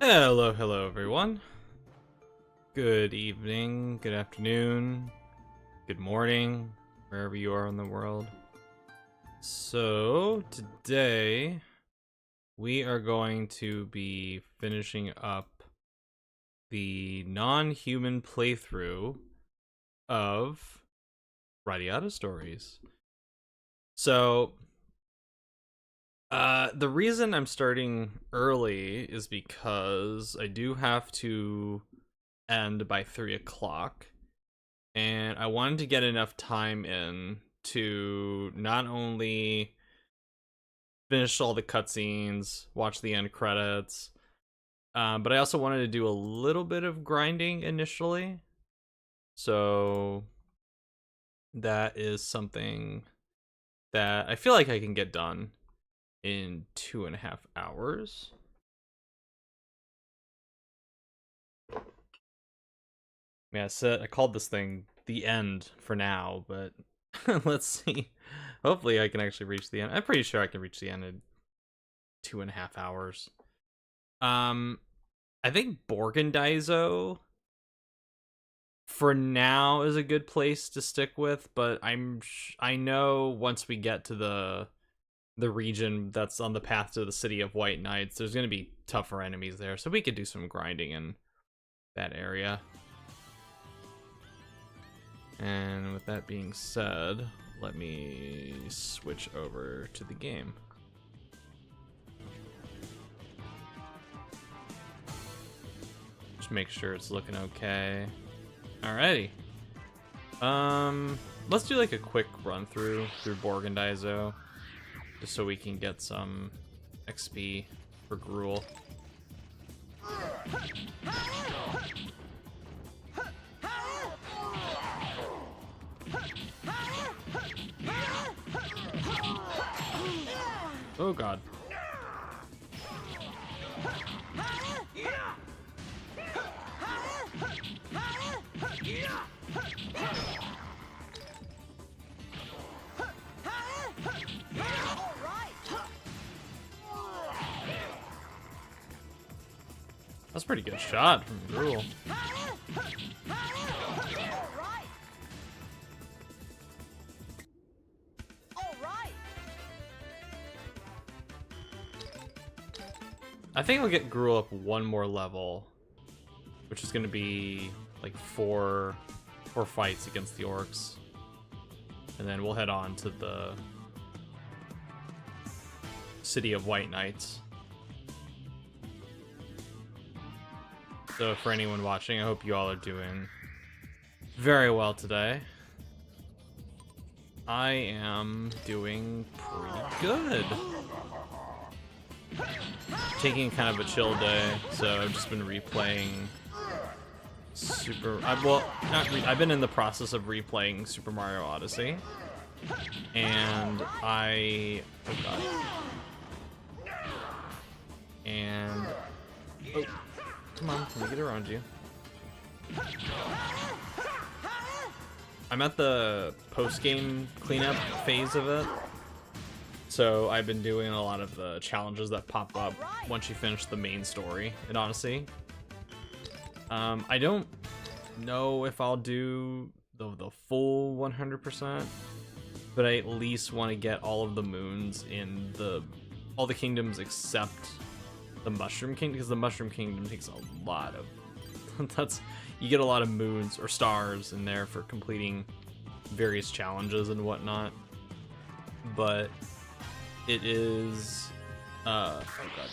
Hello everyone. Good evening, good afternoon, good morning, wherever you are in the world. So, today we are going to be finishing up the non-human playthrough of Radiata stories. So, the reason I'm starting early is because I do have to end by 3 o'clock, and I wanted to get enough time in to not only finish all the cutscenes, watch the end credits, but I also wanted to do a little bit of grinding initially. So that is something that I feel like I can get done in 2.5 hours. Yeah, so I called this thing the end for now, but let's see. Hopefully I can actually reach the end. I'm pretty sure I can reach the end in 2.5 hours. I think Borgendaizo for now is a good place to stick with, but I know once we get to the region that's on the path to the City of White Knights, there's going to be tougher enemies there, so we could do some grinding in that area. And with that being said, let me switch over to the game. Just make sure it's looking okay. Alrighty. Let's do like a quick run through Borgendaizo, just so we can get some XP for Gruul. Oh god. That's a pretty good shot from Gruul. I think I'll get Gruul up one more level, which is going to be like four fights against the orcs, and then we'll head on to the City of White Knights. So for anyone watching, I hope you all are doing very well today. I am doing pretty good. Taking kind of a chill day, so I've just been replaying I've been in the process of replaying Super Mario Odyssey, and oh come on, let me get around you. I'm at the post-game cleanup phase of it, so I've been doing a lot of the challenges that pop up once you finish the main story in Odyssey. I don't know if I'll do the full 100%, but I at least want to get all of the moons in all the kingdoms except the Mushroom Kingdom, because the Mushroom Kingdom takes a lot of you get a lot of moons or stars in there for completing various challenges and whatnot. But it is oh god.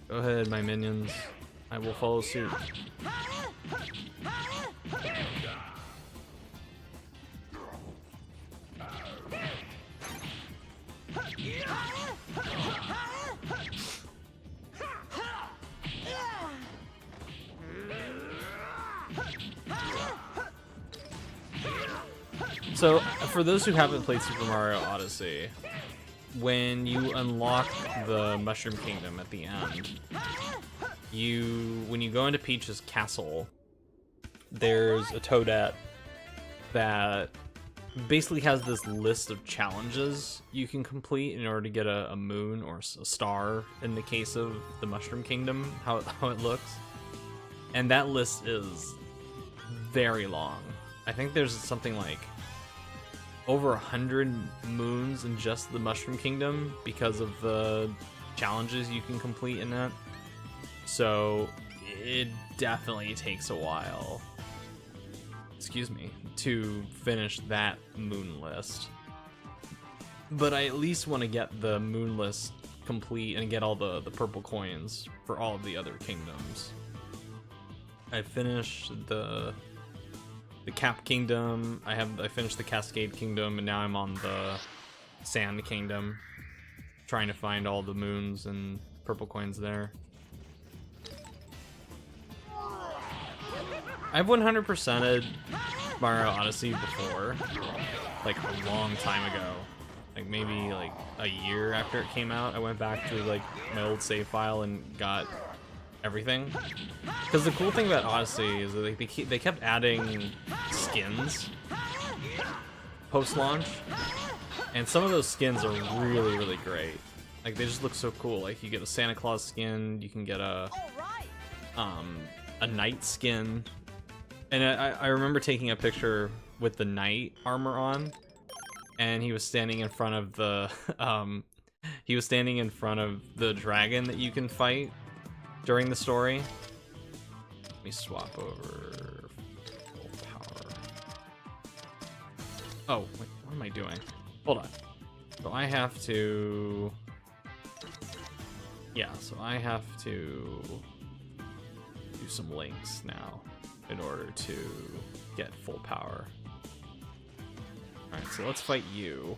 Go ahead, my minions. I will follow suit. So, for those who haven't played Super Mario Odyssey, when you unlock the Mushroom Kingdom at the end, when you go into Peach's castle, there's a Toadette that basically has this list of challenges you can complete in order to get a moon or a star in the case of the Mushroom Kingdom, how it looks. And that list is very long. I think there's something like over 100 moons in just the Mushroom Kingdom because of the challenges you can complete in it. So it definitely takes a while, excuse me, to finish that moon list. But I at least want to get the moon list complete and get all the purple coins for all of the other kingdoms. I finished the Cap Kingdom, I finished the Cascade Kingdom, and now I'm on the Sand Kingdom, trying to find all the moons and purple coins there. I've 100%ed Mario Odyssey before, like a long time ago. Like maybe like a year after it came out, I went back to like my old save file and got everything. Because the cool thing about Odyssey is that they kept adding skins post-launch, and some of those skins are really, really great. Like they just look so cool. Like you get a Santa Claus skin, you can get a knight skin, and I remember taking a picture with the knight armor on, and he was standing in front of the the dragon that you can fight during the story. Let me swap over full power. Oh, wait, what am I doing? Hold on. So I have to... Yeah, so I have to do some links now in order to get full power. Alright, so let's fight you.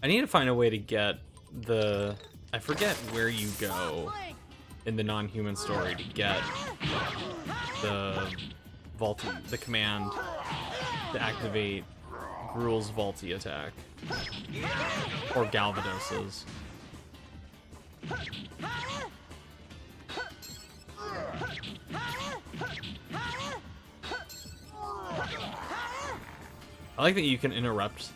I need to find a way to get the... I forget where you go in the non-human story to get the command to activate Gruul's Vaulty attack. Or Galvados's. I like that you can interrupt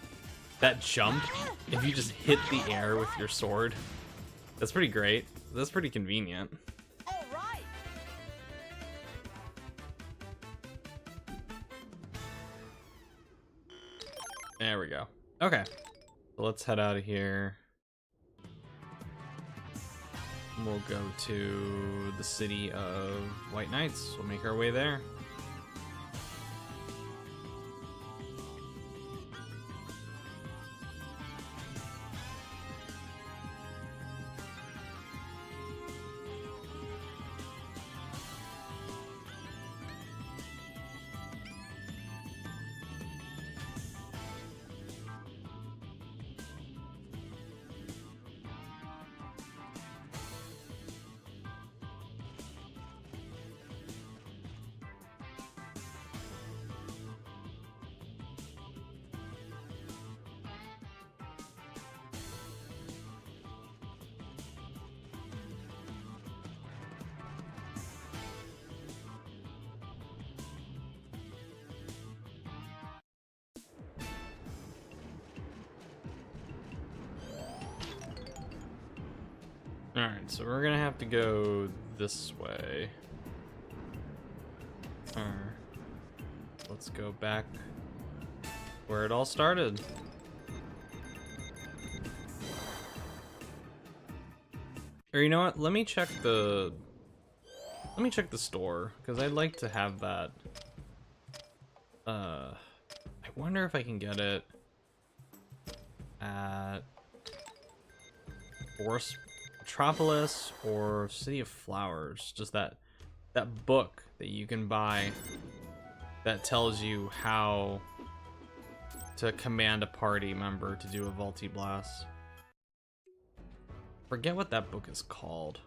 that jump if you just hit the air with your sword. That's pretty great. That's pretty convenient. All right. There we go. Okay. So let's head out of here. We'll go to the city of White Knights. We'll make our way there. Alright, so we're gonna have to go this way. Let's go back where it all started. Or you know what? Let me check the store, because I'd like to have that. I wonder if I can get it at Forest Metropolis or City of Flowers. Just that book that you can buy that tells you how to command a party member to do a Vaulty Blast. Forget what that book is called,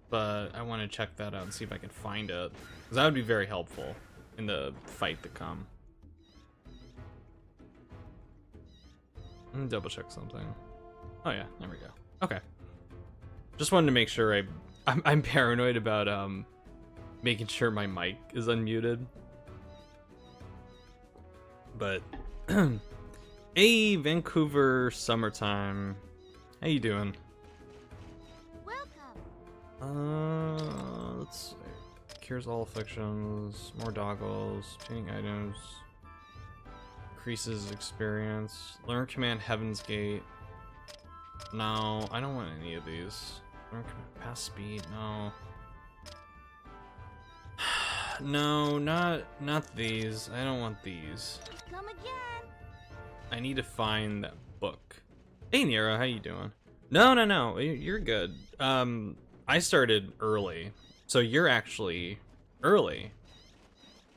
but I want to check that out and see if I can find it, because that would be very helpful in the fight to come. Let me double check something. Oh yeah, there we go. Okay. Just wanted to make sure I'm paranoid about making sure my mic is unmuted. But hey, Vancouver summertime. How you doing? Welcome. Let's see. Cures all afflictions, more doggles, chaining items, increases experience, learn command Heaven's Gate. No, I don't want any of these. Learn command pass speed, no. No, not these. I don't want these. Come again. I need to find that book. Hey Nero, how you doing? No, you're good. I started early, so you're actually early,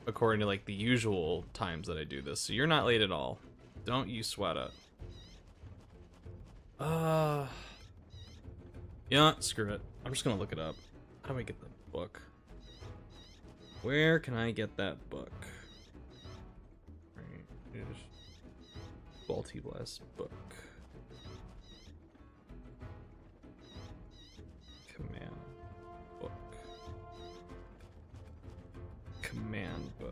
according to like the usual times that I do this. So you're not late at all. Don't you sweat it. Yeah, screw it. I'm just gonna look it up. How do I get the book? Where can I get that book? Right, here's Balti Blast book. Command book. Command book.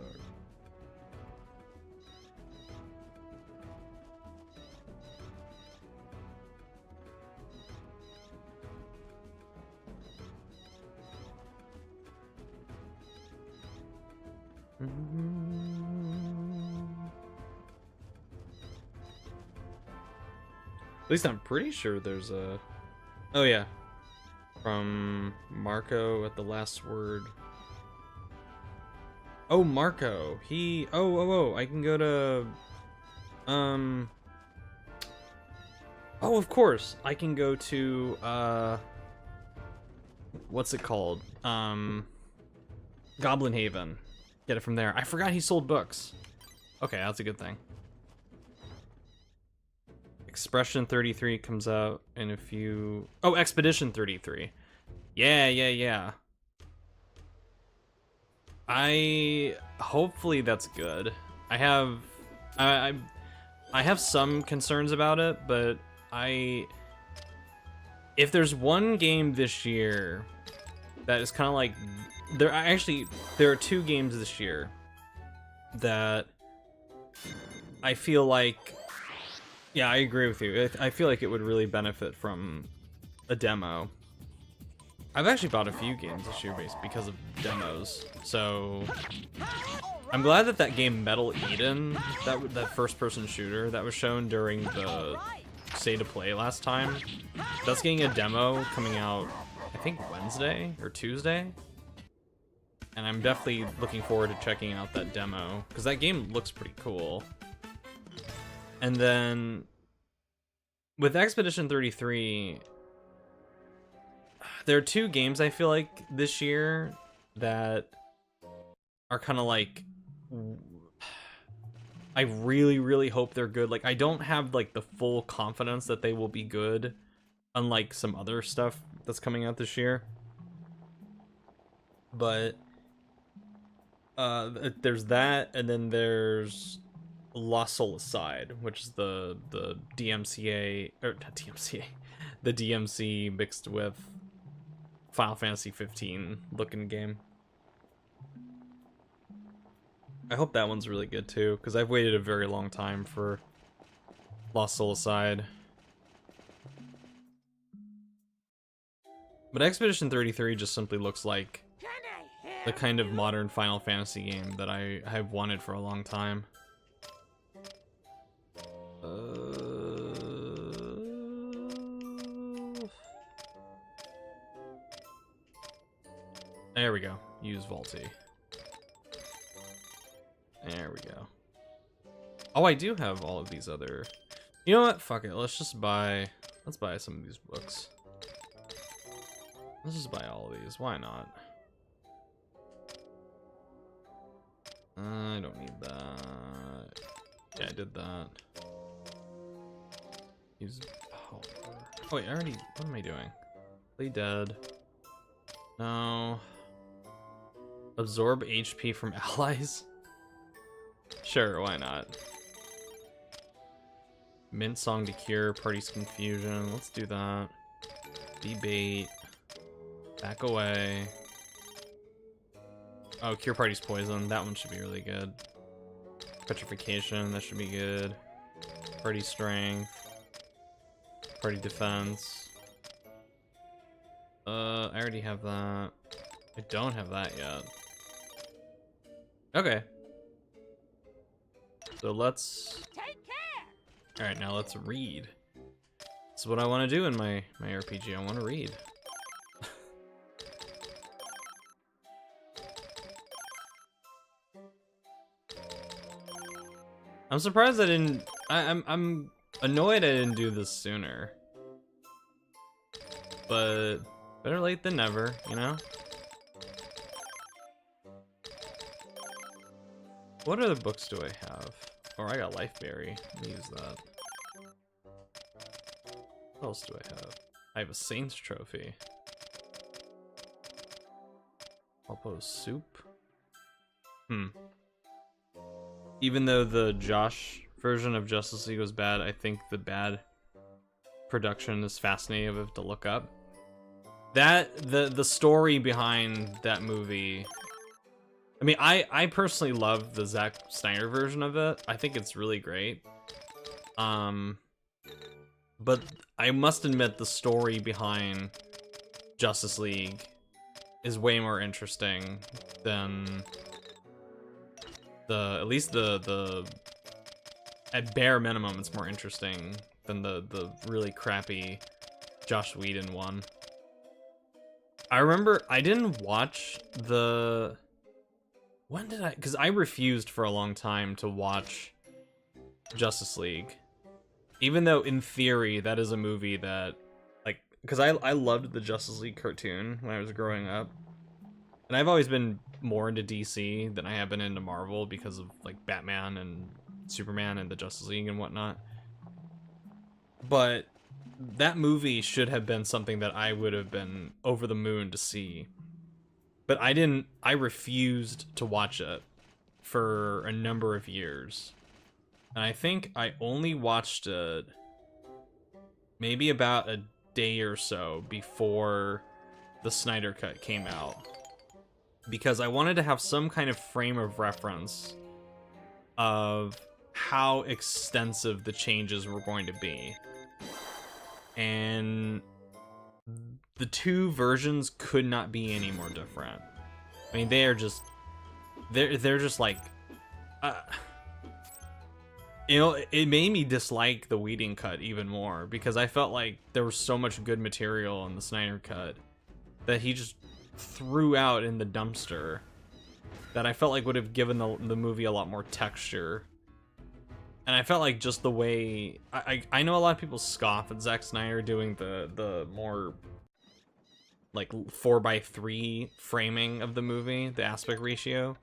At least I'm pretty sure there's a... Oh yeah. From Marco at the last word. Oh, Marco. He... Oh, I can go to... Oh, of course. I can go to, what's it called? Goblin Haven. Get it from there. I forgot he sold books. Okay, that's a good thing. Expression 33 comes out in a few... Oh, Expedition 33. Yeah. Hopefully that's good. I have some concerns about it, but if there's one game this year that is kind of like... There are two games this year that I feel like... Yeah, I agree with you. I feel like it would really benefit from a demo. I've actually bought a few games this year because of demos. So I'm glad that game Metal Eden, that first-person shooter that was shown during the State of Play last time, that's getting a demo coming out, I think Wednesday or Tuesday. And I'm definitely looking forward to checking out that demo because that game looks pretty cool. And then with Expedition 33, there are two games I feel like this year that are kind of like, I really hope they're good. Like, I don't have like the full confidence that they will be good, unlike some other stuff that's coming out this year. But there's that, and then there's Lost Soul Aside, which is the DMCA, or not DMCA, the DMC mixed with Final Fantasy 15 looking game. I hope that one's really good too, because I've waited a very long time for Lost Soul Aside. But Expedition 33 just simply looks like the kind of modern Final Fantasy game that I have wanted for a long time. There we go. Use Volti. There we go. Oh, I do have all of these other... You know what? Fuck it. Let's buy some of these books. Let's just buy all of these. Why not? I don't need that. Yeah, I did that. Use... Oh, wait, I already... What am I doing? Play dead. No. Absorb HP from allies? Sure, why not? Mint Song to cure party's confusion. Let's do that. Debate. Back away. Oh, Cure Party's Poison. That one should be really good. Petrification, that should be good. Party Strength. Party Defense. I already have that. I don't have that yet. Okay. So let's... Alright, now let's read. This is what I want to do in my RPG. I want to read. I'm surprised I didn't... I'm annoyed I didn't do this sooner. But better late than never, you know? What other books do I have? Oh, I got Lifeberry. Let me use that. What else do I have? I have a Saints trophy. Alpo Soup. Even though the Josh version of Justice League was bad, I think the bad production is fascinating of it to look up. The story behind that movie. I mean, I personally love the Zack Snyder version of it. I think it's really great. But I must admit the story behind Justice League is way more interesting than at least at bare minimum it's more interesting than the really crappy Joss Whedon one. I remember I didn't watch the... When did I... Because I refused for a long time to watch Justice League. Even though, in theory, that is a movie that... Like, because I loved the Justice League cartoon when I was growing up. And I've always been more into DC than I have been into Marvel because of, like, Batman and Superman and the Justice League and whatnot. But that movie should have been something that I would have been over the moon to see. But I refused to watch it for a number of years. And I think I only watched it maybe about a day or so before the Snyder Cut came out. Because I wanted to have some kind of frame of reference of how extensive the changes were going to be. And the two versions could not be any more different. I mean, they're just like, you know, it made me dislike the Whedon cut even more because I felt like there was so much good material in the Snyder cut that he just threw out in the dumpster that I felt like would have given the movie a lot more texture. And I felt like just the way I know a lot of people scoff at Zack Snyder doing the more like 4:3 framing of the movie, the aspect ratio,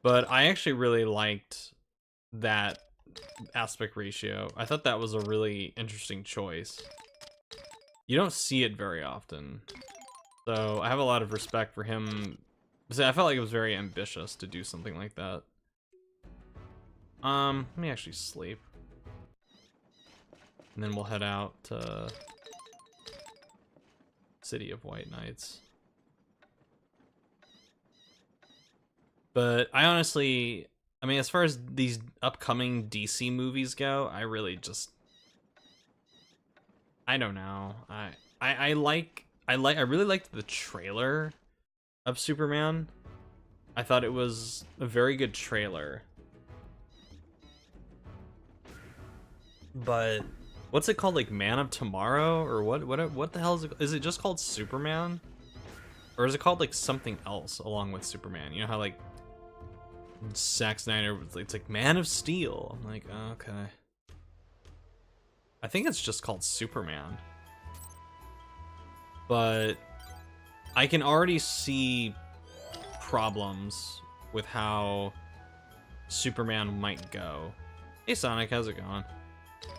but I actually really liked that aspect ratio. I thought that was a really interesting choice. You don't see it very often, so I have a lot of respect for him. So I felt like it was very ambitious to do something like that. Let me actually sleep. And then we'll head out to City of White Knights. But I honestly, I mean, as far as these upcoming DC movies go, I really just, I don't know. I really liked the trailer of Superman. I thought it was a very good trailer. But what's it called, like Man of Tomorrow, or what the hell is it? Is it just called Superman, or is it called like something else along with Superman? You know how like Zack Snyder was, it's like Man of Steel. I'm like, oh, okay. I think it's just called Superman. But I can already see problems with how Superman might go. Hey Sonic, how's it going?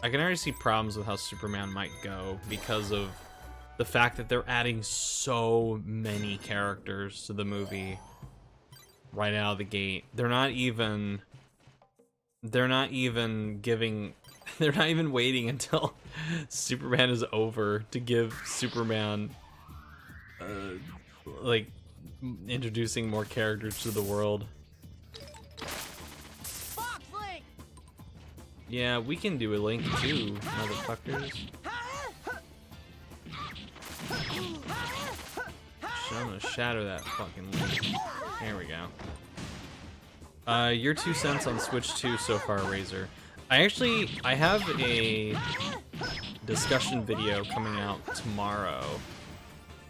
I can already see problems with how Superman might go because of the fact that they're adding so many characters to the movie right out of the gate. They're not even waiting until Superman is over to give Superman like introducing more characters to the world. Yeah, we can do a Link too, motherfuckers. I'm gonna shatter that fucking Link. There we go. Your 2 cents on Switch 2 so far, Razor. I have a discussion video coming out tomorrow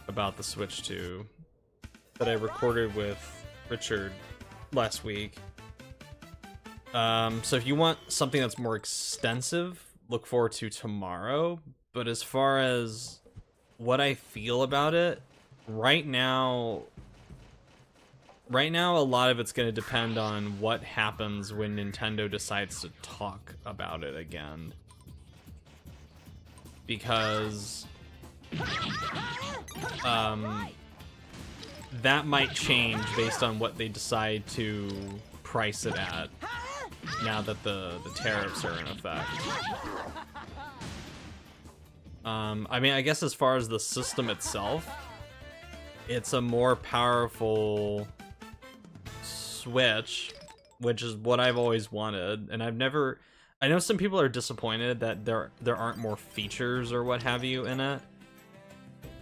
about the Switch 2 that I recorded with Richard last week. So if you want something that's more extensive, look forward to tomorrow. But as far as what I feel about it, right now a lot of it's going to depend on what happens when Nintendo decides to talk about it again. Because that might change based on what they decide to price it at now that the tariffs are in effect. I mean, I guess as far as the system itself, it's a more powerful Switch, which is what I've always wanted, and I know some people are disappointed that there aren't more features or what have you in it.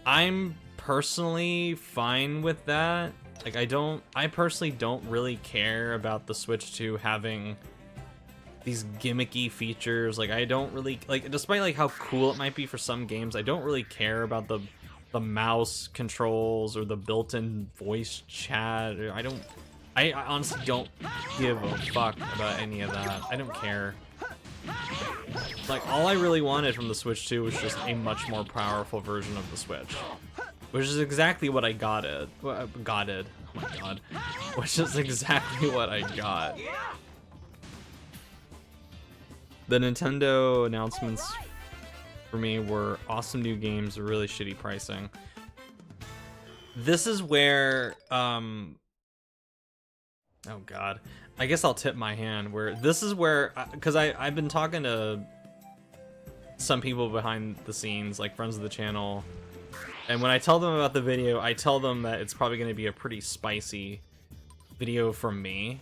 I'm personally fine with that. Like, I personally don't really care about the Switch 2 having these gimmicky features. Like, I don't really, like, despite like how cool it might be for some games, I don't really care about the mouse controls or the built-in voice chat. I honestly don't give a fuck about any of that. I don't care. Like, all I really wanted from the Switch 2 was just a much more powerful version of the Switch. Which is exactly what I got it. Oh my god. Which is exactly what I got. The Nintendo announcements for me were awesome new games, really shitty pricing. This is where, oh god. I guess I'll tip my hand where this is where, because I've been talking to some people behind the scenes, like friends of the channel, and when I tell them about the video, I tell them that it's probably going to be a pretty spicy video from me,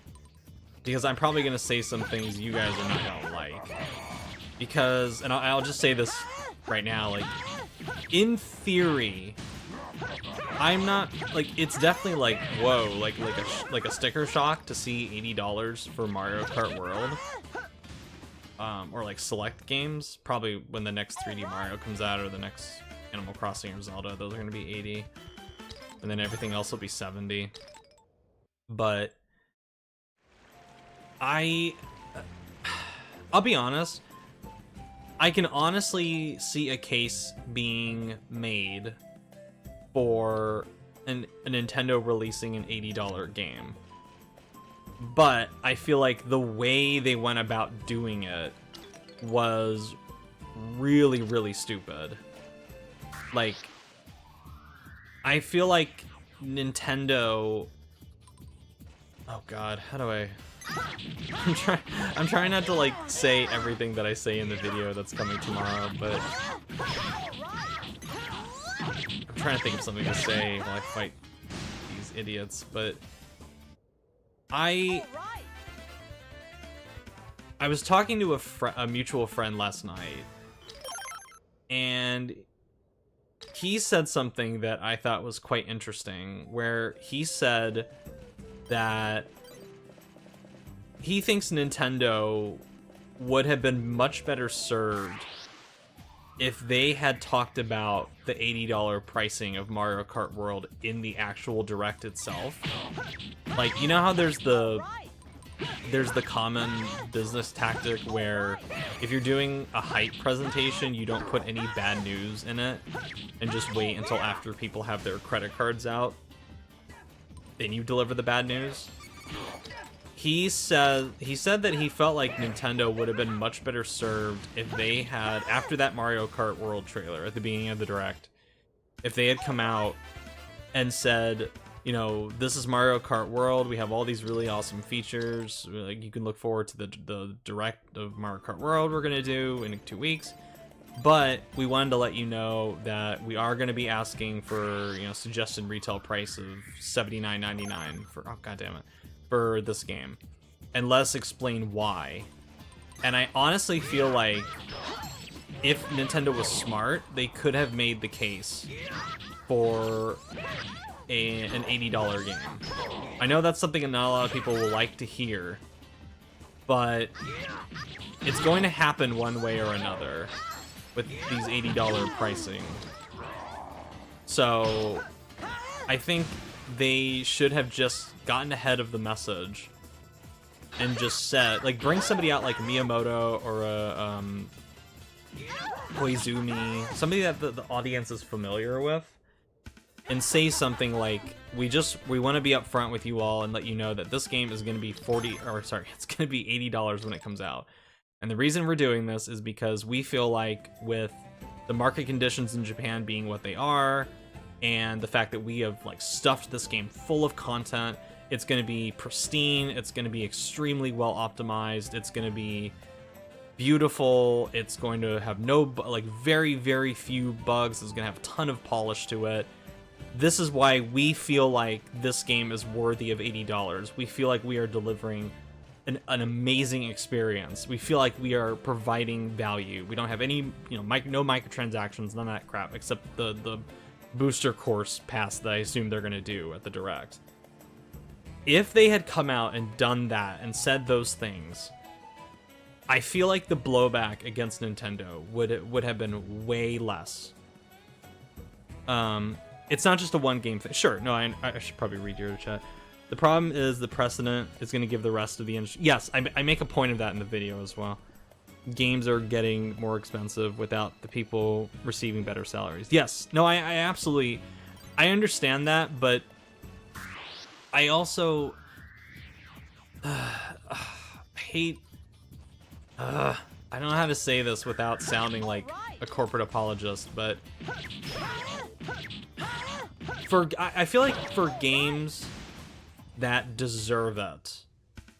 because I'm probably going to say some things you guys are not going to like. Because, and I'll just say this right now, like, in theory, I'm not, like, it's definitely like, whoa, like a sticker shock to see $80 for Mario Kart World. Or like select games, probably when the next 3D Mario comes out, or the next Animal Crossing or Zelda, those are gonna be 80. And then everything else will be 70. But I'll be honest, I can honestly see a case being made for a Nintendo releasing an $80 game. But I feel like the way they went about doing it was really, really stupid. Like, I feel like Nintendo... Oh god, how do I... I'm trying not to, like, say everything that I say in the video that's coming tomorrow, but... I'm trying to think of something to say while I fight these idiots, but... I was talking to a mutual friend last night, and he said something that I thought was quite interesting, where he said that he thinks Nintendo would have been much better served if they had talked about the $80 pricing of Mario Kart World in the actual Direct itself. Like, you know how there's the common business tactic where if you're doing a hype presentation, you don't put any bad news in it and just wait until after people have their credit cards out, then you deliver the bad news? He said that he felt like Nintendo would have been much better served if they had, after that Mario Kart World trailer at the beginning of the Direct, if they had come out and said, you know, this is Mario Kart World, we have all these really awesome features, like, you can look forward to the Direct of Mario Kart World we're gonna do in 2 weeks. But we wanted to let you know that we are going to be asking for, you know, suggested retail price of $79.99 for, oh god damn it, for this game. And let's explain why. And I honestly feel like if Nintendo was smart, they could have made the case for an $80 game. I know that's something that not a lot of people will like to hear, but it's going to happen one way or another with these $80 pricing. So I think they should have just gotten ahead of the message and just said, like, bring somebody out like Miyamoto or a Koizumi, somebody that the audience is familiar with, and say something like, we want to be upfront with you all and let you know that this game is going to be it's going to be $80 when it comes out. And the reason we're doing this is because we feel like with the market conditions in Japan being what they are, and the fact that we have like stuffed this game full of content, it's going to be pristine, it's going to be extremely well optimized, it's going to be beautiful, it's going to have very, very few bugs, it's going to have a ton of polish to it. This is why we feel like this game is worthy of $80. We feel like we are delivering an amazing experience. We feel like we are providing value. We don't have any, no microtransactions, none of that crap, except the booster course pass that I assume they're gonna do at the Direct. If they had come out and done that and said those things, I feel like the blowback against Nintendo would have been way less. It's not just a one game thing. Sure, no, I should probably read your chat. The problem is the precedent is going to give the rest of the industry... Yes, I make a point of that in the video as well. Games are getting more expensive without the people receiving better salaries. Yes, no, I absolutely... I understand that, but I also... hate... I don't know how to say this without sounding like a corporate apologist, but... I feel like for games that deserve it,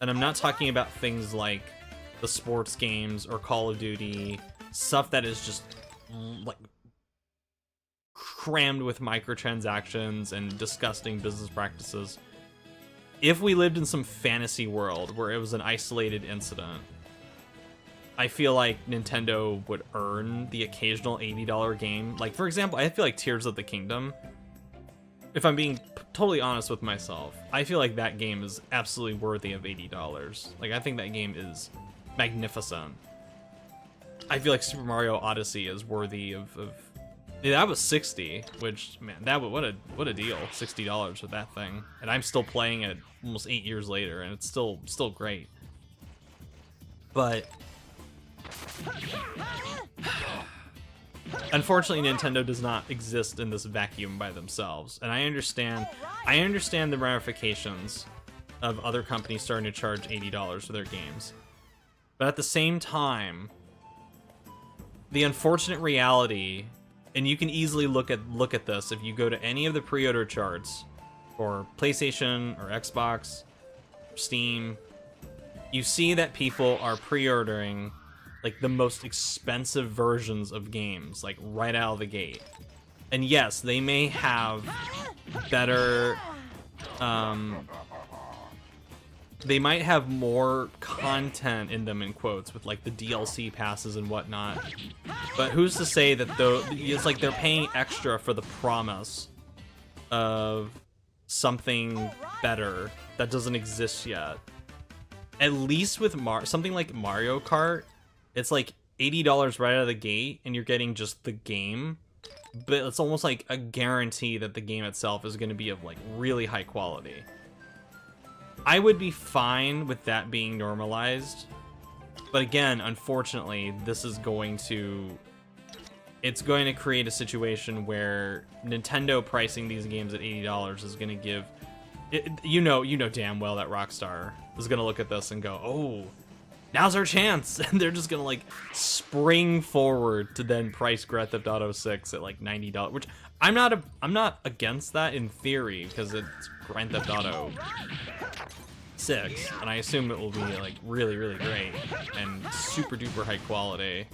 and I'm not talking about things like the sports games or Call of Duty, stuff that is just like crammed with microtransactions and disgusting business practices. If we lived in some fantasy world where it was an isolated incident, I feel like Nintendo would earn the occasional $80 game. Like, for example, I feel like Tears of the Kingdom, if I'm being totally honest with myself, I feel like that game is absolutely worthy of $80. Like, I think that game is magnificent. I feel like Super Mario Odyssey is worthy of yeah, that was $60, which, man, what a deal, $60 for that thing. And I'm still playing it almost 8 years later, and it's still great. But unfortunately, Nintendo does not exist in this vacuum by themselves, and I understand the ramifications of other companies starting to charge $80 for their games. But at the same time, the unfortunate reality, and you can easily look at this if you go to any of the pre-order charts for PlayStation or Xbox, Steam, you see that people are pre-ordering like the most expensive versions of games, like right out of the gate. And yes, they may have better, they might have more content in them, in quotes, with like the DLC passes and whatnot. But who's to say that it's like they're paying extra for the promise of something better that doesn't exist yet. At least with something like Mario Kart, it's like $80 right out of the gate, and you're getting just the game. But it's almost like a guarantee that the game itself is going to be of like really high quality. I would be fine with that being normalized. But again, unfortunately, this is going to... It's going to create a situation where Nintendo pricing these games at $80 is going to give... You know damn well that Rockstar is going to look at this and go, oh, now's our chance. And they're just going to like spring forward to then price Grand Theft Auto 6 at like $90, which I'm not against that in theory, because it's Grand Theft Auto 6, and I assume it will be like really, really great and super duper high quality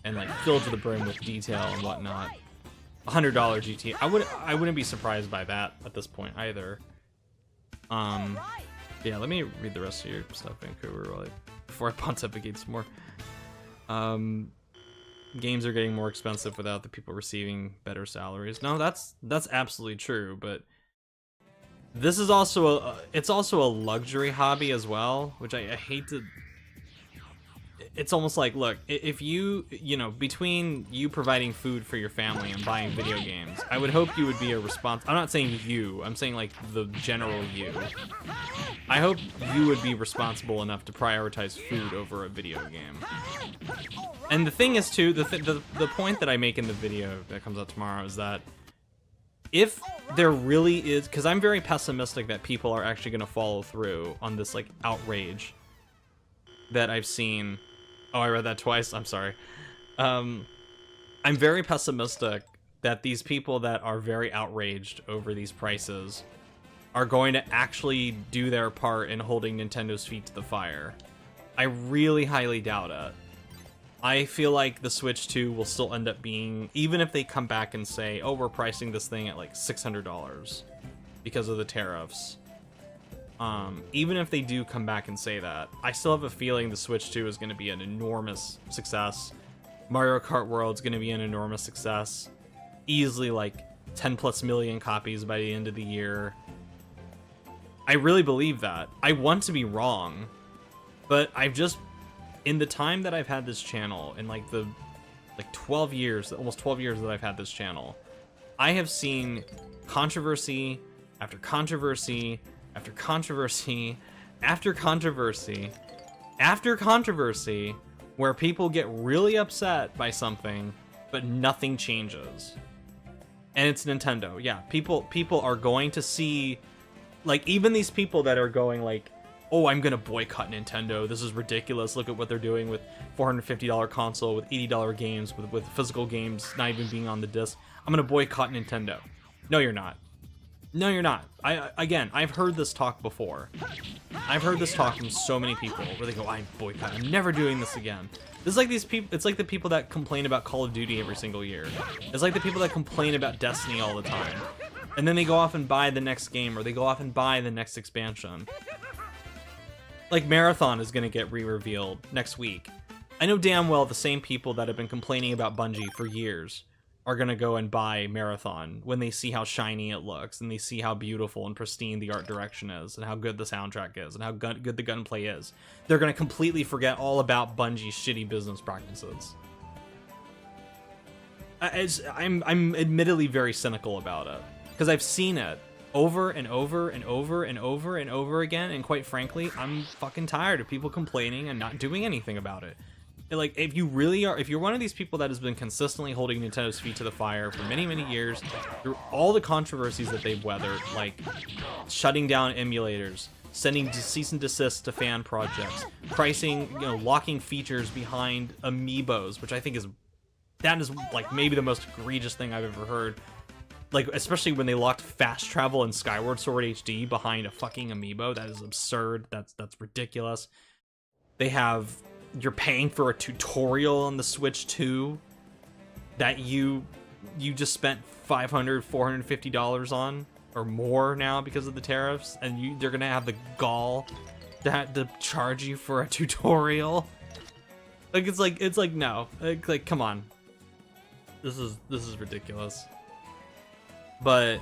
and like filled to the brim with detail and whatnot. $100 GT. I wouldn't be surprised by that at this point either. Yeah, let me read the rest of your stuff, Vancouver, before I pontificate some more. Games are getting more expensive without the people receiving better salaries. No, that's absolutely true, but this is also it's also a luxury hobby as well, which I hate to. It's almost like, look, if you know, between you providing food for your family and buying video games, I would hope you would be a I'm not saying you, I'm saying like the general you. I hope you would be responsible enough to prioritize food over a video game. And the thing is too, the point that I make in the video that comes out tomorrow is that if there really is, because I'm very pessimistic that people are actually going to follow through on this like outrage that I've seen. Oh, I read that twice. I'm sorry. I'm very pessimistic that these people that are very outraged over these prices are going to actually do their part in holding Nintendo's feet to the fire. I really highly doubt it. I feel like the Switch 2 will still end up being, even if they come back and say, oh, we're pricing this thing at like $600 because of the tariffs. Even if they do come back and say that, I still have a feeling the Switch 2 is going to be an enormous success. Mario Kart World's going to be an enormous success. Easily like 10 plus million copies by the end of the year. I really believe that. I want to be wrong, but I've just, in the time that I've had this channel, in like the 12 years, almost 12 years that I've had this channel, I have seen controversy after controversy after controversy after controversy after controversy where people get really upset by something, but nothing changes. And it's Nintendo. Yeah, people are going to see, like, even these people that are going like, oh, I'm gonna boycott Nintendo, this is ridiculous, look at what they're doing with $450 console, with $80 games, with physical games not even being on the disc. I'm gonna boycott Nintendo. No, you're not. No, you're not. Again, I've heard this talk before. I've heard this talk from so many people where they go, I boycott, I'm never doing this again. This is like these people, it's like the people that complain about Call of Duty every single year. It's like the people that complain about Destiny all the time. And then they go off and buy the next game, or they go off and buy the next expansion. Like Marathon is gonna get re-revealed next week. I know damn well the same people that have been complaining about Bungie for years are gonna go and buy Marathon when they see how shiny it looks, and they see how beautiful and pristine the art direction is, and how good the soundtrack is, and how good the gunplay is. They're gonna completely forget all about Bungie's shitty business practices. I'm admittedly very cynical about it, because I've seen it over and over and over and over and over again, and quite frankly, I'm fucking tired of people complaining and not doing anything about it. Like, if you really are, if you're one of these people that has been consistently holding Nintendo's feet to the fire for many, many years, through all the controversies that they've weathered, like shutting down emulators, sending cease and desist to fan projects, pricing, you know, locking features behind amiibos, which I think is, that is like maybe the most egregious thing I've ever heard. Like, especially when they locked fast travel and Skyward Sword HD behind a fucking amiibo. That is absurd. That's ridiculous. They have, you're paying for a tutorial on the Switch 2 that you just spent $500, $450 on or more now because of the tariffs, and they're gonna have the gall to charge you for a tutorial. Like, it's like no, like come on, this is ridiculous. But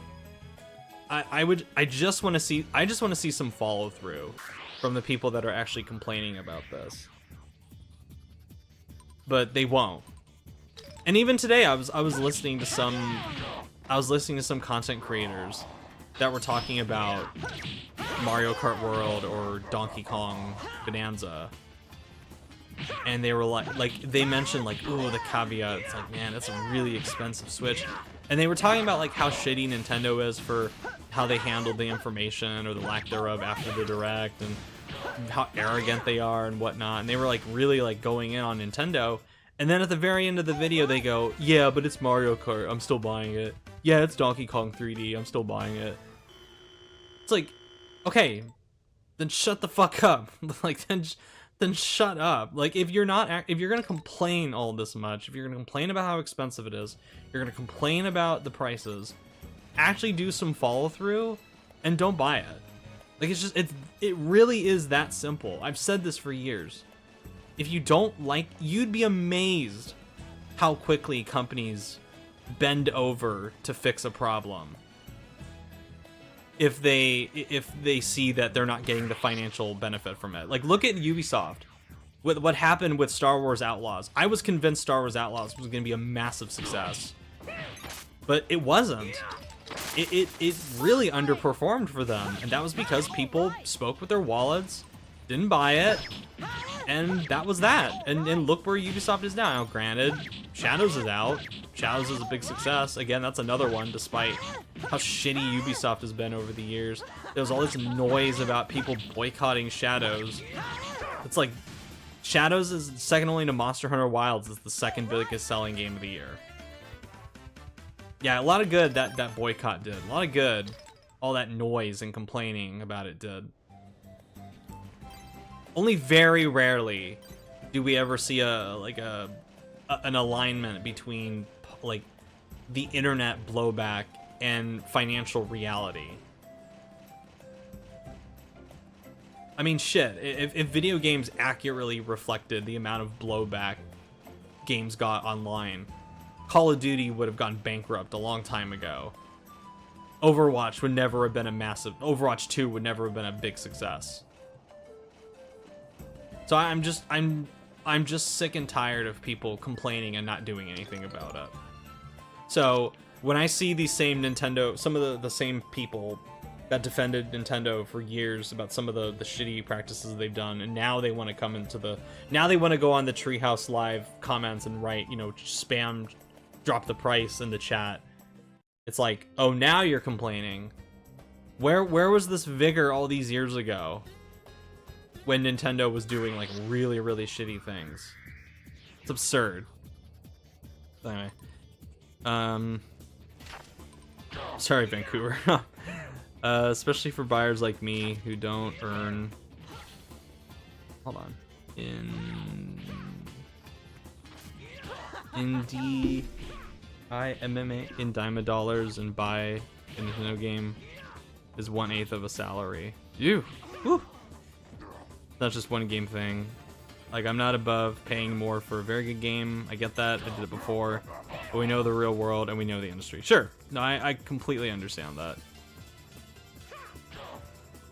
I just want to see some follow through from the people that are actually complaining about this. But they won't. And even today, I was listening to some content creators that were talking about Mario Kart World or Donkey Kong Bonanza, and they were like they mentioned like, ooh, the caveat. It's like, man, that's a really expensive Switch. And they were talking about like how shitty Nintendo is for how they handled the information or the lack thereof after the Direct, and how arrogant they are and whatnot. And they were like really like going in on Nintendo. And then at the very end of the video, they go, yeah, but it's Mario Kart, I'm still buying it. Yeah, it's Donkey Kong 3D, I'm still buying it. It's like, okay, then shut the fuck up. Like, then then shut up. Like, if you're gonna complain all this much, if you're gonna complain about how expensive it is, you're gonna complain about the prices, actually do some follow through and don't buy it. Like, it really is that simple. I've said this for years. If you don't like, you'd be amazed how quickly companies bend over to fix a problem if they see that they're not getting the financial benefit from it. Like, look at Ubisoft. With what happened with Star Wars Outlaws. I was convinced Star Wars Outlaws was going to be a massive success, but it wasn't. It really underperformed for them, and that was because people spoke with their wallets, didn't buy it, and that was that. And look where Ubisoft is now. Granted, Shadows is out. Shadows is a big success. Again, that's another one, despite how shitty Ubisoft has been over the years. There's all this noise about people boycotting Shadows. It's like, Shadows is second only to Monster Hunter Wilds. It's the second biggest selling game of the year. Yeah, a lot of good that boycott did. A lot of good. All that noise and complaining about it did. Only very rarely do we ever see an alignment between like the internet blowback and financial reality. I mean, shit, if video games accurately reflected the amount of blowback games got online, Call of Duty would have gone bankrupt a long time ago. Overwatch would never have been Overwatch 2 would never have been a big success. So I'm just sick and tired of people complaining and not doing anything about it. So when I see these same Nintendo, some of the same people that defended Nintendo for years about some of the shitty practices they've done, and now they want to come into now they want to go on the Treehouse Live comments and write, you know, spam, drop the price in the chat. It's like, oh, now you're complaining. Where was this vigor all these years ago when Nintendo was doing like really, really shitty things? It's absurd. Anyway, sorry, Vancouver. Especially for buyers like me who don't earn, hold on, in Dima dollars and buy a Nintendo game is 1/8 of a salary. Woo! That's just one game thing. Like, I'm not above paying more for a very good game. I get that. I did it before. But we know the real world and we know the industry. Sure. No, I completely understand that.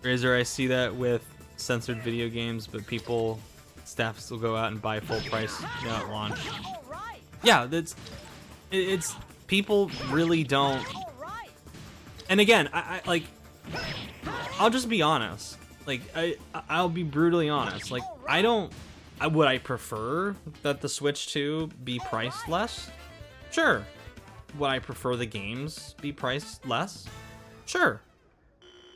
Razor, I see that with censored video games, but staff still go out and buy full price at launch. Yeah, it's people really don't. And again, I'll just be honest. Like, I'll be brutally honest. Like, would I prefer that the Switch 2 be priced less? Sure. Would I prefer the games be priced less? Sure.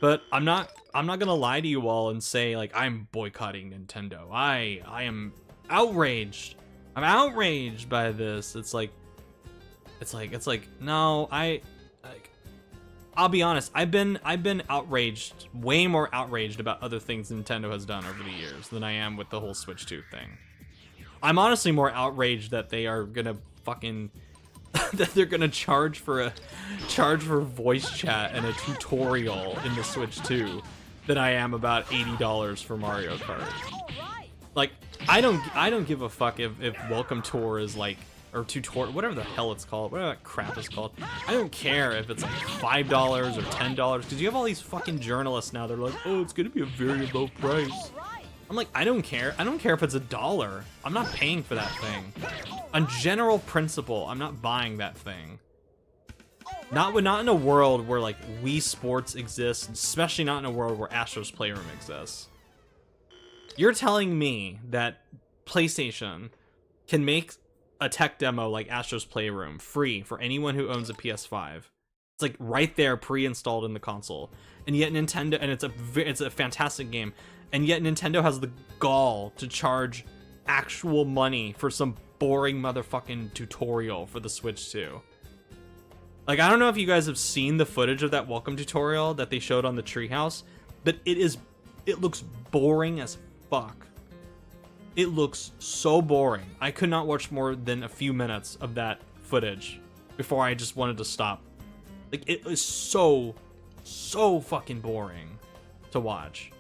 But I'm not gonna lie to you all and say, like, I'm boycotting Nintendo. I am outraged. I'm outraged by this. It's like no, I'll be honest. I've been outraged, way more outraged about other things Nintendo has done over the years than I am with the whole Switch 2 thing. I'm honestly more outraged that they are gonna fucking that they're gonna charge for voice chat and a tutorial in the Switch 2 than I am about $80 for Mario Kart. Like, I don't give a fuck if Welcome Tour is like, or tutorial, whatever the hell it's called, whatever that crap is called. I don't care if it's like $5 or $10, because you have all these fucking journalists now. They're like, oh, it's gonna be a very low price. I'm like, I don't care. I don't care if it's $1. I'm not paying for that thing. On general principle, I'm not buying that thing. Not in a world where like Wii Sports exists, especially not in a world where Astro's Playroom exists. You're telling me that PlayStation can make a tech demo like Astro's Playroom free for anyone who owns a PS5. It's like right there, pre-installed in the console, and yet Nintendo, and it's a fantastic game, and yet Nintendo has the gall to charge actual money for some boring motherfucking tutorial for the Switch 2. Like, I don't know if you guys have seen the footage of that welcome tutorial that they showed on the Treehouse, but it looks boring as fuck. It looks so boring. I could not watch more than a few minutes of that footage before I just wanted to stop. Like, it is so fucking boring to watch.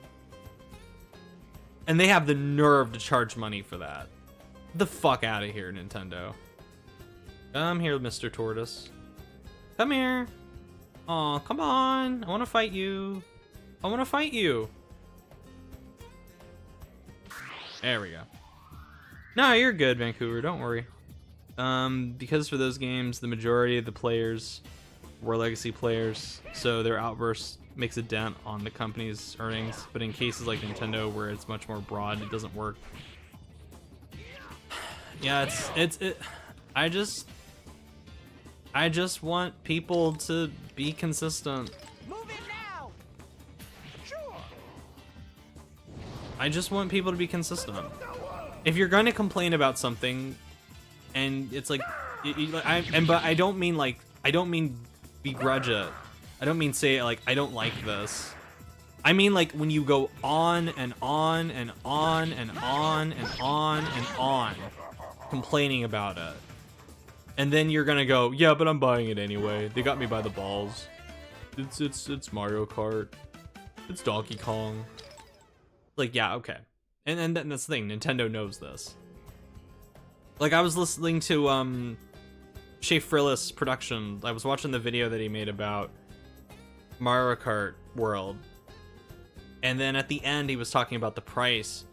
And they have the nerve to charge money for that. Get the fuck out of here, Nintendo. Come here, Mr. Tortoise. Come here. Aw, come on. I want to fight you. I want to fight you. There we go. No, you're good, Vancouver. Don't worry. Because for those games, the majority of the players were legacy players, so their outburst makes a dent on the company's earnings. But in cases like Nintendo, where it's much more broad, it doesn't work. Yeah, I just want people to be consistent. Move it now. Sure. I just want people to be consistent. If you're going to complain about something, and it's like, but I don't mean like, I don't mean begrudge it. I don't mean say like, I don't like this. I mean like when you go on and on and on and on and on and on complaining about it. And then you're gonna go, yeah, but I'm buying it anyway. They got me by the balls. It's Mario Kart. It's Donkey Kong. Like, yeah, okay. And that's the thing, Nintendo knows this. Like, I was listening to Shea Frillis' production. I was watching the video that he made about Mario Kart World. And then at the end he was talking about the price.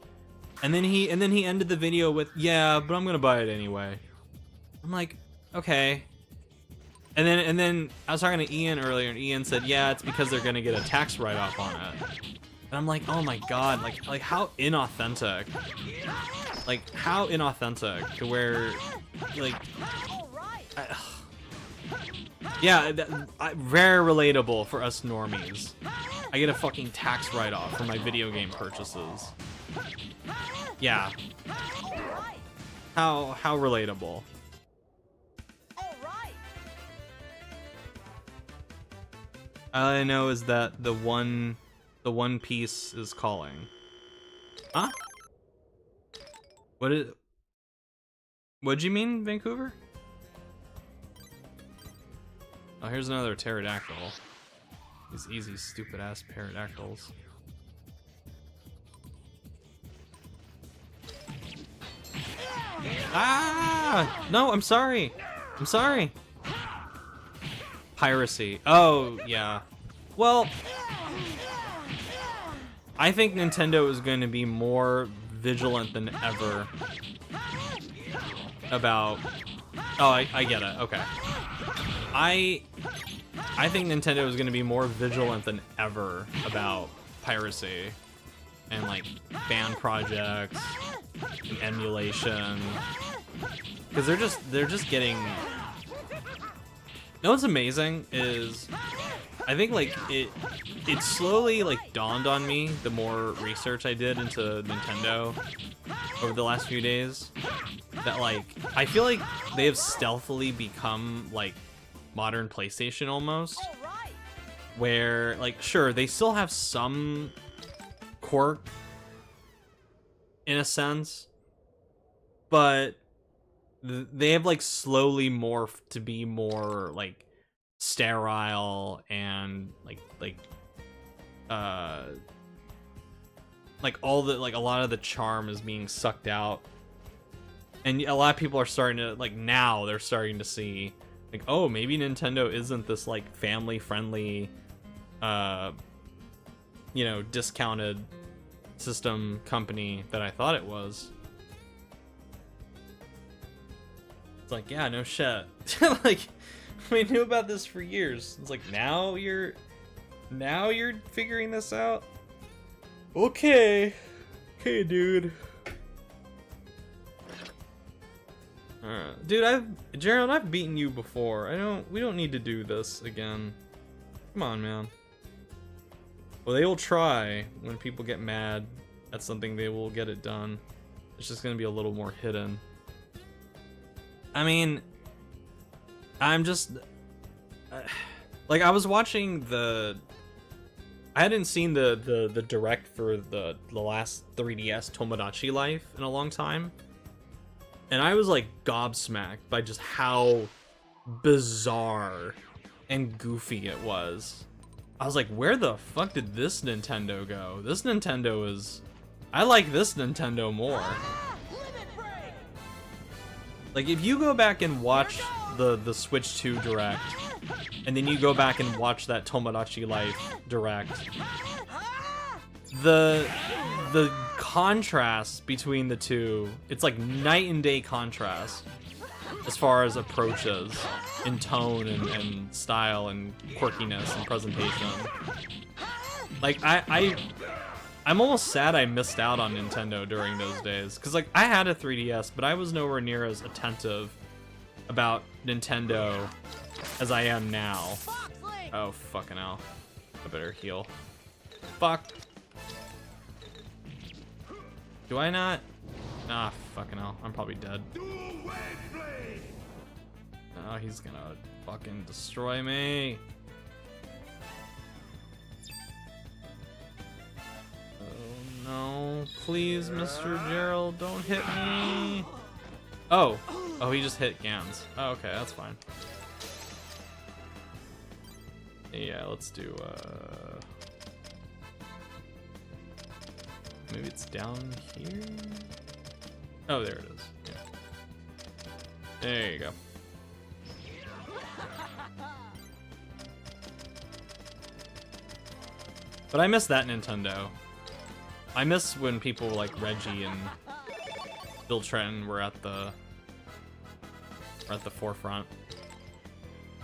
And then he ended the video with, yeah, but I'm gonna buy it anyway. I'm like, okay. And then I was talking to Ian earlier, and Ian said, yeah, it's because they're gonna get a tax write-off on it. And I'm like, oh my god, like how inauthentic. Like, how inauthentic to where, like, yeah, very relatable for us normies. I get a fucking tax write-off for my video game purchases. Yeah. How relatable. All I know is that the One Piece is calling. Huh? What'd you mean, Vancouver? Oh, here's another pterodactyl. These easy, stupid ass pterodactyls. Ah! No, I'm sorry. I'm sorry. Piracy. Oh, yeah. Well, I think Nintendo is going to be more vigilant than ever about... Oh, I get it. Okay. I think Nintendo is going to be more vigilant than ever about piracy and, like, fan projects and emulation. Because they're just getting... You know what's amazing is, I think like it slowly like dawned on me the more research I did into Nintendo over the last few days, that like I feel like they have stealthily become like modern PlayStation almost, where like sure they still have some quirk in a sense, but they have like slowly morphed to be more like sterile and like all the like a lot of the charm is being sucked out, and a lot of people are starting to like, now they're starting to see like, oh, maybe Nintendo isn't this like family friendly you know, discounted system company that I thought it was. It's like, yeah, no shit. Like, we knew about this for years. It's like, now you're figuring this out? Okay. Okay, dude. Alright. Dude, Gerald, I've beaten you before. We don't need to do this again. Come on, man. Well, they will try. When people get mad at something, they will get it done. It's just gonna be a little more hidden. I mean, I'm just... like, I was watching the I hadn't seen the direct for the last 3DS Tomodachi Life in a long time. And I was like gobsmacked by just how bizarre and goofy it was. I was like, where the fuck did this Nintendo go? This Nintendo is... I like this Nintendo more. Like, if you go back and watch the Switch 2 Direct, and then you go back and watch that Tomodachi Life Direct, the contrast between the two, it's like night and day contrast as far as approaches in tone and style and quirkiness and presentation. Like, I'm almost sad I missed out on Nintendo during those days, because like I had a 3DS, but I was nowhere near as attentive about Nintendo as I am now. Oh, fucking hell. I better heal. Fuck. Do I not? Ah, fucking hell. I'm probably dead. Oh, he's gonna fucking destroy me. Oh no. Please, Mr. Gerald, don't hit me. Oh. Oh, he just hit Gans. Oh, okay, that's fine. Yeah, let's do, maybe it's down here? Oh, there it is. Yeah. There you go. But I miss that Nintendo. I miss when people like Reggie and Bill Trenton were at the forefront.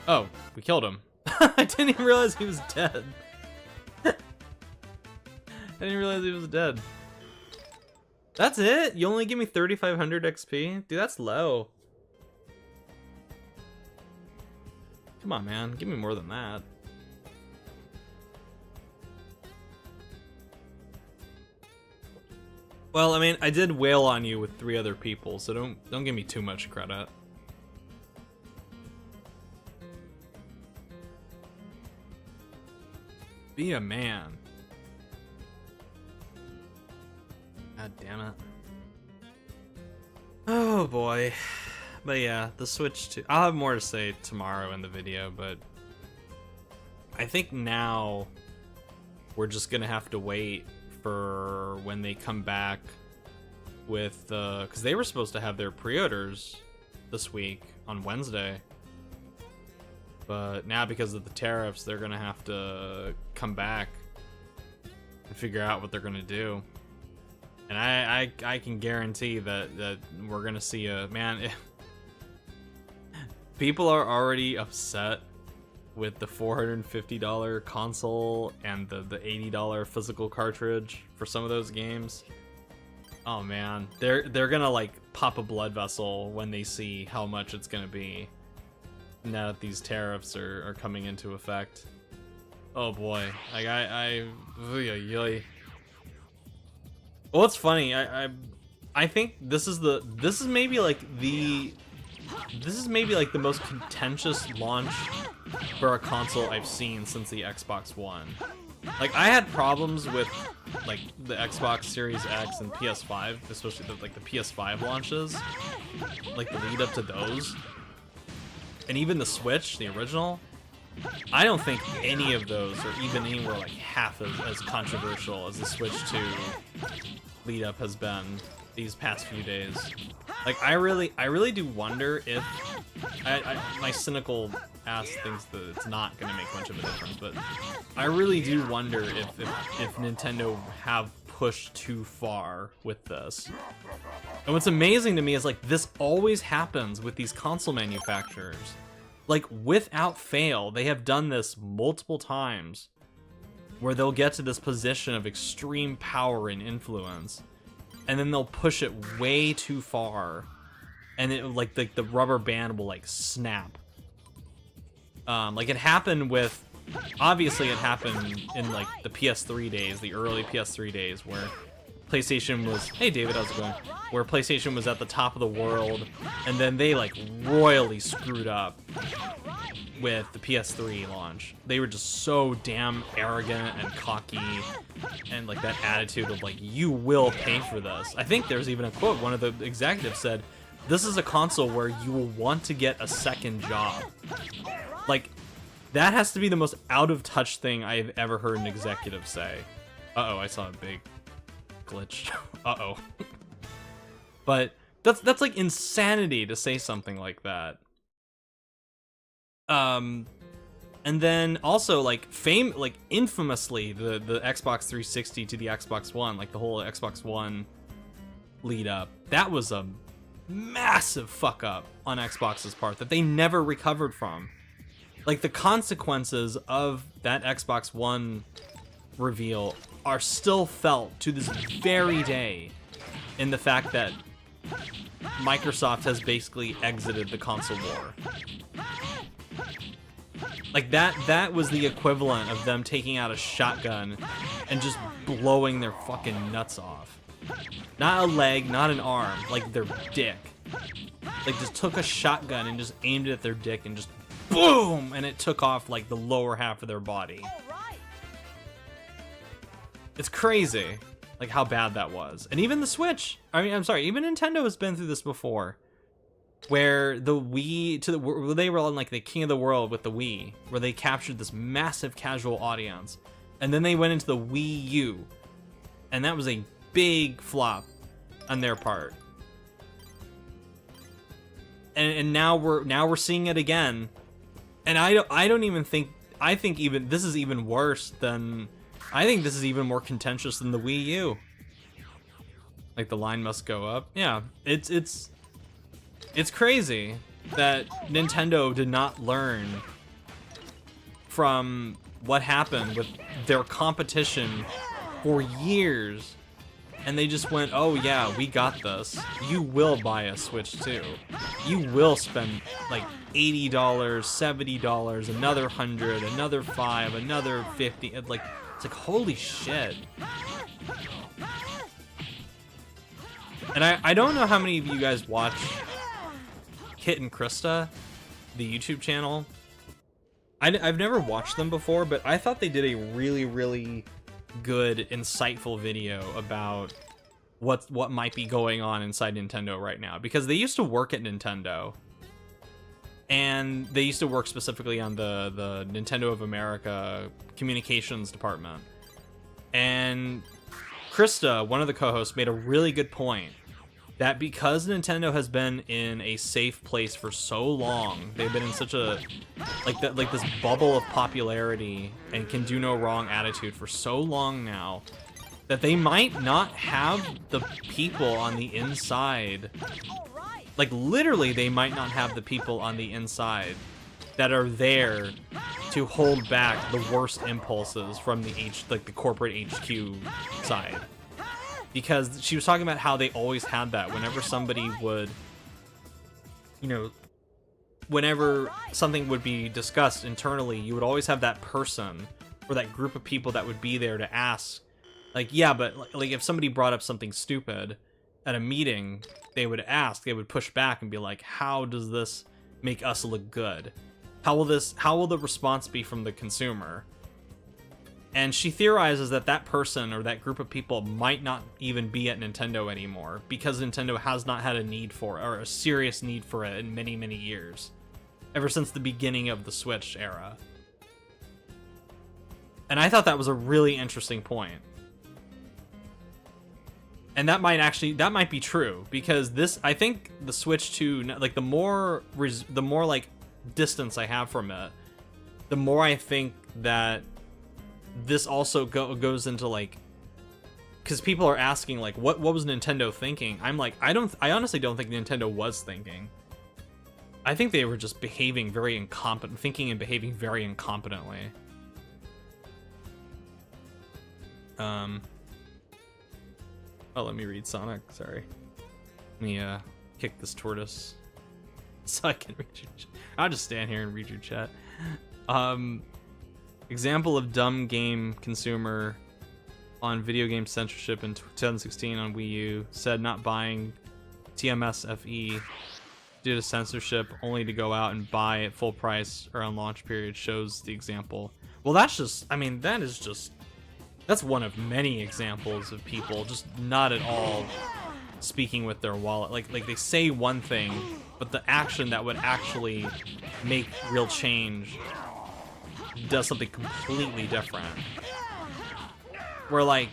Oh, we killed him. I didn't even realize he was dead. I didn't realize he was dead. That's it? You only give me 3,500 XP? Dude, that's low. Come on, man. Give me more than that. Well, I mean, I did wail on you with 3 other people, so don't give me too much credit. Be a man. God damn it. Oh boy. But yeah, the Switch 2. I'll have more to say tomorrow in the video, but I think now we're just gonna have to wait for when they come back with because they were supposed to have their pre-orders this week on Wednesday, but now because of the tariffs they're gonna have to come back and figure out what they're gonna do. And I can guarantee that we're gonna see a man. People are already upset with the $450 console and the $80 physical cartridge for some of those games. Oh man, they're gonna like pop a blood vessel when they see how much it's gonna be now that these tariffs are coming into effect. Oh boy, like well, it's funny. I think this is maybe like the most contentious launch for a console I've seen since the Xbox One. Like, I had problems with like the Xbox Series X and PS5, especially the PS5 launches, like the lead up to those, and even the Switch, the original. I don't think any of those are even anywhere like half as controversial as the Switch 2 lead up has been these past few days. Like, I really do wonder if my cynical ass thinks that it's not gonna make much of a difference, but I really do wonder if Nintendo have pushed too far with this. And what's amazing to me is like this always happens with these console manufacturers. Like, without fail, they have done this multiple times where they'll get to this position of extreme power and influence, and then they'll push it way too far, and it like the rubber band will like snap. Like it happened with, obviously it happened in like the PS3 days, the early PS3 days, where PlayStation was, hey David, how's it going? Where PlayStation was at the top of the world, and then they like royally screwed up with the PS3 launch. They were just so damn arrogant and cocky, and like that attitude of like, you will pay for this. I think there's even a quote, one of the executives said, this is a console where you will want to get a second job. Like, that has to be the most out of touch thing I've ever heard an executive say. Uh-oh, I saw a big glitch. Uh-oh. But that's like insanity to say something like that. And then also like infamously the Xbox 360 to the Xbox One, like the whole Xbox One lead up, that was a massive fuck up on Xbox's part that they never recovered from. Like, the consequences of that Xbox One reveal are still felt to this very day in the fact that Microsoft has basically exited the console war. Like, that was the equivalent of them taking out a shotgun and just blowing their fucking nuts off. Not a leg, not an arm, like their dick. Like, just took a shotgun and just aimed it at their dick and just boom! And it took off like the lower half of their body. It's crazy, like how bad that was. And even the Switch, I'm sorry, even Nintendo has been through this before. Where the Wii, they were on like the king of the world with the Wii, where they captured this massive casual audience. And then they went into the Wii U. And that was a big flop on their part. And now we're seeing it again. And I don't even think, I think even this is even worse than, I think this is even more contentious than the Wii U. Like, the line must go up. Yeah, it's crazy that Nintendo did not learn from what happened with their competition for years. And they just went, oh yeah, we got this. You will buy a Switch too. You will spend like $80, $70, another $100, another $5, another $50. It's like holy shit. And I don't know how many of you guys watch Kit and Krista, the YouTube channel. I've never watched them before, but I thought they did a really, really good, insightful video about what might be going on inside Nintendo right now, because they used to work at Nintendo, and they used to work specifically on the Nintendo of America communications department. And Krista, one of the co-hosts, made a really good point that because Nintendo has been in a safe place for so long, they've been in such a like this bubble of popularity and can do no wrong attitude for so long now, that they might not have the people on the inside. Like, literally, they might not have the people on the inside that are there to hold back the worst impulses from the corporate HQ side. Because she was talking about how they always had that whenever somebody would, you know, whenever something would be discussed internally, you would always have that person or that group of people that would be there to ask, like, yeah, but like if somebody brought up something stupid at a meeting, they would push back and be like, how does this make us look good? How will the response be from the consumer? And she theorizes that that person or that group of people might not even be at Nintendo anymore, because Nintendo has not had a need for it, or a serious need for it, in many, many years. Ever since the beginning of the Switch era. And I thought that was a really interesting point. And that might be true, because I think the Switch 2, like, the more like distance I have from it, the more I think that this also goes into, like, because people are asking, like, what was Nintendo thinking? I'm like, I honestly don't think Nintendo was thinking. I think they were just behaving very incompetent, thinking and behaving very incompetently. Oh, let me read Sonic, sorry. Let me kick this tortoise so I can read your chat. I'll just stand here and read your chat. Example of dumb game consumer on video game censorship in 2016 on Wii U, said not buying TMSFE due to censorship, only to go out and buy at full price or on launch period, shows the example. Well, that's just, I mean, that's one of many examples of people just not at all speaking with their wallet. Like they say one thing, but the action that would actually make real change does something completely different. Where like,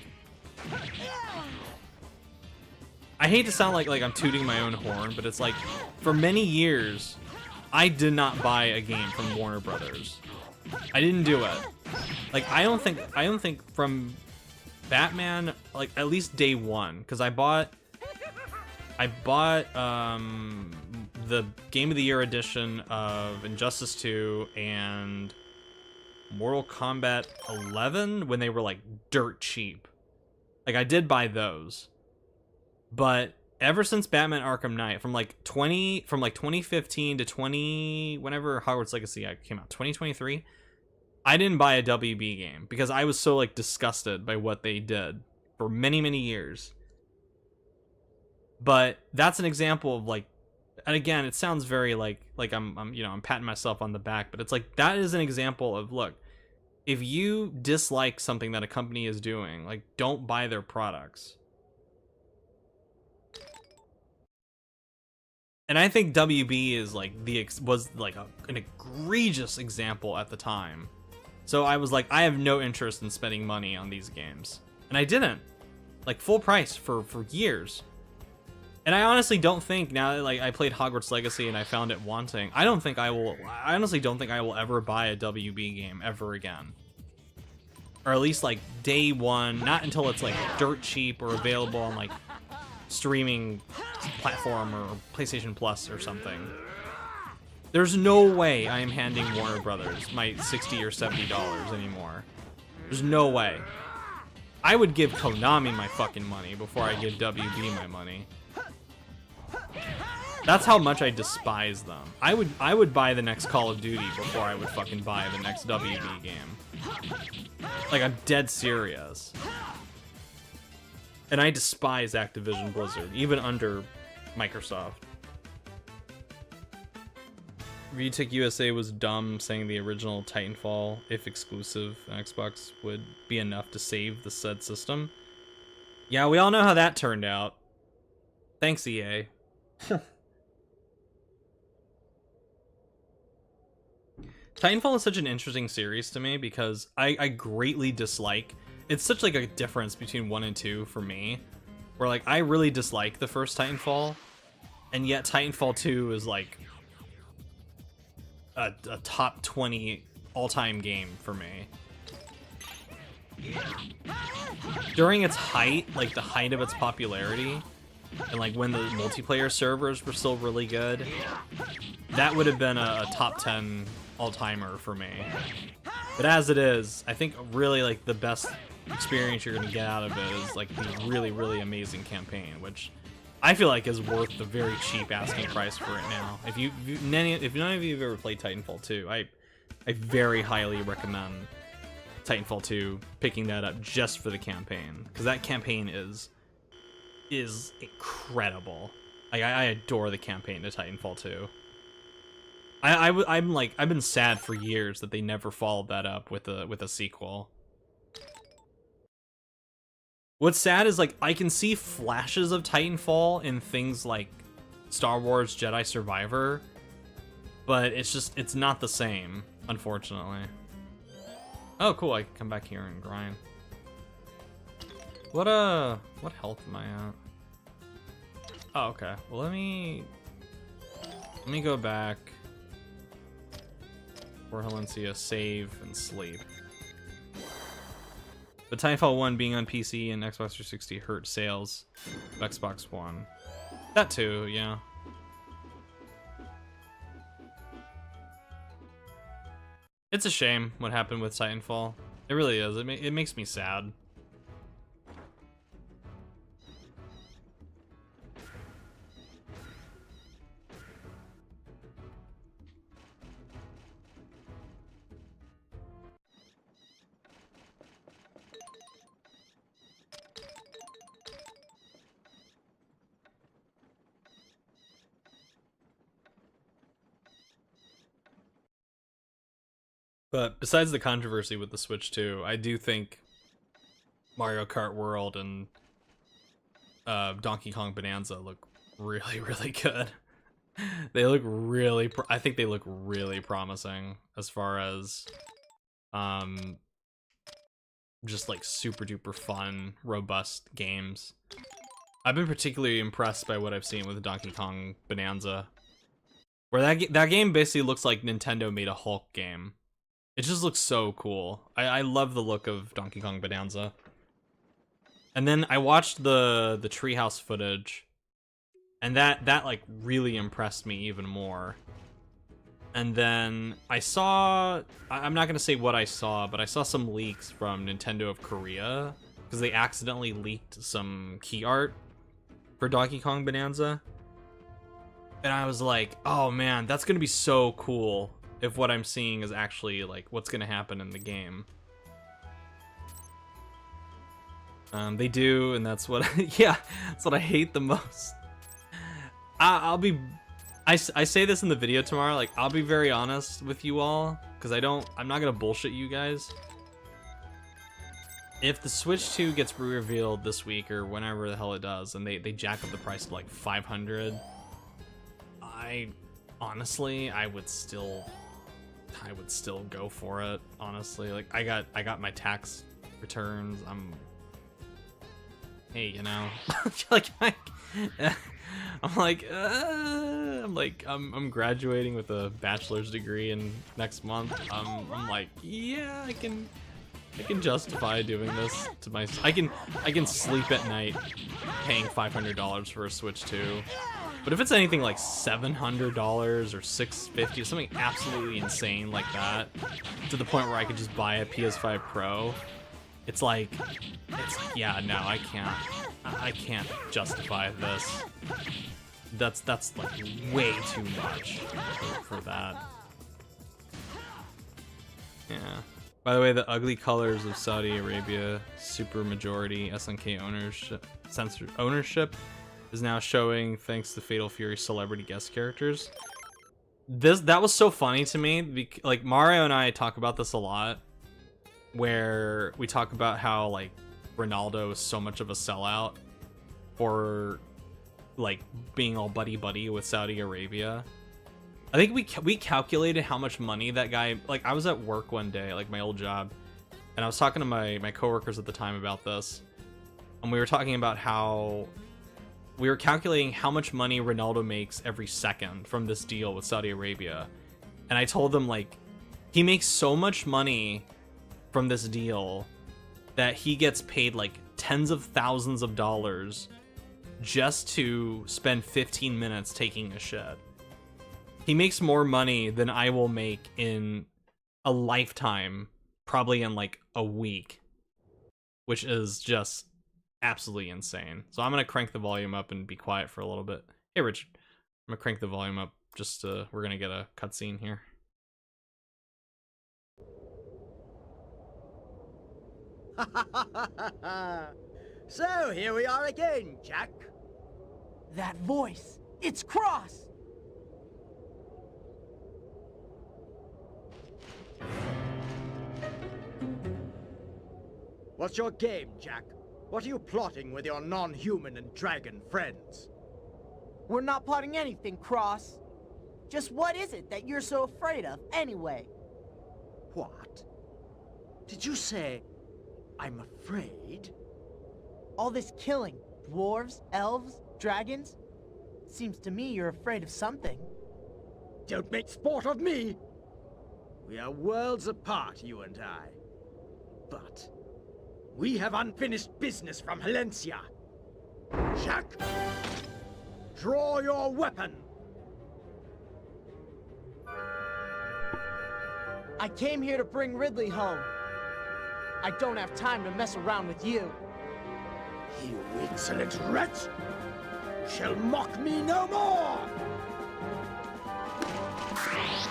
I hate to sound like I'm tooting my own horn, but it's like, for many years, I did not buy a game from Warner Brothers. I didn't do it. Like, I don't think from Batman, like, at least day one, because I bought the Game of the Year edition of Injustice 2 and Mortal Kombat 11 when they were like dirt cheap. Like, I did buy those. But ever since Batman Arkham Knight, from like 2015 to whenever Hogwarts Legacy came out, 2023, I didn't buy a WB game because I was so like disgusted by what they did for many, many years. But that's an example of like, and again, it sounds very like I'm patting myself on the back, but it's like, that is an example of, look, if you dislike something that a company is doing, like, don't buy their products. And I think WB is like was like an egregious example at the time. So I was like, I have no interest in spending money on these games, and I didn't, like, full price for years. And I honestly don't think, now that like I played Hogwarts Legacy and I found it wanting, I honestly don't think I will ever buy a WB game ever again. Or at least like day one, not until it's like dirt cheap or available on like streaming platform or PlayStation Plus or something. There's no way I am handing Warner Brothers my $60 or $70 anymore. There's no way. I would give Konami my fucking money before I give WB my money. That's how much I despise them. I would buy the next Call of Duty before I would fucking buy the next WB game. Like, I'm dead serious. And I despise Activision Blizzard, even under Microsoft. Retech USA was dumb, saying the original Titanfall, if exclusive on Xbox, would be enough to save the said system. Yeah, we all know how that turned out. Thanks, EA. Titanfall is such an interesting series to me because I greatly dislike, it's such like a difference between 1 and 2 for me, where like I really dislike the first Titanfall, and yet Titanfall 2 is like a top 20 all-time game for me. During its height, like the height of its popularity, and like when the multiplayer servers were still really good, that would have been a top 10 all-timer for me. But as it is, I think really like the best experience you're gonna get out of it is like the really, really amazing campaign, which I feel like is worth the very cheap asking price for it now. If none of you have ever played Titanfall 2, I very highly recommend Titanfall 2 picking that up just for the campaign, because that campaign is incredible. I adore the campaign to Titanfall 2. I've been sad for years that they never followed that up with a sequel. What's sad is like I can see flashes of Titanfall in things like Star Wars Jedi Survivor, but it's not the same, unfortunately. Oh cool, I can come back here and grind. What health am I at? Oh, okay. Well, let me go back for Halencia, save and sleep. But Titanfall 1 being on PC and Xbox 360 hurt sales of Xbox One. That too, yeah. It's a shame what happened with Titanfall. It really is. It makes me sad. But besides the controversy with the Switch 2, I do think Mario Kart World and Donkey Kong Bonanza look really, really good. They look really, I think they look really promising as far as just like super duper fun, robust games. I've been particularly impressed by what I've seen with Donkey Kong Bonanza, where that game basically looks like Nintendo made a Hulk game. It just looks so cool. I love the look of Donkey Kong Bonanza. And then I watched the treehouse footage, and that like really impressed me even more. And then I saw, I'm not gonna say what I saw, but I saw some leaks from Nintendo of Korea because they accidentally leaked some key art for Donkey Kong Bonanza. And I was like, oh man, that's gonna be so cool if what I'm seeing is actually like what's gonna happen in the game. They do, and that's what yeah, that's what I hate the most. I say this in the video tomorrow, like I'll be very honest with you all, because I'm not gonna bullshit you guys. If the Switch 2 gets revealed this week or whenever the hell it does, and they jack up the price to like 500, honestly I would still go for it. Honestly, like I got my tax returns. Hey, you know, like I'm graduating with a bachelor's degree in next month. I'm like, yeah, I can justify doing this to my. I can sleep at night paying $500 for a Switch 2. But if it's anything like $700 or $650, something absolutely insane like that, to the point where I could just buy a PS5 Pro, it's like, yeah, no, I can't justify this. That's like way too much for that. Yeah. By the way, the ugly colors of Saudi Arabia super majority SNK ownership is now showing thanks to Fatal Fury celebrity guest characters. That was so funny to me. Like Mario and I talk about this a lot, where we talk about how like Ronaldo is so much of a sellout for like being all buddy with Saudi Arabia. I think we calculated how much money that guy, like I was at work one day, like my old job, and I was talking to my coworkers at the time about this, and we were talking about how we were calculating how much money Ronaldo makes every second from this deal with Saudi Arabia. And I told them like he makes so much money from this deal that he gets paid like tens of thousands of dollars just to spend 15 minutes taking a shit. He makes more money than I will make in a lifetime, probably in like a week, which is just absolutely insane. So I'm gonna crank the volume up and be quiet for a little bit. Hey Richard, I'm gonna crank the volume up just we're gonna get a cutscene here. So here we are again, Jack. That voice, it's Cross! What's your game, Jack? What are you plotting with your non-human and dragon friends? We're not plotting anything, Cross. Just what is it that you're so afraid of, anyway? What? Did you say I'm afraid? All this killing, dwarves, elves, dragons? Seems to me you're afraid of something. Don't make sport of me! We are worlds apart, you and I. But we have unfinished business from Halencia. Jack, draw your weapon! I came here to bring Ridley home. I don't have time to mess around with you. You insolent wretch! Shall mock me no more!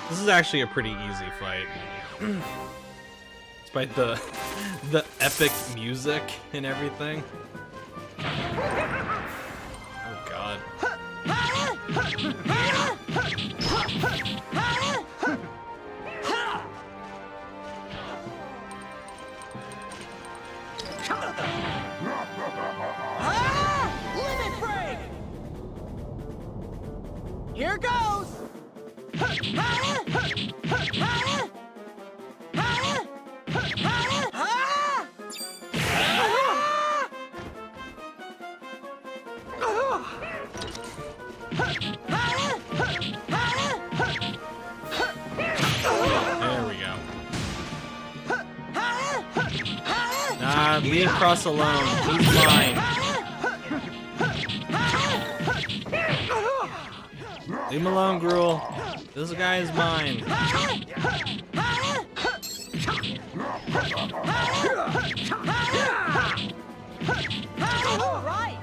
This is actually a pretty easy fight. Despite the epic music and everything. Oh god. There we go. Nah, leave Cross alone. He's mine. Leave him alone, Gruel. This guy is mine.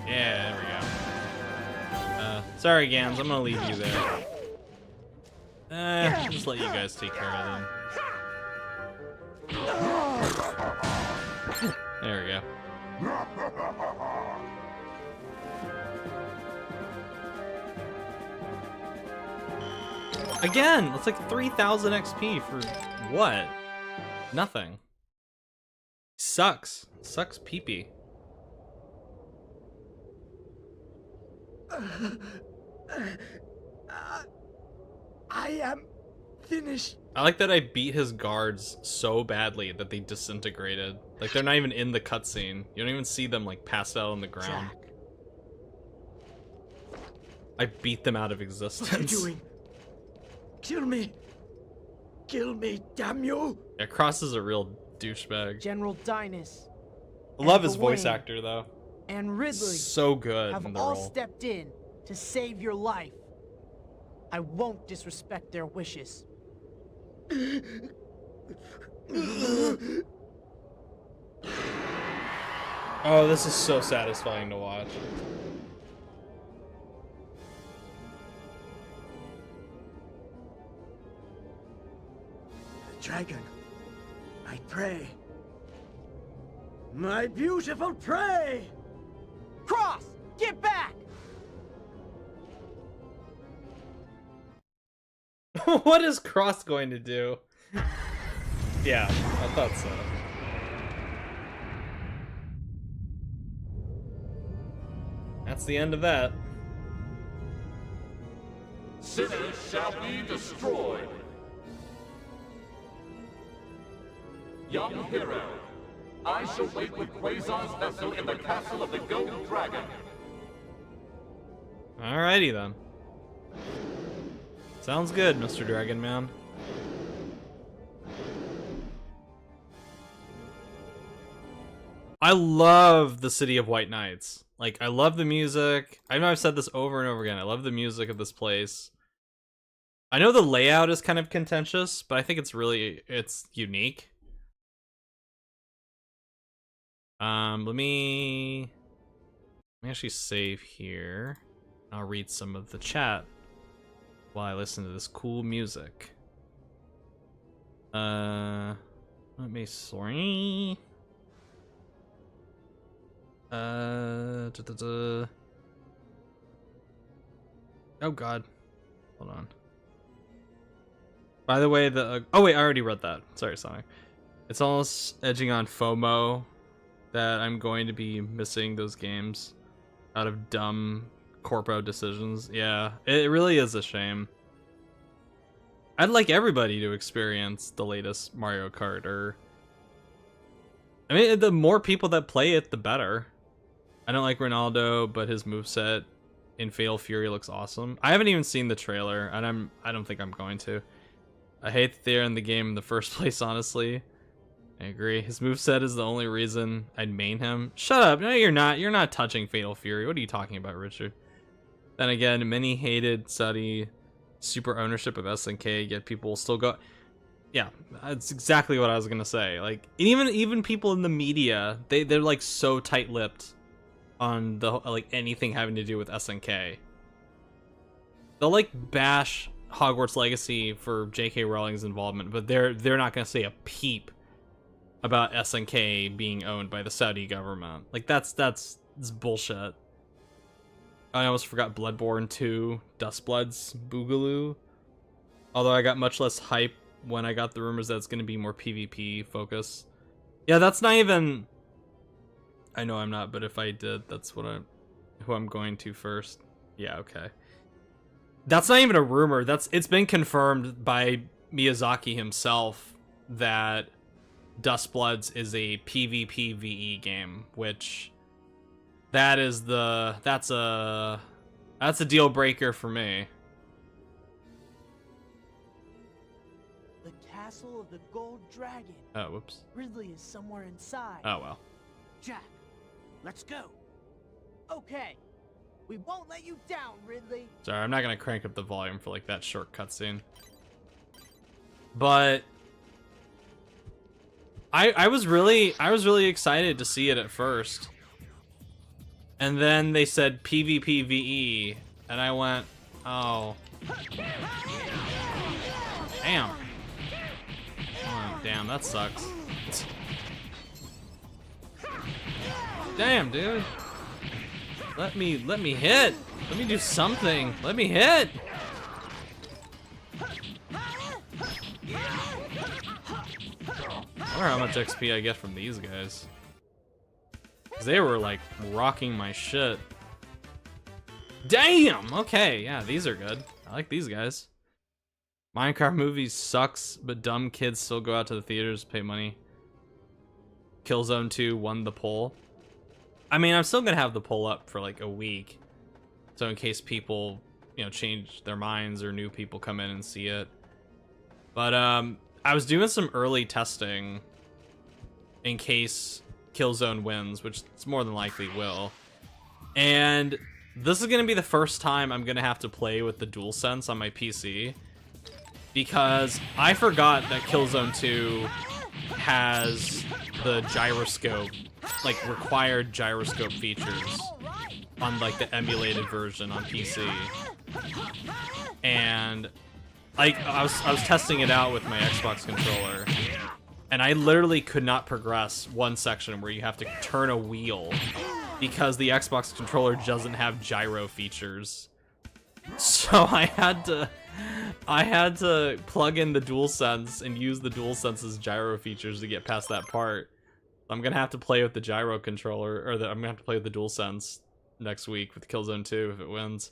Yeah, there we go. Sorry, Gams, I'm gonna leave you there. Just let you guys take care of them. There we go. Again, it's like 3,000 XP for what? Nothing. Sucks. Sucks pee-pee. I am finished. I like that I beat his guards so badly that they disintegrated. Like, they're not even in the cutscene. You don't even see them, like, passed out on the ground. Jack. I beat them out of existence. What are you doing? Kill me. Kill me, damn you. Yeah, Cross is a real douchebag. General Dynas I love his and voice Gawain actor, though. and Ridley So good have in the all role. stepped in to save your life. I won't disrespect their wishes. Oh, this is so satisfying to watch. Dragon, I pray. My beautiful prey! Cross, get back! What is Cross going to do? Yeah, I thought so. That's the end of that. Sinners shall be destroyed. Young hero, I shall wait with Quasar's vessel in the castle of the Gold Dragon. Alrighty then. Sounds good, Mr. Dragon Man. I love the City of White Knights. Like, I love the music. I know I've said this over and over again. I love the music of this place. I know the layout is kind of contentious, but I think it's unique. Let me actually save here. I'll read some of the chat while I listen to this cool music. Let me sorry. Oh god. Hold on. By the way, oh wait, I already read that. Sorry, Sonic. It's almost edging on FOMO that I'm going to be missing those games out of dumb corpo decisions. Yeah, it really is a shame. I'd like everybody to experience the latest Mario Kart, or I mean, the more people that play it, the better. I don't like Ronaldo, but his moveset in Fatal Fury looks awesome. I haven't even seen the trailer, and I don't think I'm going to. I hate that they're in the game in the first place, honestly. I agree. His moveset is the only reason I'd main him. Shut up. No, you're not. You're not touching Fatal Fury. What are you talking about, Richard? Then again, many hated Saudi super ownership of SNK, yet people still go... Yeah, that's exactly what I was gonna say. Like, even people in the media, they're like so tight-lipped on the like anything having to do with SNK. They'll like bash Hogwarts Legacy for J.K. Rowling's involvement, but they're not gonna say a peep about SNK being owned by the Saudi government. Like, that's bullshit. I almost forgot Bloodborne 2, Dustblood's Boogaloo. Although I got much less hype when I got the rumors that it's going to be more PvP focus. Yeah, that's not even... I know I'm not, but if I did, that's who I'm going to first. Yeah, okay. That's not even a rumor. It's been confirmed by Miyazaki himself that Dust Bloods is a PvPvE game, which that's a deal breaker for me. The castle of the gold dragon. Oh, whoops. Ridley is somewhere inside. Oh well. Jack, let's go. Okay. We won't let you down, Ridley. Sorry, I'm not gonna crank up the volume for like that short cutscene. But I was really excited to see it at first. And then they said PvPvE, and I went, oh. Damn. Oh, damn, that sucks. Damn, dude. Let me hit. Let me do something. Let me hit. I wonder how much XP I get from these guys. 'Cause they were like rocking my shit. Damn! Okay, yeah, these are good. I like these guys. Minecraft movies sucks, but dumb kids still go out to the theaters to pay money. Killzone 2 won the poll. I mean, I'm still gonna have the poll up for like a week. So in case people, you know, change their minds or new people come in and see it. But I was doing some early testing in case Killzone wins, which it's more than likely will. And this is gonna be the first time I'm gonna have to play with the DualSense on my PC, because I forgot that Killzone 2 has the gyroscope, like required gyroscope features on like the emulated version on PC. And like I was testing it out with my Xbox controller, and I literally could not progress one section where you have to turn a wheel because the Xbox controller doesn't have gyro features. So I had to plug in the DualSense and use the DualSense's gyro features to get past that part. I'm gonna have to play with the gyro controller, or I'm gonna have to play with the DualSense next week with Killzone 2 if it wins.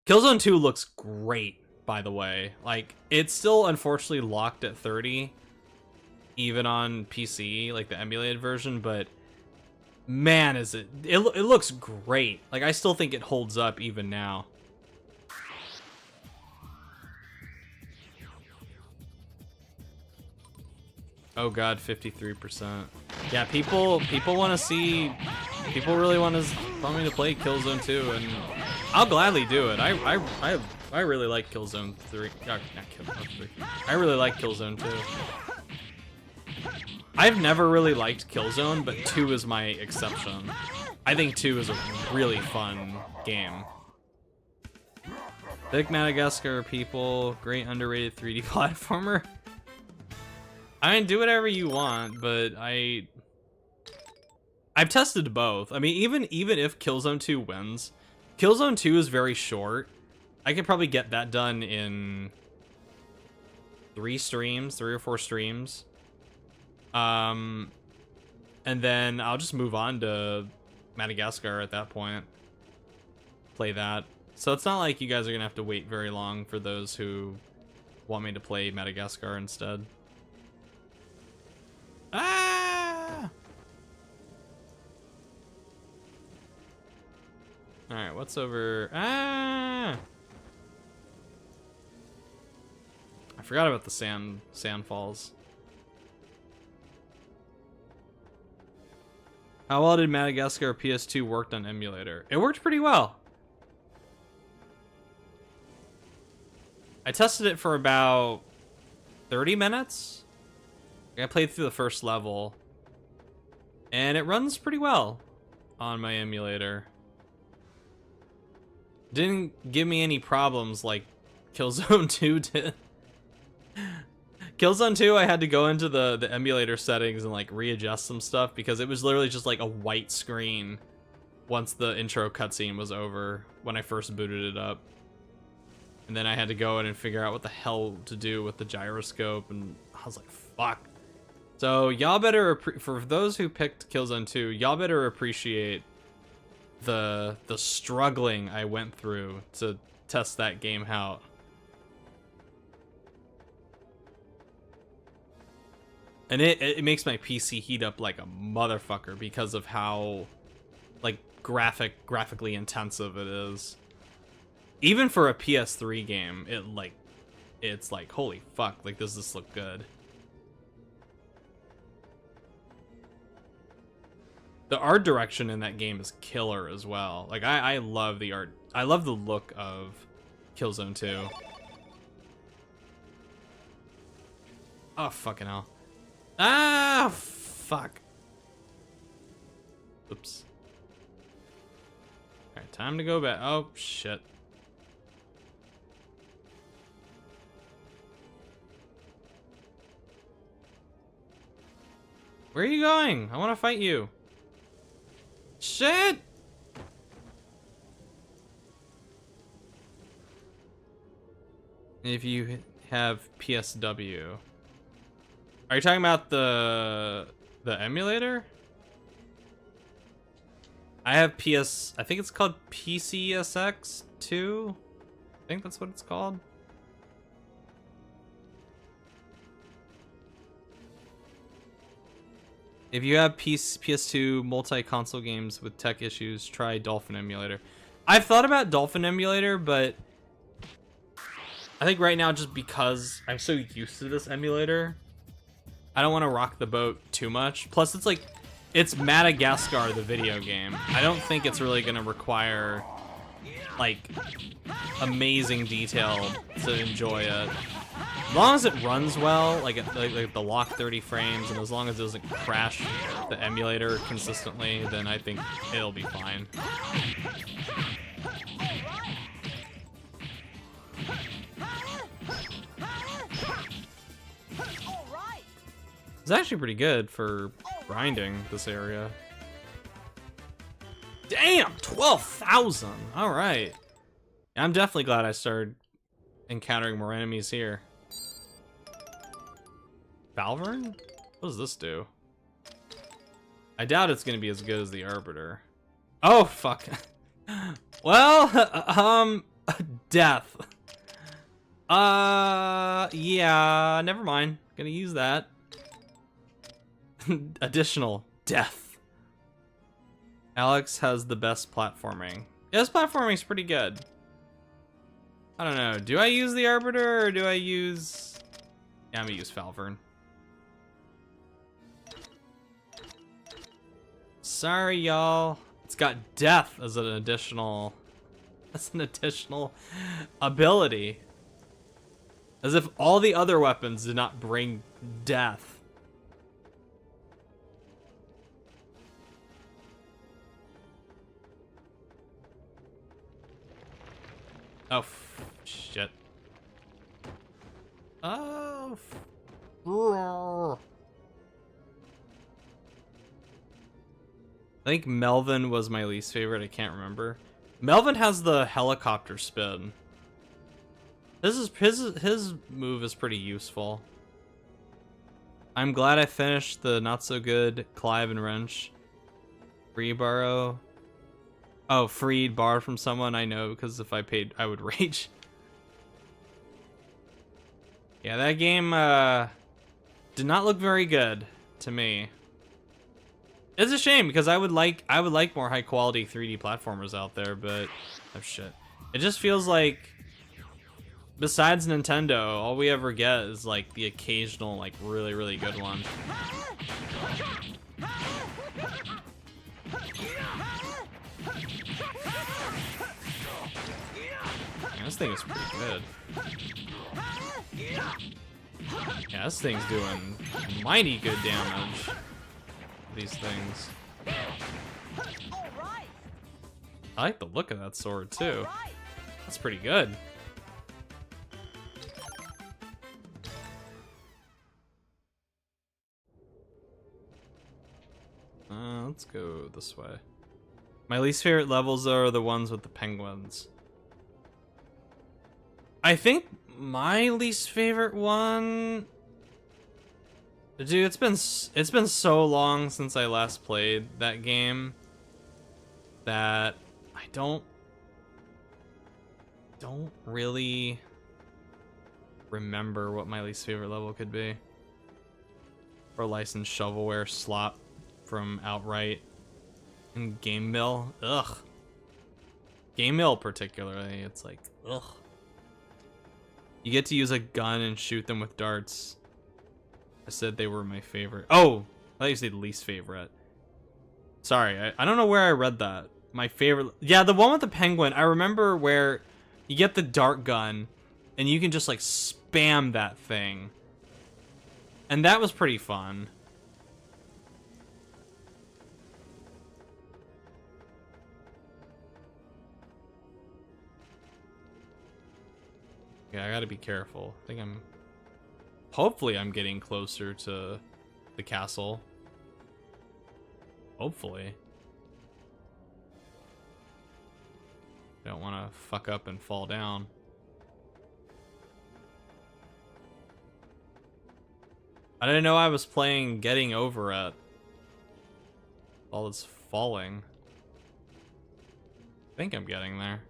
Killzone 2 looks great, by the way. Like, it's still unfortunately locked at 30, even on PC, like the emulated version, but man, is it looks great. Like, I still think it holds up even now. Oh god, 53%. Yeah, people want to see, people really want me to play Killzone 2, and I'll gladly do it. I really like Killzone 3. Not Killzone 3. I really like Killzone 2. I've never really liked Killzone, but 2 is my exception. I think 2 is a really fun game. Big Madagascar people, great underrated 3D platformer. I mean, do whatever you want, but I've tested both. I mean, even if Killzone 2 wins, Killzone 2 is very short. I could probably get that done in 3 or 4 streams. And then I'll just move on to Madagascar at that point. Play that. So it's not like you guys are gonna have to wait very long for those who want me to play Madagascar instead. Ah! Alright, what's over? Ah! I forgot about the sand falls. How well did Madagascar PS2 worked on emulator? It worked pretty well. I tested it for about 30 minutes. I played through the first level, and it runs pretty well on my emulator. Didn't give me any problems like Killzone 2 did. Killzone 2, I had to go into the emulator settings and like readjust some stuff because it was literally just like a white screen once the intro cutscene was over when I first booted it up. And then I had to go in and figure out what the hell to do with the gyroscope, and I was like, fuck. So y'all better, for those who picked Killzone 2, y'all better appreciate the struggling I went through to test that game out. And it makes my PC heat up like a motherfucker because of how like graphically intensive it is. Even for a PS3 game, it's like holy fuck, like does this look good? The art direction in that game is killer as well. Like I love the art. I love the look of Killzone 2. Oh fucking hell. Ah, fuck. Oops. Alright, time to go back. Oh, shit. Where are you going? I want to fight you. Shit! If you have PSW. Are you talking about the emulator? I have I think it's called PCSX2. I think that's what it's called. If you have PS2 multi-console games with tech issues, try Dolphin Emulator. I've thought about Dolphin Emulator, but I think right now, just because I'm so used to this emulator, I don't want to rock the boat too much. Plus, it's Madagascar, the video game. I don't think it's really going to require, like, amazing detail to enjoy it. As long as it runs well, like the lock 30 frames, and as long as it doesn't crash the emulator consistently, then I think it'll be fine. It's actually pretty good for grinding this area. Damn, 12,000. All right. I'm definitely glad I started encountering more enemies here. Valvern? What does this do? I doubt it's gonna be as good as the Arbiter. Oh, fuck. Well, death. Yeah, never mind. Gonna use that. Additional death. Alex has the best platforming. Yeah, this platforming's pretty good. I don't know. Do I use the Arbiter or do I use... Yeah, I'm gonna use Falvern. Sorry, y'all. It's got death as an additional... That's an additional ability. As if all the other weapons did not bring death. Oh, shit. Oh. I think Melvin was my least favorite. I can't remember. Melvin has the helicopter spin. His move is pretty useful. I'm glad I finished the not so good Clive and Wrench. Free borrow. Oh, freed, borrowed from someone, I know, because if I paid, I would rage. Yeah, that game did not look very good to me. It's a shame because I would like more high quality 3D platformers out there, but oh shit. It just feels like besides Nintendo, all we ever get is like the occasional like really, really good one. Man, this thing is pretty good. Yeah, this thing's doing mighty good damage. These things. I like the look of that sword too. That's pretty good. Let's go this way. My least favorite levels are the ones with the penguins. I think my least favorite one... Dude, it's been so long since I last played that game that I don't don't really remember what my least favorite level could be. Or licensed shovelware slop from Outright and Game Mill. Ugh. Game Mill particularly, it's like, ugh. You get to use a gun and shoot them with darts. I said they were my favorite. Oh, I thought you said least favorite. Sorry, I don't know where I read that. My favorite, yeah, the one with the penguin. I remember where you get the dart gun and you can just like spam that thing. And that was pretty fun. Yeah, I gotta be careful. I think hopefully I'm getting closer to the castle. Hopefully. Don't want to fuck up and fall down. I didn't know I was playing Getting Over It. All this falling. I think I'm getting there.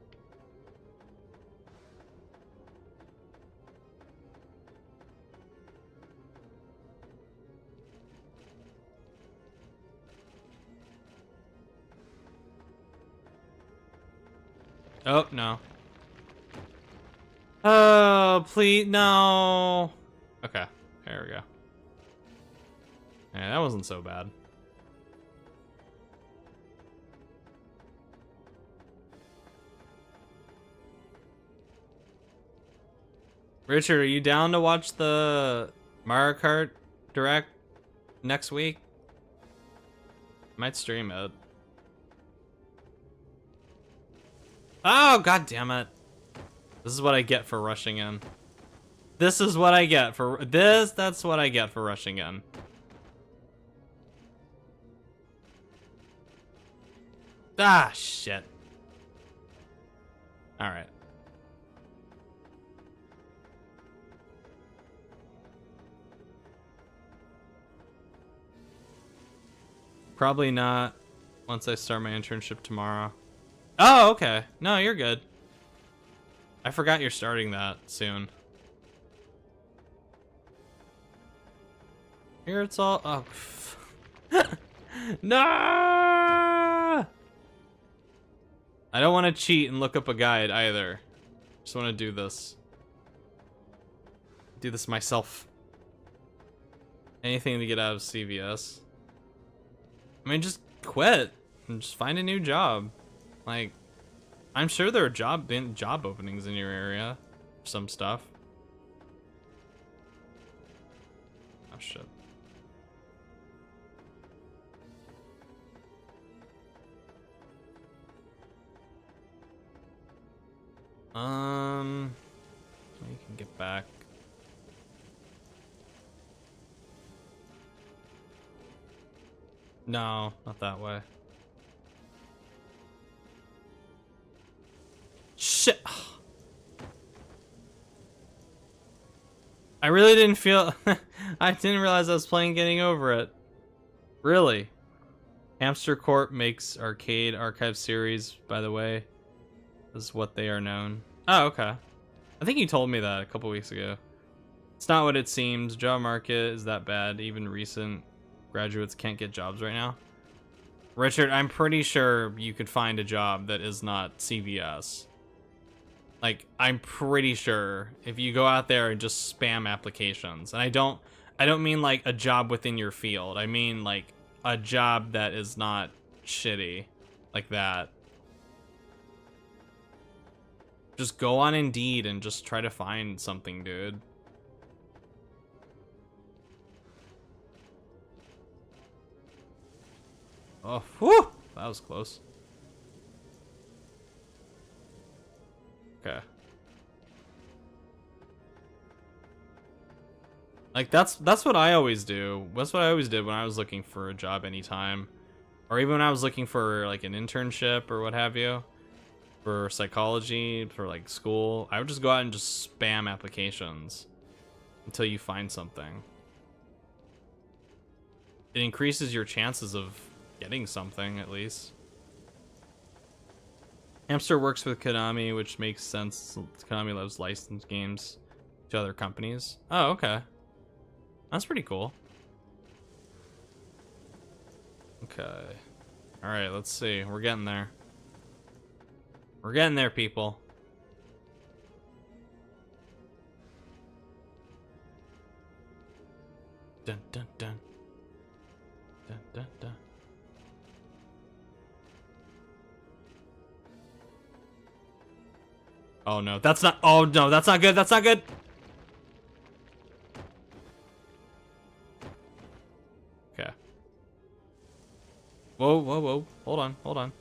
Oh, no. Oh, please, no. Okay, there we go. Yeah, that wasn't so bad. Richard, are you down to watch the Mario Kart Direct next week? Might stream it. Oh, god damn it. This is what I get for rushing in. This is what I get for this. That's what I get for rushing in. Ah, shit. All right. Probably not once I start my internship tomorrow. Oh, okay. No, you're good. I forgot you're starting that soon. Here it's all... Oh. No! I don't want to cheat and look up a guide either. Just want to do this. Do this myself. Anything to get out of CVS. I mean, just quit and just find a new job. Like, I'm sure there are job openings in your area. Some stuff. Oh, shit. You can get back. No, not that way. Shit. I really didn't feel... I didn't realize I was playing Getting Over It. Really? Hamster Corp makes arcade archive series, by the way. Is what they are known. Oh, okay. I think you told me that a couple weeks ago. It's not what it seems. Job market is that bad. Even recent graduates can't get jobs right now. Richard, I'm pretty sure you could find a job that is not CVS. Like, I'm pretty sure if you go out there and just spam applications. And I don't mean like a job within your field. I mean like a job that is not shitty like that. Just go on Indeed and just try to find something, dude. Oh, whew! That was close. Okay. Like, that's what I always do. That's what I always did when I was looking for a job anytime. Or even when I was looking for, like, an internship or what have you. For psychology, for, like, school. I would just go out and just spam applications. Until you find something. It increases your chances of getting something, at least. Hamster works with Konami, which makes sense. Konami loves licensed games to other companies. Oh, okay. That's pretty cool. Okay. Alright, let's see. We're getting there. We're getting there, people. Dun dun dun. Dun dun dun. Oh no, that's not. Oh no, that's not good. That's not good. Okay. Whoa, whoa, whoa. Hold on, hold on.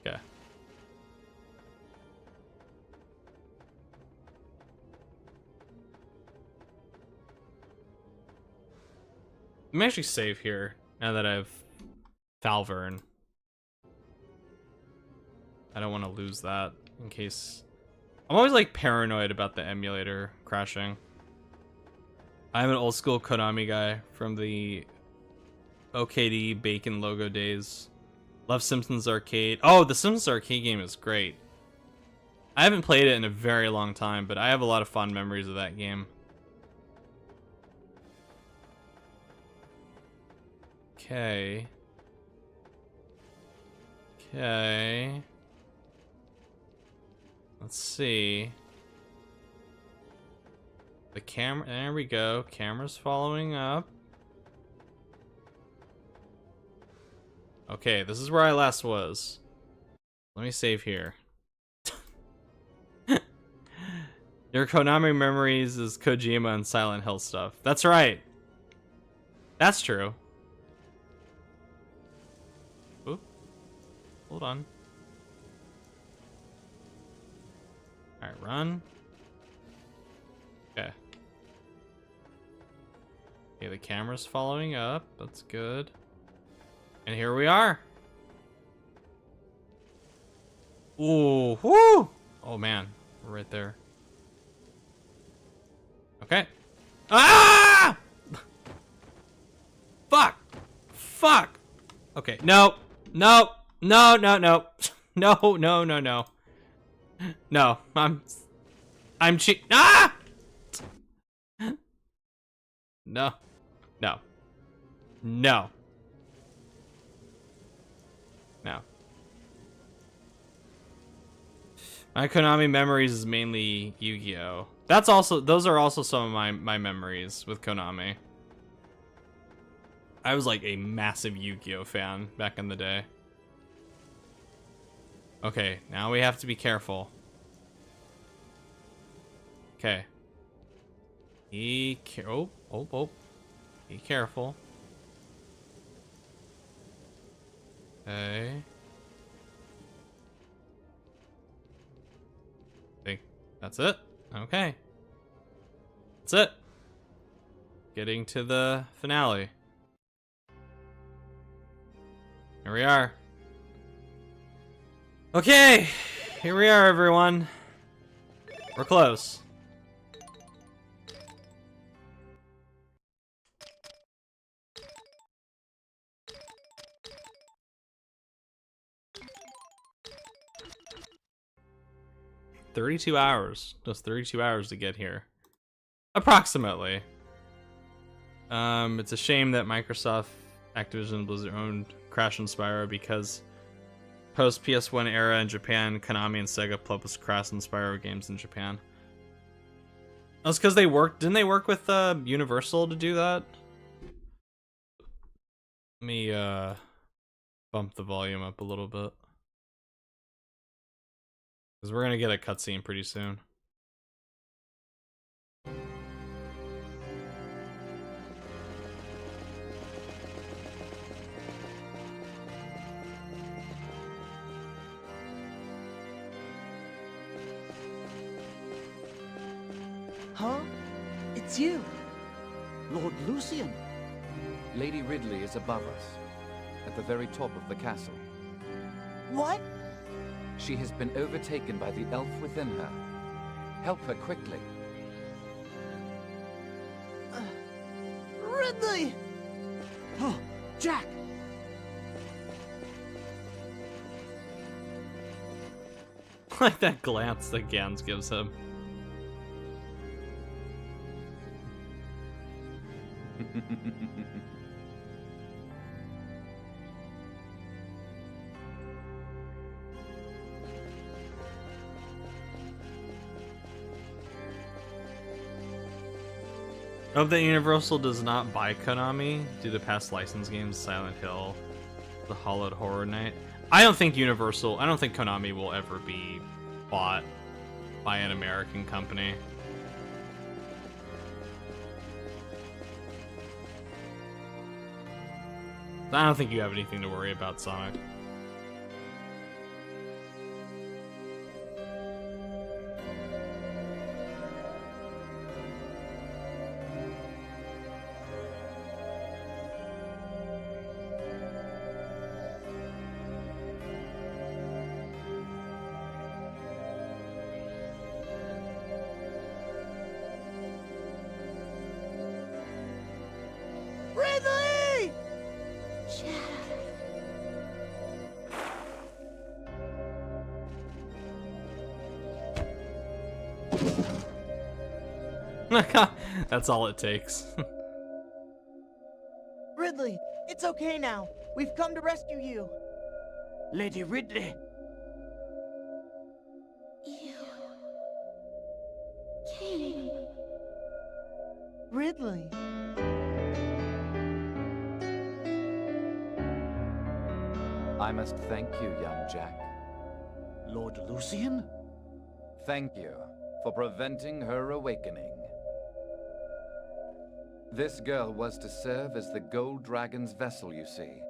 Okay. Let me actually save here now that I've Falvern. I don't want to lose that in case. I'm always like paranoid about the emulator crashing. I'm an old school Konami guy from the OKD Bacon logo days. Love Simpsons Arcade. Oh, the Simpsons Arcade game is great. I haven't played it in a very long time, but I have a lot of fond memories of that game. Okay. Okay. Let's see. The camera, there we go. Camera's following up. Okay, this is where I last was. Let me save here. Your Konami memories is Kojima and Silent Hill stuff. That's right. That's true. Oop. Hold on. Alright, run. Okay. Okay, the camera's following up. That's good. And here we are. Ooh, whoo! Oh man, we're right there. Okay. Ah! Fuck! Fuck! Okay, no, no, no, no, no, no, no, no, no. No, I'm cheat. Ah! No, no, no, no. My Konami memories is mainly Yu-Gi-Oh. Those are also some of my memories with Konami. I was like a massive Yu-Gi-Oh fan back in the day. Okay, now we have to be careful. Okay. Oh. Be careful. Okay. Think that's it? Okay. That's it. Getting to the finale. Here we are. Okay, here we are, everyone. We're close. $32 hours. Just 32 hours to get here. Approximately. It's a shame that Microsoft, Activision, and Blizzard owned Crash and Spyro because post PS1 era in Japan, Konami and Sega published Crash and Spyro games in Japan. That's because they worked. Didn't they work with Universal to do that? Let me bump the volume up a little bit because we're gonna get a cutscene pretty soon. Huh? It's you. Lord Lucian. Lady Ridley is above us, at the very top of the castle. What? She has been overtaken by the elf within her. Help her quickly. Ridley! Oh, Jack! Like that glance that Gans gives him. I hope that Universal does not buy Konami due to past licensed games, Silent Hill, The Hollowed Horror Night. I don't think Konami will ever be bought by an American company. I don't think you have anything to worry about, Sonic. Ridley! That's all it takes. Ridley, it's okay now. We've come to rescue you. Lady Ridley, You came. Ridley. I must thank you, young Jack. Lord Lucian? Thank you for preventing her awakening. This girl was to serve as the Gold Dragon's vessel, you see.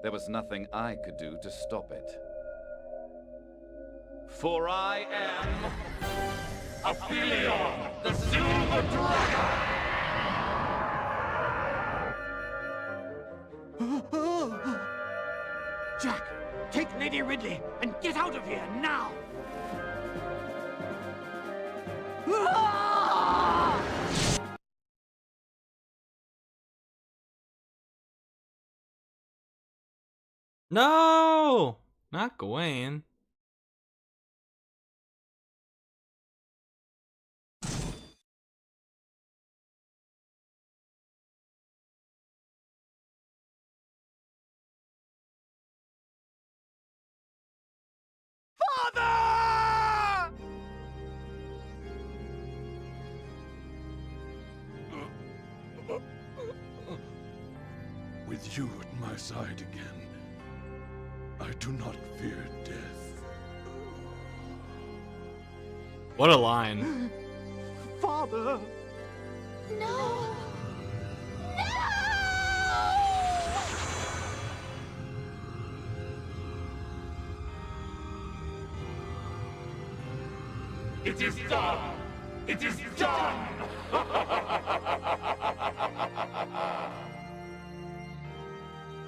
There was nothing I could do to stop it. For I am Aphelion, the Silver Dragon! Jack, take Lady Ridley and get out of here now! No! Not Gawain. Father! With you at my side again, I do not fear death. What a line. Father! No! It is done! It is done!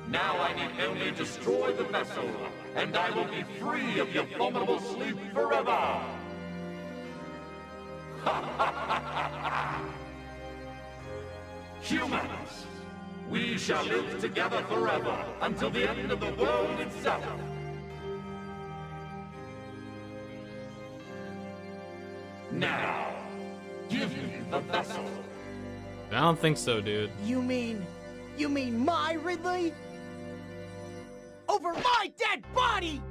Now I need only destroy the vessel, and I will be free of the abominable sleep forever! Humans, we shall live together forever until the end of the world itself! Now, give me the vessel. I don't think so, dude. You mean my Ridley? Over my dead body!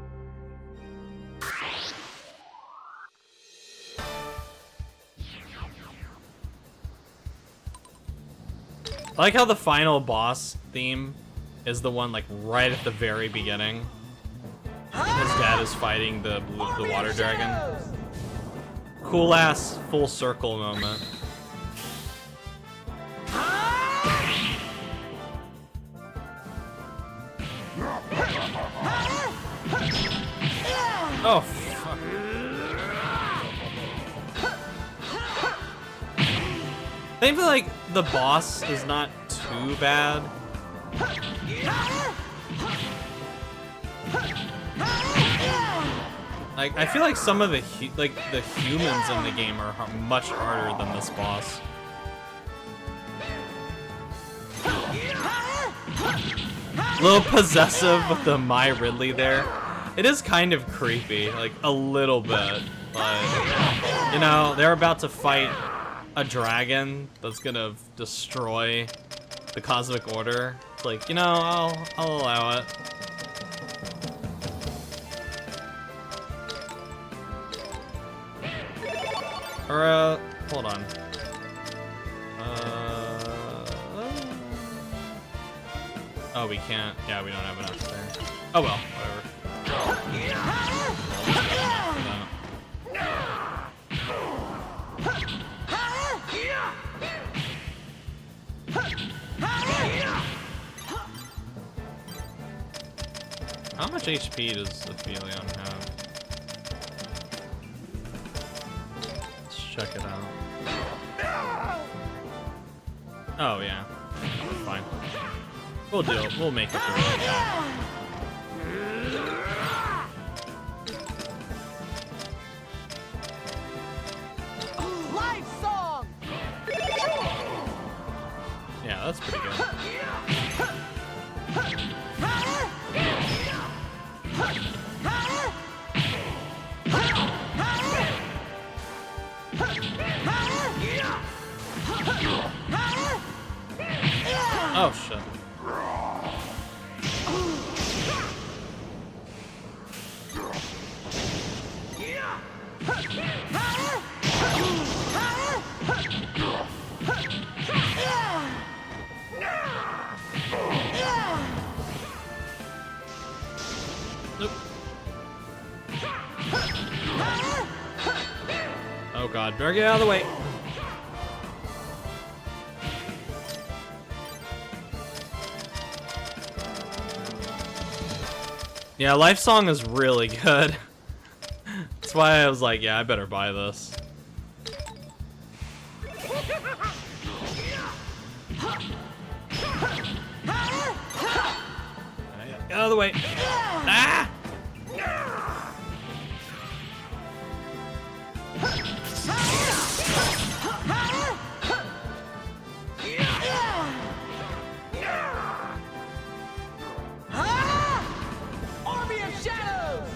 I like how the final boss theme is the one like right at the very beginning. His dad is fighting the water dragon. Cool ass full circle moment. Oh fuck. I feel like the boss is not too bad. Like I feel like some of the humans in the game are much harder than this boss. A little possessive with the My Ridley there. It is kind of creepy, like a little bit. But, you know, they're about to fight a dragon that's gonna destroy the cosmic order. It's like, you know, I'll allow it. Or, hold on. Oh, we can't. Yeah, we don't have enough there. Oh well, whatever. How much HP does Aphelion have? Let's check it out. Oh yeah, fine. We'll do it. We'll make it through it. Yeah. Life song! Yeah, that's pretty good. Oh shit. Nope. Oh god, better get out of the way. Yeah, Life Song is really good. That's why I was like, yeah, I better buy this. Get out of the way. Ah! Army of Shadows!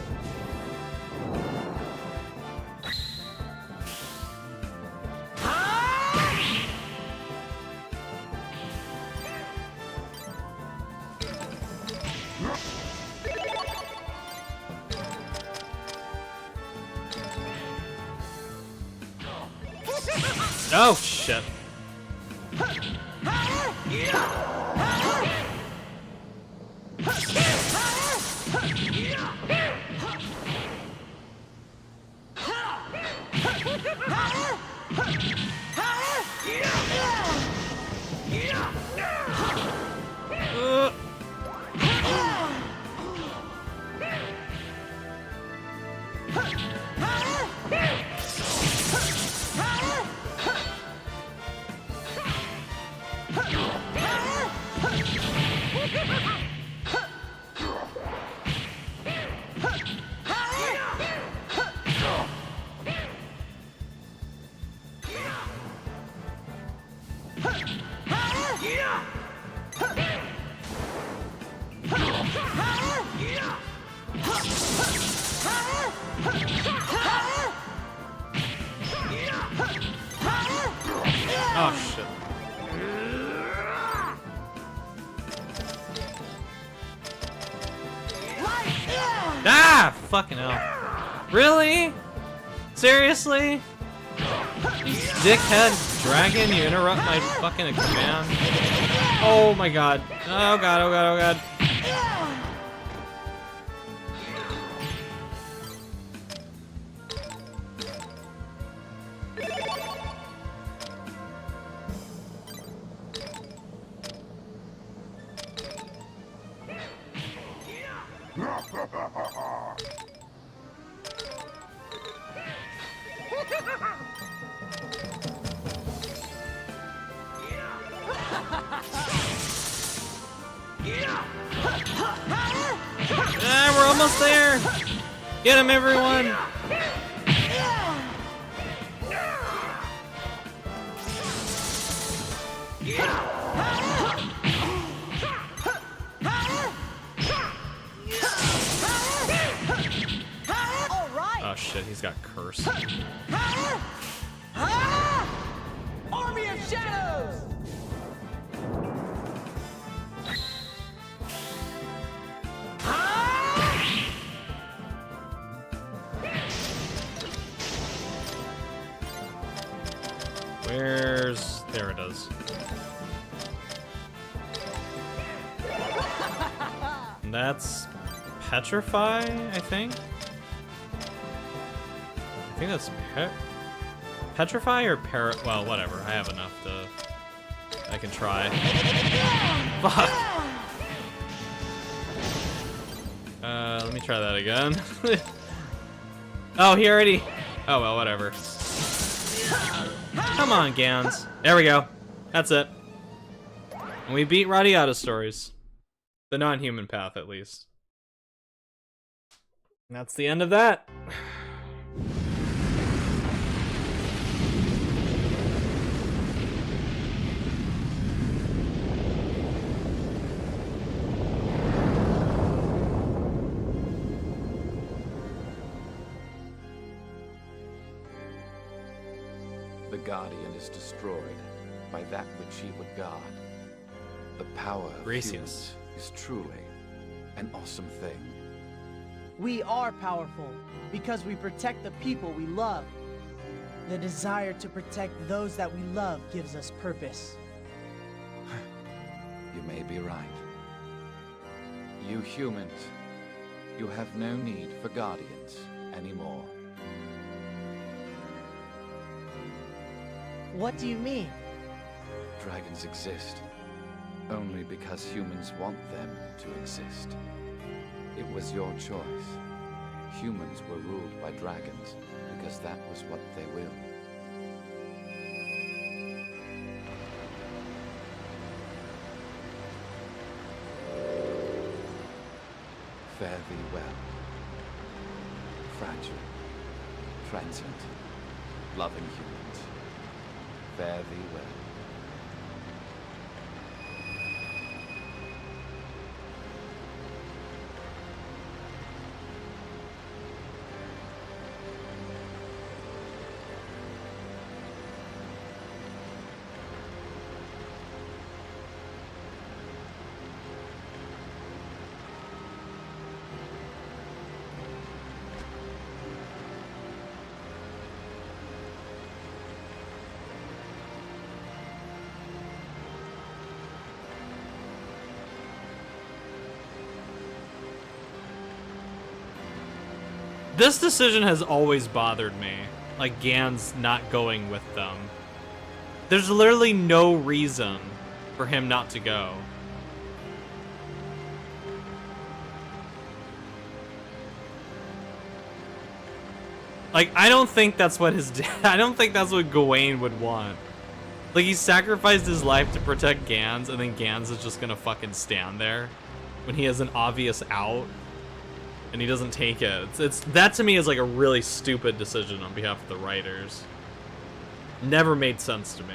Oh shit. Oh shit. Ah, fucking hell. Really? Seriously? You dickhead dragon, you interrupt my fucking command. Oh my god. Oh god, oh god, oh god. Ah, we're almost there. Get him, everyone. shit, he's got curse. Army of Shadows! Where's... There it is. And that's Petrify, I think? I think that's Petrify or well, whatever. I have enough to... I can try. Fuck! Let me try that again. Oh, he already... Oh, well, whatever. Come on, Gans. There we go. That's it. And we beat Radiata stories. The non-human path, at least. And that's the end of that. The Guardian is destroyed by that which he would guard. The power of Gracious. humans is truly an awesome thing. We are powerful because we protect the people we love. The desire to protect those that we love gives us purpose. You may be right. You humans, you have no need for guardians anymore. What do you mean? Dragons exist only because humans want them to exist. It was your choice. Humans were ruled by dragons because that was what they willed. Fare thee well. Fragile, transient, loving humans. Fare thee well. This decision has always bothered me. Like, Gans not going with them. There's literally no reason for him not to go. Like, I don't think that's what his I don't think that's what Gawain would want. Like, he sacrificed his life to protect Gans, and then Gans is just gonna fucking stand there when he has an obvious out. And he doesn't take it. It's that to me is like a really stupid decision on behalf of the writers. Never made sense to me.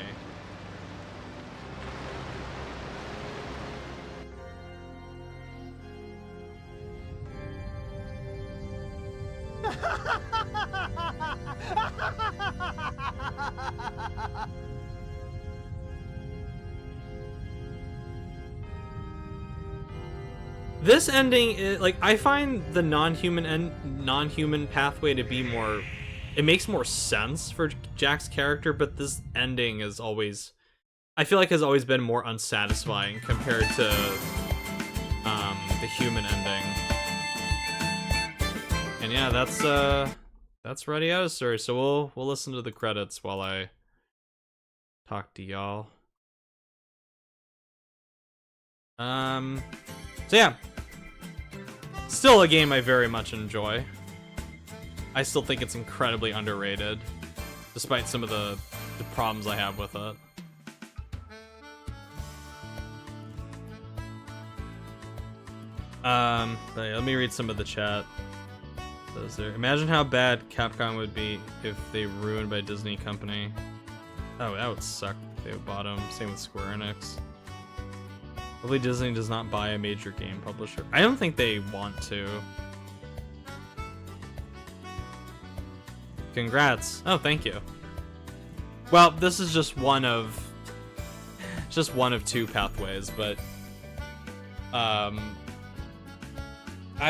This ending is like, I find the non-human pathway to be more, it makes more sense for Jack's character, but this ending is always, I feel like has always been more unsatisfying compared to the human ending. And yeah, that's Radiata's story. So we'll listen to the credits while I talk to y'all. So yeah, still a game I very much enjoy. I still think it's incredibly underrated, despite some of the problems I have with it. But yeah, let me read some of the chat. Says there, imagine how bad Capcom would be if they ruined by Disney company. Oh, that would suck if they bought them. Same with Square Enix. Hopefully Disney does not buy a major game publisher. I don't think they want to. Congrats. Oh, thank you. Well, this is just one of two pathways, but I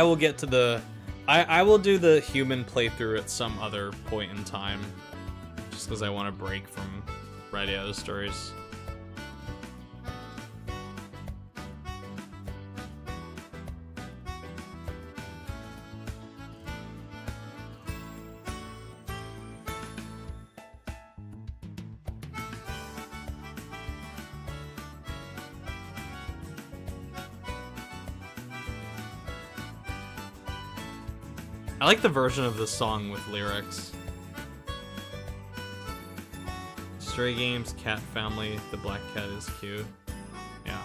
will get to the I will do the human playthrough at some other point in time, just because I want to break from Radiata stories. I like the version of this song with lyrics. Stray Games, Cat Family, the black cat is cute. Yeah.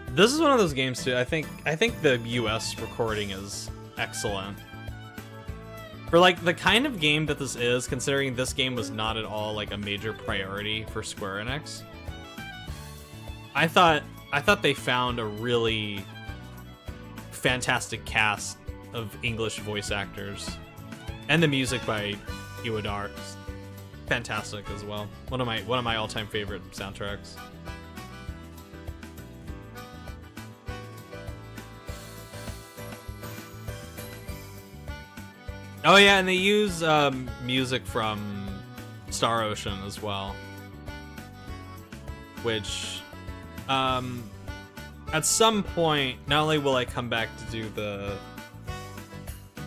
This is one of those games too. I think the US recording is excellent. For like the kind of game that this is, considering this game was not at all like a major priority for Square Enix. I thought they found a really fantastic cast of English voice actors, and the music by Iwadar, fantastic as well. One of my all-time favorite soundtracks. Oh yeah, and they use music from Star Ocean as well, which. At some point, not only will I come back to do the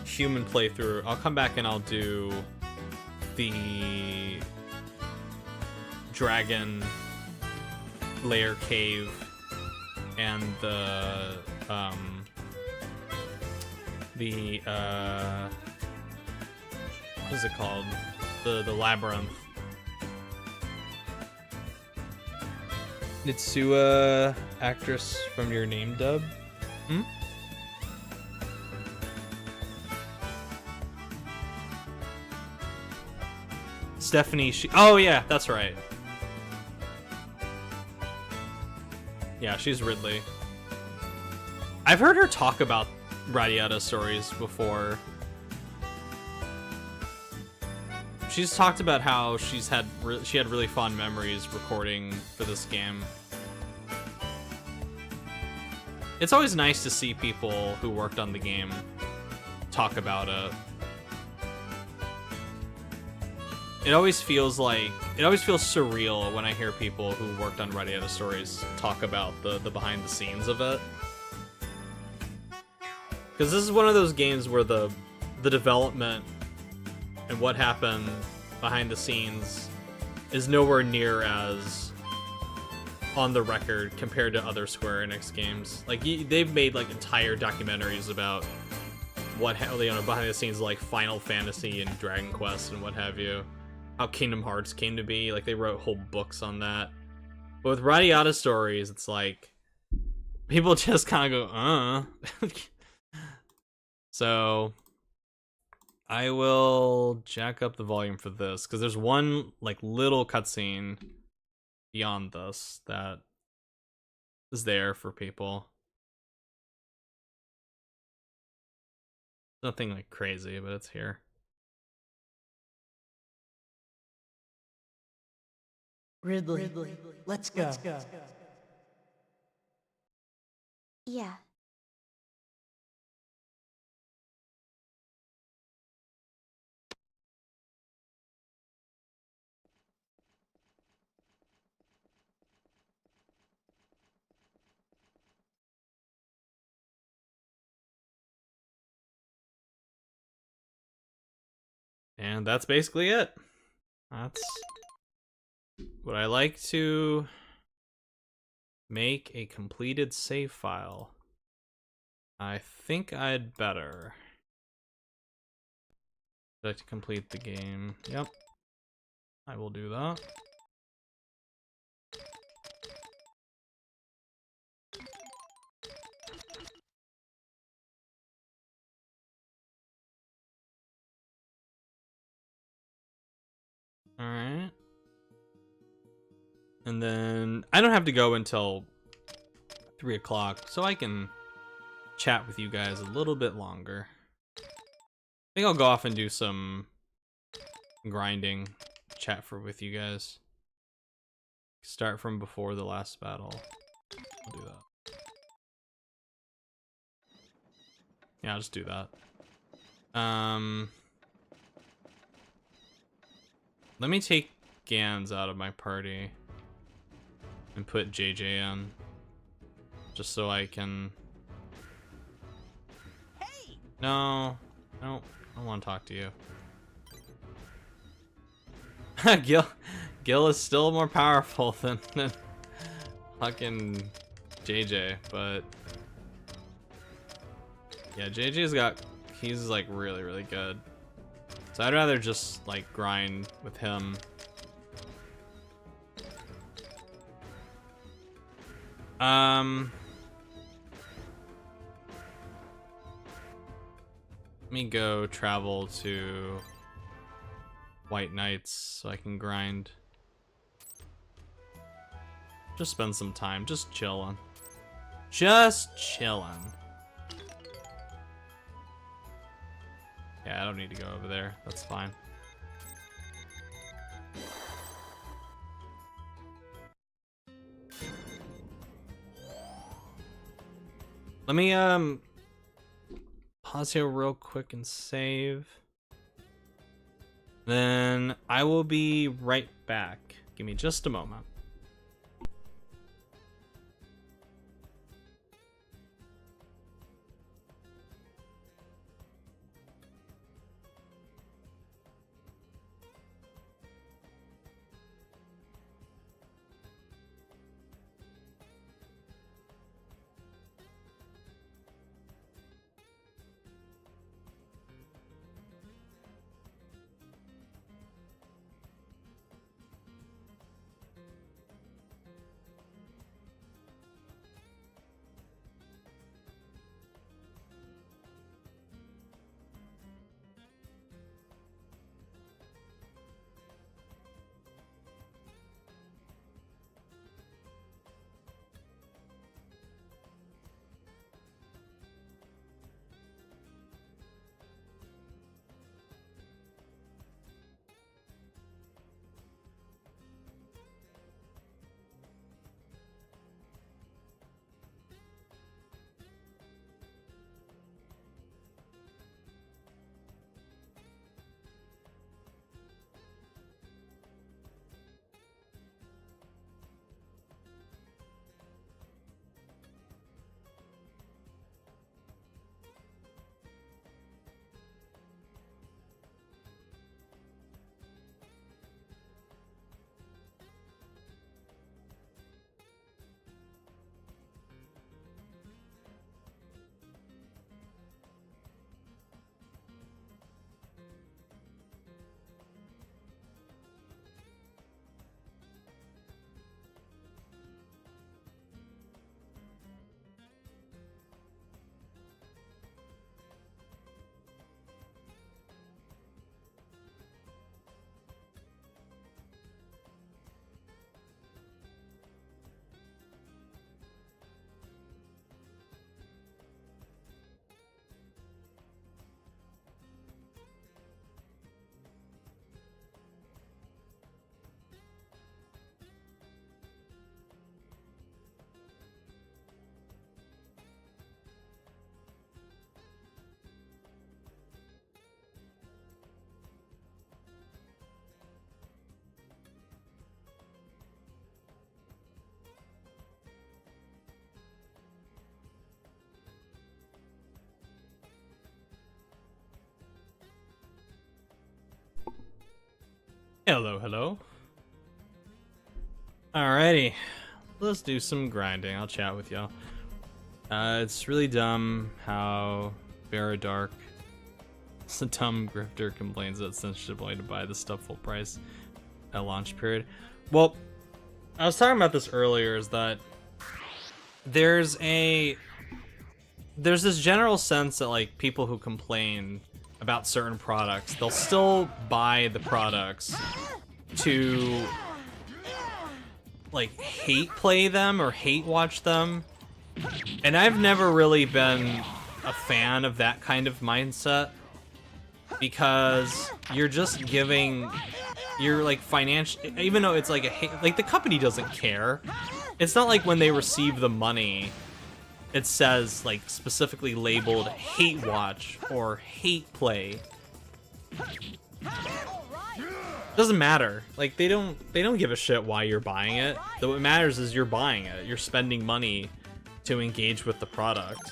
human playthrough, I'll come back and I'll do the dragon lair cave and the what is it called? The labyrinth. Nitsua, actress from your name dub? Hmm? Stephanie, oh yeah, that's right. Yeah, she's Ridley. I've heard her talk about Radiata stories before. She's talked about how she had really fond memories recording for this game. It's always nice to see people who worked on the game talk about it. It always feels surreal when I hear people who worked on Radiata stories talk about the behind the scenes of it. Because this is one of those games where the development and what happened behind the scenes is nowhere near as on the record compared to other Square Enix games. Like they've made like entire documentaries about what behind the scenes, like Final Fantasy and Dragon Quest and what have you, how Kingdom Hearts came to be. Like they wrote whole books on that. But with Radiata stories, it's like people just kind of go, So I will jack up the volume for this, because there's one like little cutscene beyond this that is there for people. Nothing like crazy, but it's here. Ridley, let's go. Yeah. And that's basically it. That's would I like to make a completed save file? I think I'd better. I'd like to complete the game. Yep. I will do that. Alright. And then I don't have to go until 3 o'clock, so I can chat with you guys a little bit longer. I think I'll go off and do some grinding, chat with you guys. Start from before the last battle. I'll do that. Yeah, I'll just do that. Let me take Gans out of my party and put JJ in, just so I can. Hey! No, I don't want to talk to you. Gil is still more powerful than fucking JJ, but yeah, he's like really good. So I'd rather just like grind with him. Let me go travel to White Knights so I can grind. Just spend some time, just chilling. Just chilling. Yeah, I don't need to go over there. That's fine. Let me pause here real quick and save. Then I will be right back. Give me just a moment. Hello, hello. Alrighty, let's do some grinding. I'll chat with y'all. It's really dumb how Dark, the dumb grifter, complains that censorship only to buy the stuff full price at launch period. Well, I was talking about this earlier, is that there's this general sense that like people who complain about certain products, they'll still buy the products to like hate play them or hate watch them And I've never really been a fan of that kind of mindset, because you're just giving, you're like financial, even though it's like like the company doesn't care. It's not like when they receive the money, it says like specifically labeled hate watch or hate play. Doesn't matter. Like they don't give a shit why you're buying it. What matters is you're buying it. You're spending money to engage with the product.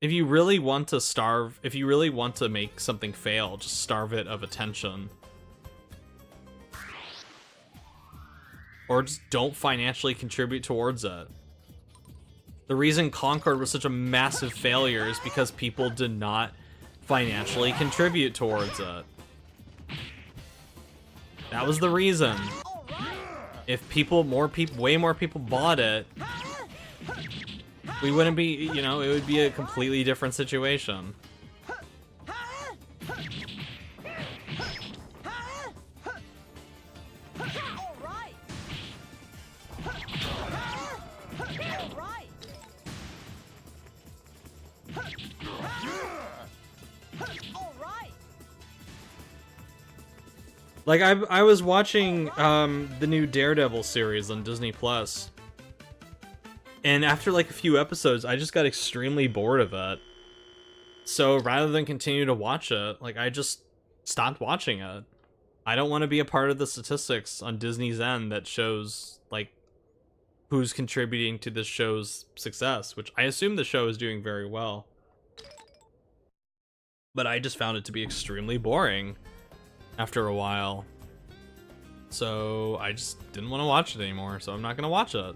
If you really want to starve, if you really want to make something fail, just starve it of attention. Or just don't financially contribute towards it. The reason Concord was such a massive failure is because people did not financially contribute towards it. That was the reason. If way more people bought it, we wouldn't be, you know, it would be a completely different situation. Like I was watching the new Daredevil series on Disney Plus. And after like a few episodes, I just got extremely bored of it. So rather than continue to watch it, like I just stopped watching it. I don't want to be a part of the statistics on Disney's end that shows like who's contributing to this show's success, which I assume the show is doing very well. But I just found it to be extremely boring after a while. So I just didn't want to watch it anymore, so I'm not gonna watch it.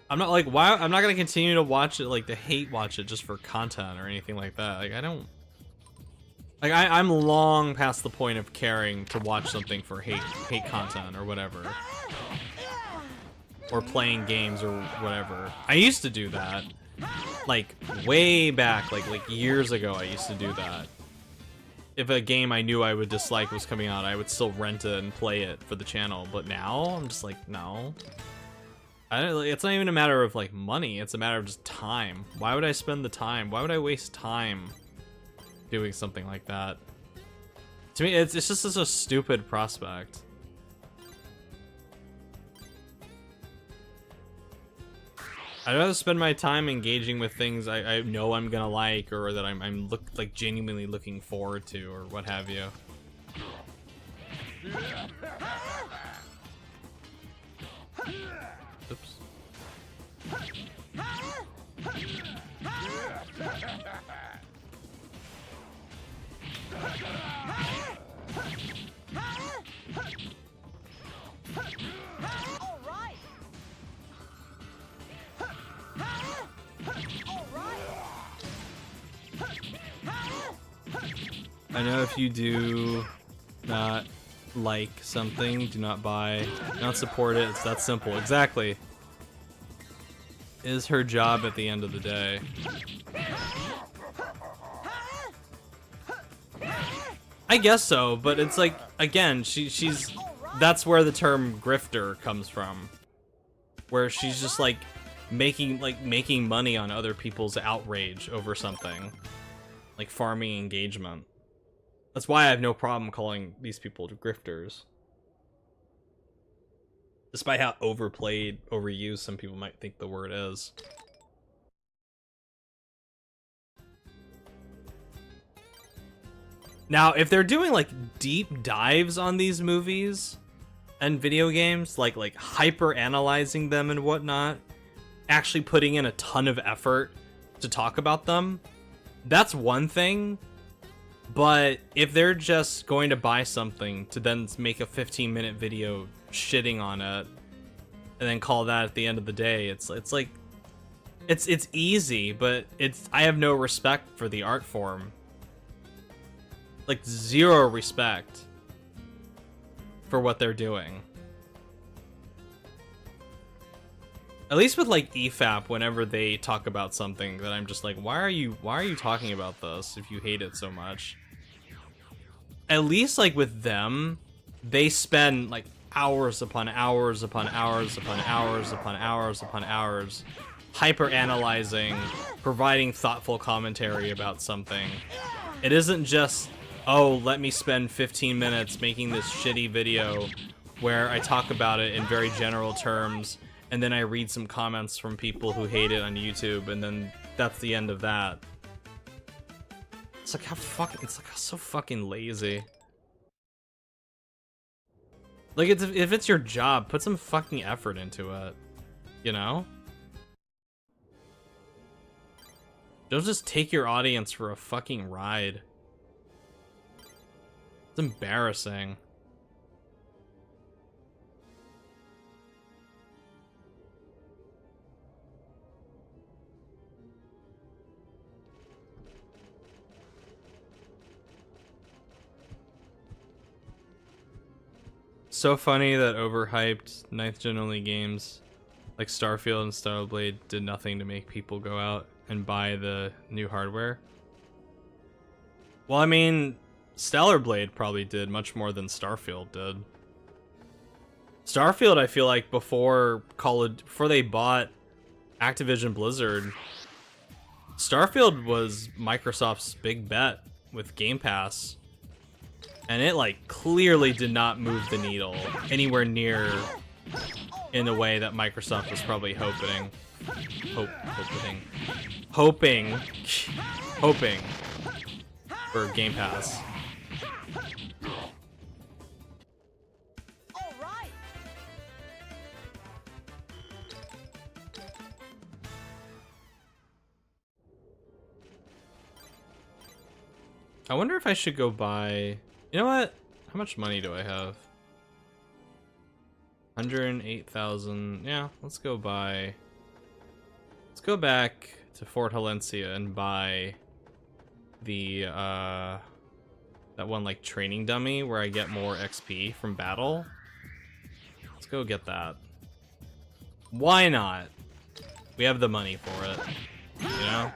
I'm not like, why? I'm not gonna continue to watch it, like to hate watch it just for content or anything like that. Like I don't, like I'm long past the point of caring to watch something for hate content or whatever, or playing games or whatever. I used to do that, like way back, like years ago. I used to do that. If a game I knew I would dislike was coming out, I would still rent it and play it for the channel. But now I'm just like, no. It's not even a matter of like money, it's a matter of just time. Why would I spend the time? Why would I waste time doing something like that? To me, it's just such a stupid prospect. I'd rather spend my time engaging with things I know I'm gonna like, or that I'm like genuinely looking forward to, or what have you. Oops. I know if you do not like something, do not buy, do not support it, it's that simple. Exactly. Is her job at the end of the day. I guess so, but it's like, again, she's that's where the term grifter comes from. Where she's just like making money on other people's outrage over something. Like farming engagement. That's why I have no problem calling these people grifters. Despite how overplayed, overused some people might think the word is. Now, if they're doing like deep dives on these movies and video games, like hyper analyzing them and whatnot, actually putting in a ton of effort to talk about them, that's one thing. But if they're just going to buy something to then make a 15-minute video shitting on it and then call that at the end of the day, it's like it's easy, but I have no respect for the art form. Like zero respect for what they're doing. At least with like EFAP, whenever they talk about something that I'm just like, why are you talking about this if you hate it so much? At least like with them, they spend like hours upon hours upon hours upon hours upon hours upon hours, hyper analyzing, providing thoughtful commentary about something. It isn't just, oh, let me spend 15 minutes making this shitty video where I talk about it in very general terms, and then I read some comments from people who hate it on YouTube, and then that's the end of that. It's like it's like so fucking lazy. Like, if it's your job, put some fucking effort into it, you know? Don't just take your audience for a fucking ride. It's embarrassing. So funny that overhyped 9th gen only games like Starfield and Starblade did nothing to make people go out and buy the new hardware. Well, I mean, Stellar Blade probably did much more than Starfield did. Starfield, I feel like before they bought Activision Blizzard, Starfield was Microsoft's big bet with Game Pass. And it, like, clearly did not move the needle anywhere near in the way that Microsoft was probably hoping for Game Pass. I wonder if I should go buy... You know what? How much money do I have? 108,000. Yeah, let's go buy... Let's go back to Fort Halencia and buy the, that one, like, training dummy where I get more XP from battle. Let's go get that. Why not? We have the money for it, you know?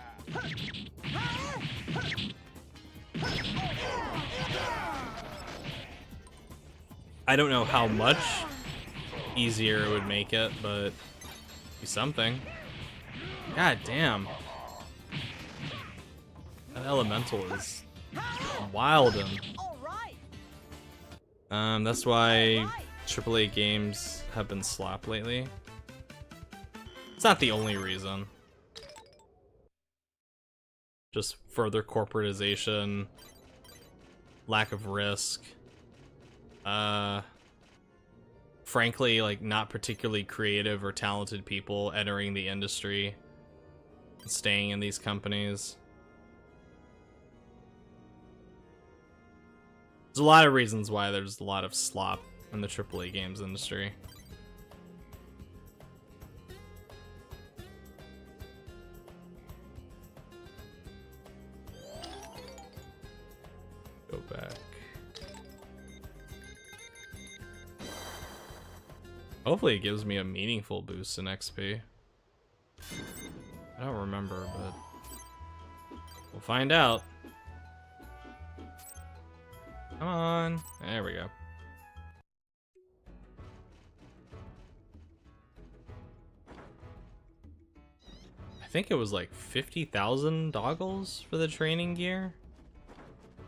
I don't know how much easier it would make it, but be something. God damn. That elemental is wild. That's why AAA games have been slop lately. It's not the only reason. Just further corporatization, lack of risk. Frankly, like, not particularly creative or talented people entering the industry and staying in these companies. There's a lot of reasons why there's a lot of slop in the AAA games industry. Go back. Hopefully it gives me a meaningful boost in XP. I don't remember, but we'll find out. Come on. There we go. I think it was like 50,000 doggles for the training gear.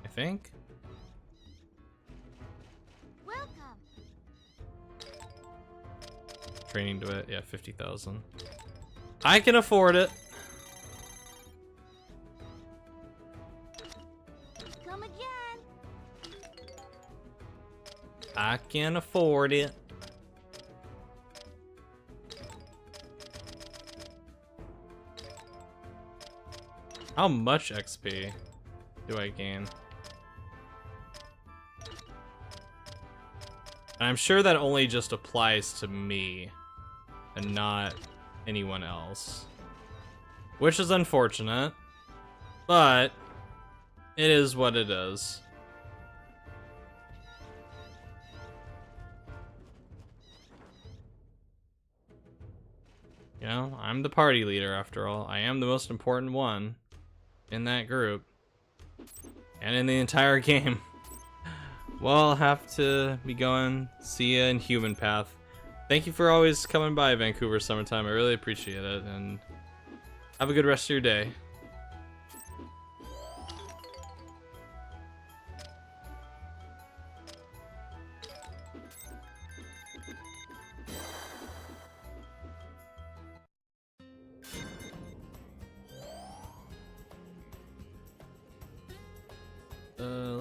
I think. Training to it, yeah, 50,000. I can afford it. Come again. I can afford it. How much XP do I gain? And I'm sure that only just applies to me and not anyone else. Which is unfortunate, but it is what it is. You know, I'm the party leader after all. I am the most important one in that group. And in the entire game. Well, I'll have to be going. See ya in Human Path. Thank you for always coming by, Vancouver Summertime. I really appreciate it, and have a good rest of your day.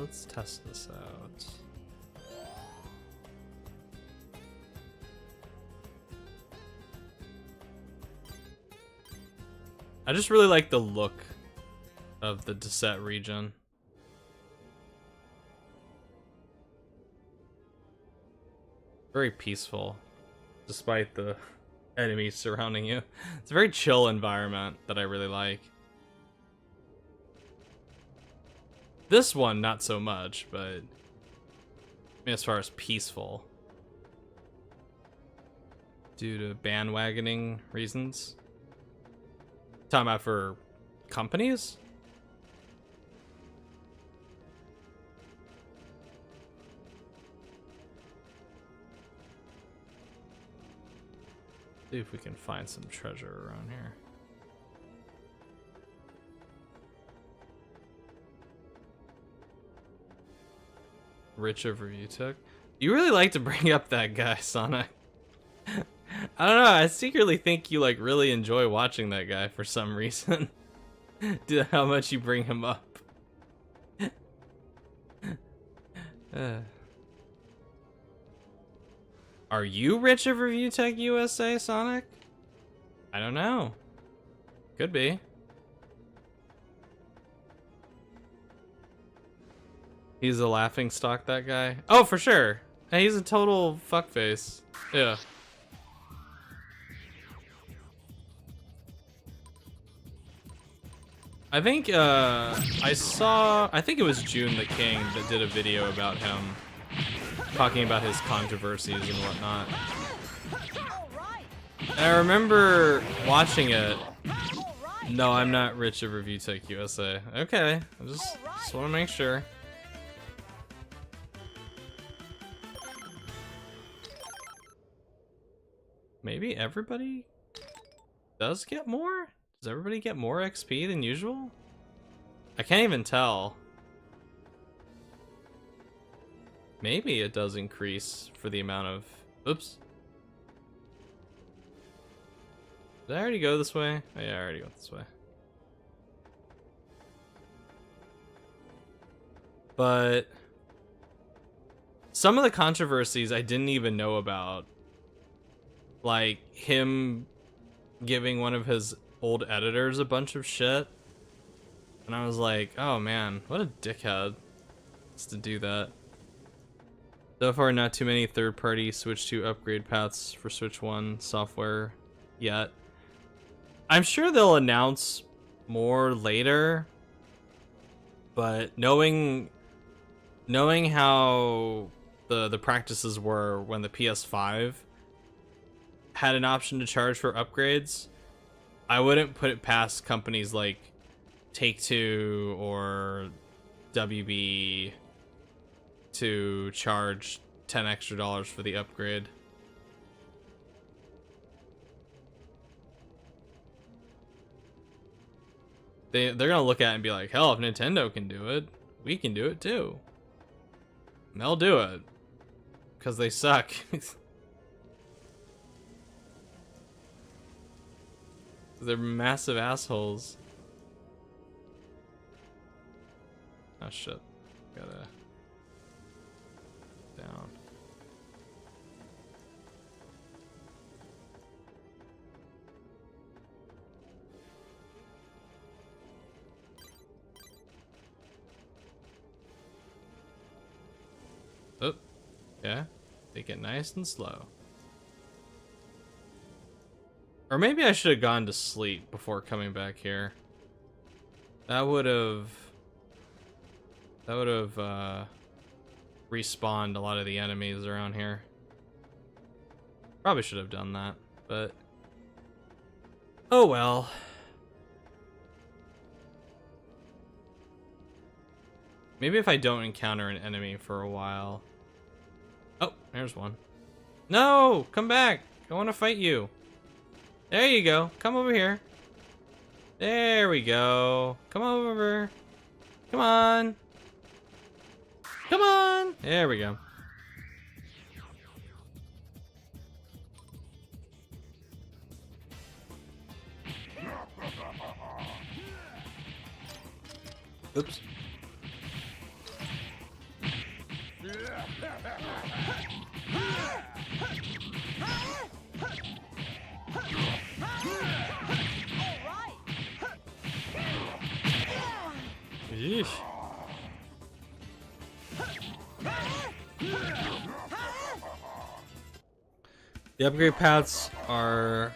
Let's test this out. I just really like the look of the Desset region. Very peaceful, despite the enemies surrounding you. It's a very chill environment that I really like. This one, not so much, but I mean, as far as peaceful. Due to bandwagoning reasons. Talking about for companies? See if we can find some treasure around here. Rich overview took. You really like to bring up that guy, Sonic. I don't know, I secretly think you like really enjoy watching that guy for some reason. Due to how much you bring him up. Are you Rich of Review Tech USA, Sonic? I don't know. Could be. He's a laughing stock, that guy. Oh, for sure. Hey, he's a total fuckface. Yeah. I think I think it was June the King that did a video about him talking about his controversies and whatnot. And I remember watching it. No, I'm not Rich of Review Tech USA. Okay, I just want to make sure. Maybe everybody does get more? Does everybody get more XP than usual? I can't even tell. Maybe it does increase for the amount of... Oops. Did I already go this way? Oh yeah, I already went this way. But some of the controversies I didn't even know about. Like him giving one of his old editors a bunch of shit. And I was like, oh man, what a dickhead to do that. So far, not too many third-party Switch 2 upgrade paths for Switch 1 software yet. I'm sure they'll announce more later, but knowing how the practices were when the PS5 had an option to charge for upgrades, I wouldn't put it past companies like Take-Two or WB to charge $10 extra for the upgrade. They're gonna look at it and be like, hell, if Nintendo can do it, we can do it too. And they'll do it. Because they suck. They're massive assholes. Oh shit. Gotta... down. Oh, yeah. Take it nice and slow. Or maybe I should have gone to sleep before coming back here. That would have respawned a lot of the enemies around here. Probably should have done that, but oh well. Maybe if I don't encounter an enemy for a while. Oh, there's one. No! Come back! I want to fight you. There you go. Come over here. There we go. Come over. Come on. Come on. There we go. Oops. Yeesh. The upgrade paths are...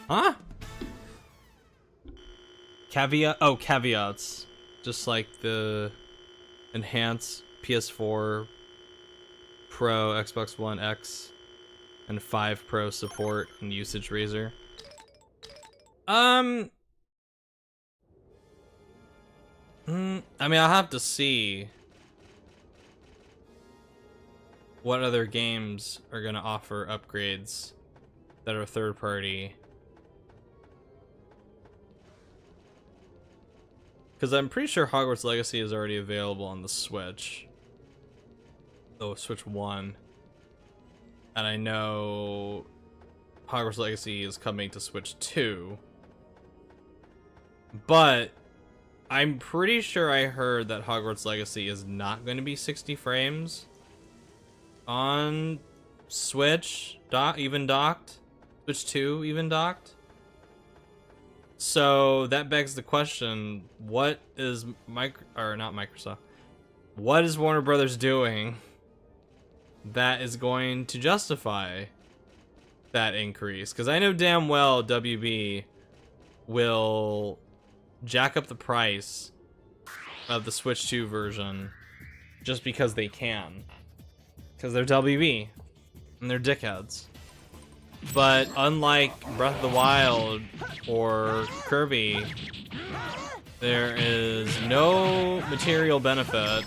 Huh? Caveat? Oh, caveats. Just like the enhanced PS4 Pro, Xbox One X, and 5 Pro support and usage razor. I mean, I'll have to see what other games are gonna offer upgrades that are third party. Because I'm pretty sure Hogwarts Legacy is already available on the Switch. Oh, Switch 1. And I know Hogwarts Legacy is coming to Switch 2. But I'm pretty sure I heard that Hogwarts Legacy is not going to be 60 frames on Switch, even docked. Switch 2 even docked. So that begs the question, what is not Microsoft, what is Warner Brothers doing that is going to justify that increase? Because I know damn well WB will jack up the price of the Switch 2 version just because they can. Because they're WB and they're dickheads. But unlike Breath of the Wild or Kirby, there is no material benefit,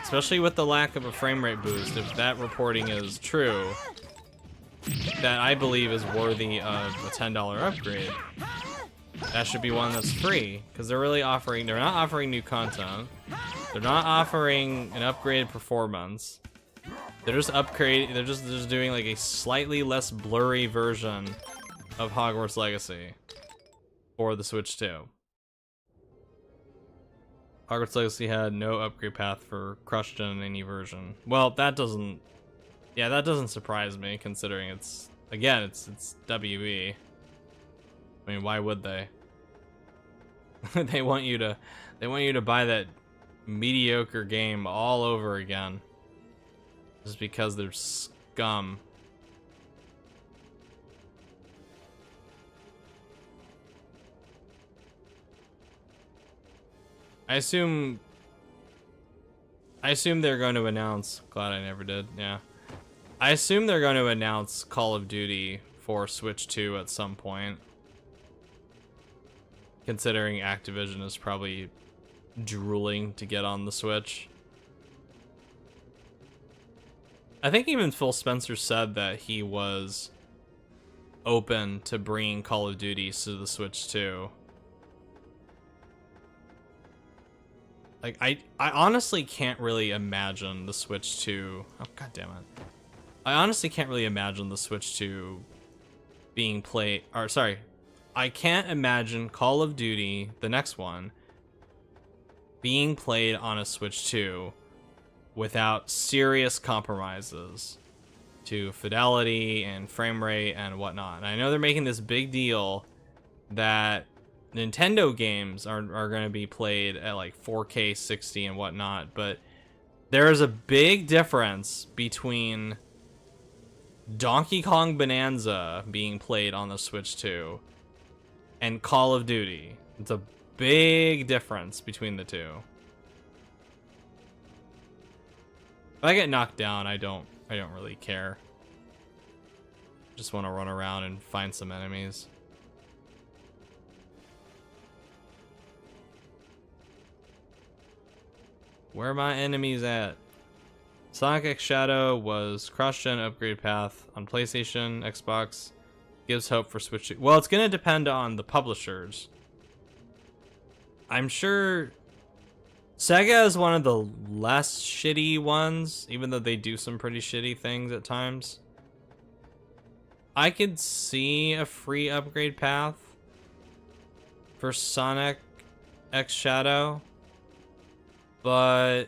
especially with the lack of a frame rate boost, if that reporting is true, that I believe is worthy of a $10 upgrade. That should be one that's free, because they're not offering new content. They're not offering an upgraded performance. They're just doing like a slightly less blurry version of Hogwarts Legacy for the Switch 2. Hogwarts Legacy had no upgrade path for Crushed in any version. Well, that doesn't surprise me, considering it's WB. I mean, why would they? They want you to buy that mediocre game all over again. Just because they're scum. I assume they're going to announce, glad I never did, yeah. I assume they're going to announce Call of Duty for Switch 2 at some point. Considering Activision is probably drooling to get on the Switch. I think even Phil Spencer said that he was open to bringing Call of Duty to the Switch 2. Like, I honestly can't really imagine the Switch 2... Oh, god damn it. I honestly can't really imagine the Switch 2 being played... Or, sorry. I can't imagine Call of Duty, the next one, being played on a Switch 2 without serious compromises to fidelity and frame rate and whatnot. And I know they're making this big deal that Nintendo games are going to be played at like 4K 60 and whatnot, but there is a big difference between Donkey Kong Bonanza being played on the Switch 2 and Call of Duty. It's a big difference between the two. If I get knocked down, I don't really care. Just want to run around and find some enemies. Where are my enemies at? Sonic X Shadow was cross-gen upgrade path on PlayStation, Xbox. Gives hope for Switch 2. Well, it's gonna depend on the publishers. I'm sure Sega is one of the less shitty ones, even though they do some pretty shitty things at times. I could see a free upgrade path for Sonic X Shadow, but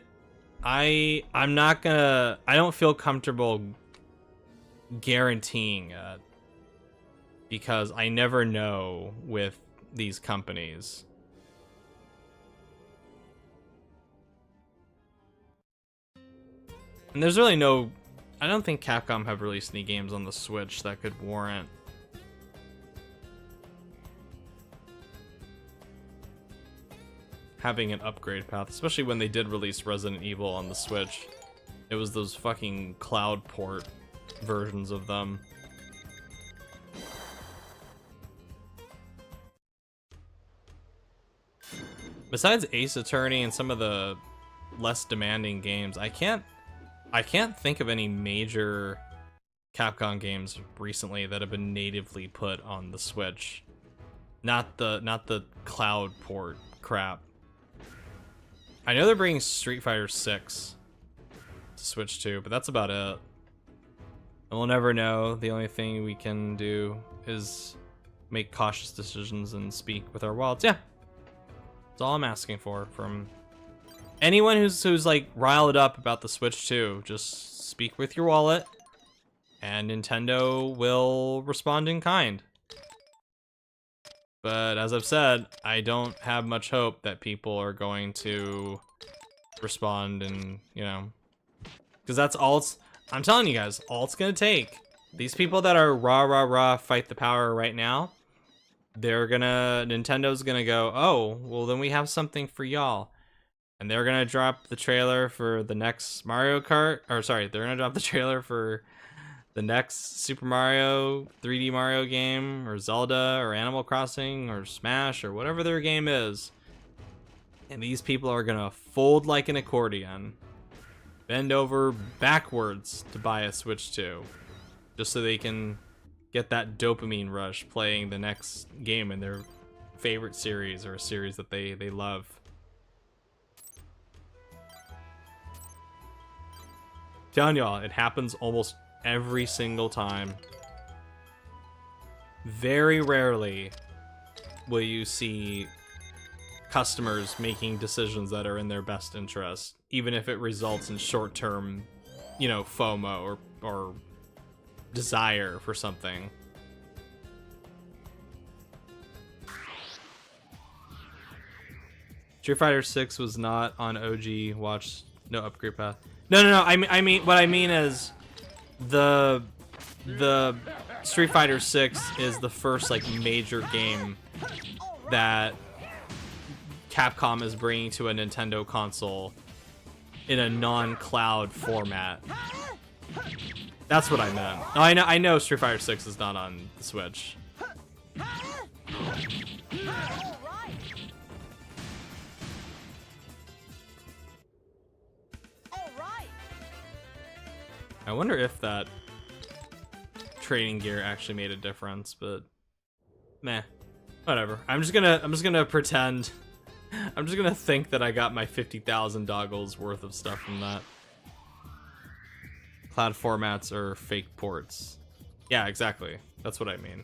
I don't feel comfortable guaranteeing it because I never know with these companies. And there's really no, I don't think Capcom have released any games on the Switch that could warrant having an upgrade path, especially when they did release Resident Evil on the Switch. It was those fucking cloud port versions of them. Besides Ace Attorney and some of the less demanding games, I can't think of any major Capcom games recently that have been natively put on the Switch. Not the cloud port crap. I know they're bringing Street Fighter 6 to Switch 2, but that's about it. And we'll never know. The only thing we can do is make cautious decisions and speak with our wallets. Yeah. That's all I'm asking for from anyone who's like riled up about the Switch 2. Just speak with your wallet, and Nintendo will respond in kind. But as I've said, I don't have much hope that people are going to respond, and you know, because that's all I'm telling you guys, all it's gonna take. These people that are rah fight the power right now, Nintendo's gonna go, oh, well then we have something for y'all. And they're gonna drop the trailer for the next Mario Kart, or sorry, they're gonna drop the trailer for the next Super Mario, 3D Mario game, or Zelda, or Animal Crossing, or Smash, or whatever their game is. And these people are gonna fold like an accordion, bend over backwards to buy a Switch 2, just so they can get that dopamine rush playing the next game in their favorite series, or a series that they love. Telling y'all, it happens almost every single time. Very rarely will you see customers making decisions that are in their best interest, even if it results in short-term, you know, FOMO or desire for something. Street Fighter 6 was not on OG Watch, no upgrade path. No. I mean, what I mean is the Street Fighter 6 is the first like major game that Capcom is bringing to a Nintendo console in a non-cloud format. That's what I meant. No, I know Street Fighter 6 is not on the Switch. I wonder if that trading gear actually made a difference, but meh, whatever. I'm just gonna pretend. I'm just gonna think that I got my 50,000 doggles worth of stuff from that. Cloud formats are fake ports. Yeah, exactly. That's what I mean.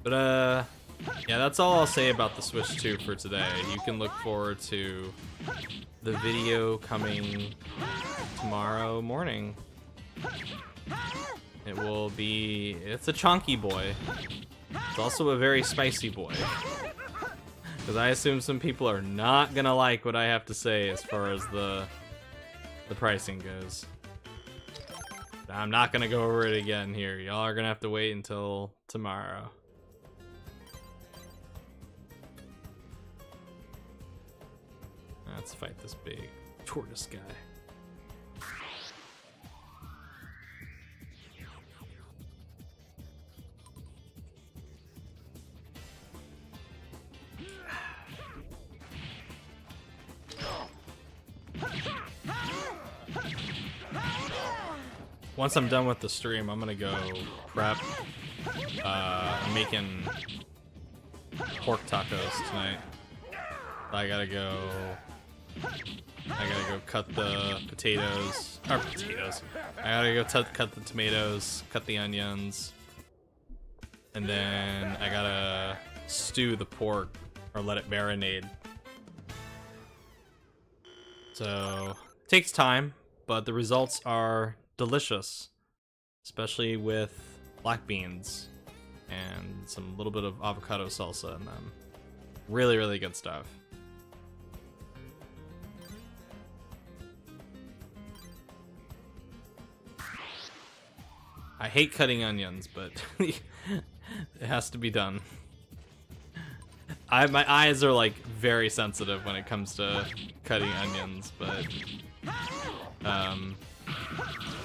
But yeah, that's all I'll say about the Switch 2 for today. You can look forward to the video coming tomorrow morning. It will be, it's a chunky boy. It's also a very spicy boy. Because I assume some people are not gonna like what I have to say as far as the pricing goes. I'm not gonna go over it again here. Y'all are gonna have to wait until tomorrow. Let's fight this big tortoise guy. once I'm done with the stream, I'm gonna go prep. I'm making pork tacos tonight. I gotta go cut the potatoes. I gotta go cut the tomatoes, cut the onions, and then I gotta stew the pork or let it marinate. So it takes time, but the results are delicious, especially with black beans and some little bit of avocado salsa in them. Really, really good stuff. I hate cutting onions, but it has to be done. My eyes are like very sensitive when it comes to cutting onions, but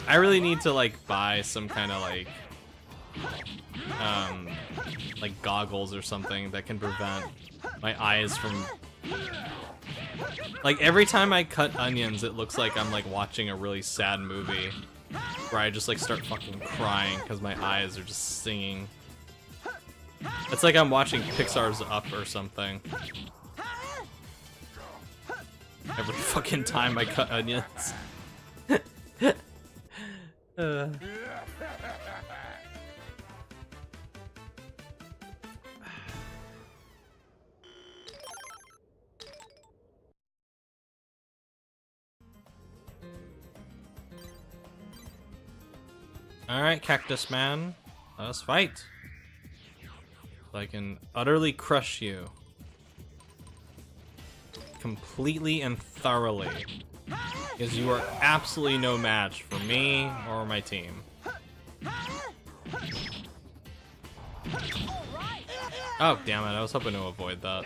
I really need to like buy some kind of like goggles or something that can prevent my eyes from, like, every time I cut onions it looks like I'm like watching a really sad movie where I just like start fucking crying because my eyes are just singing. It's like I'm watching Pixar's Up or something. Every fucking time I cut onions. Alright, Cactus Man. Let us fight. So I can utterly crush you. Completely and thoroughly. Because you are absolutely no match for me or my team. Oh, damn it. I was hoping to avoid that.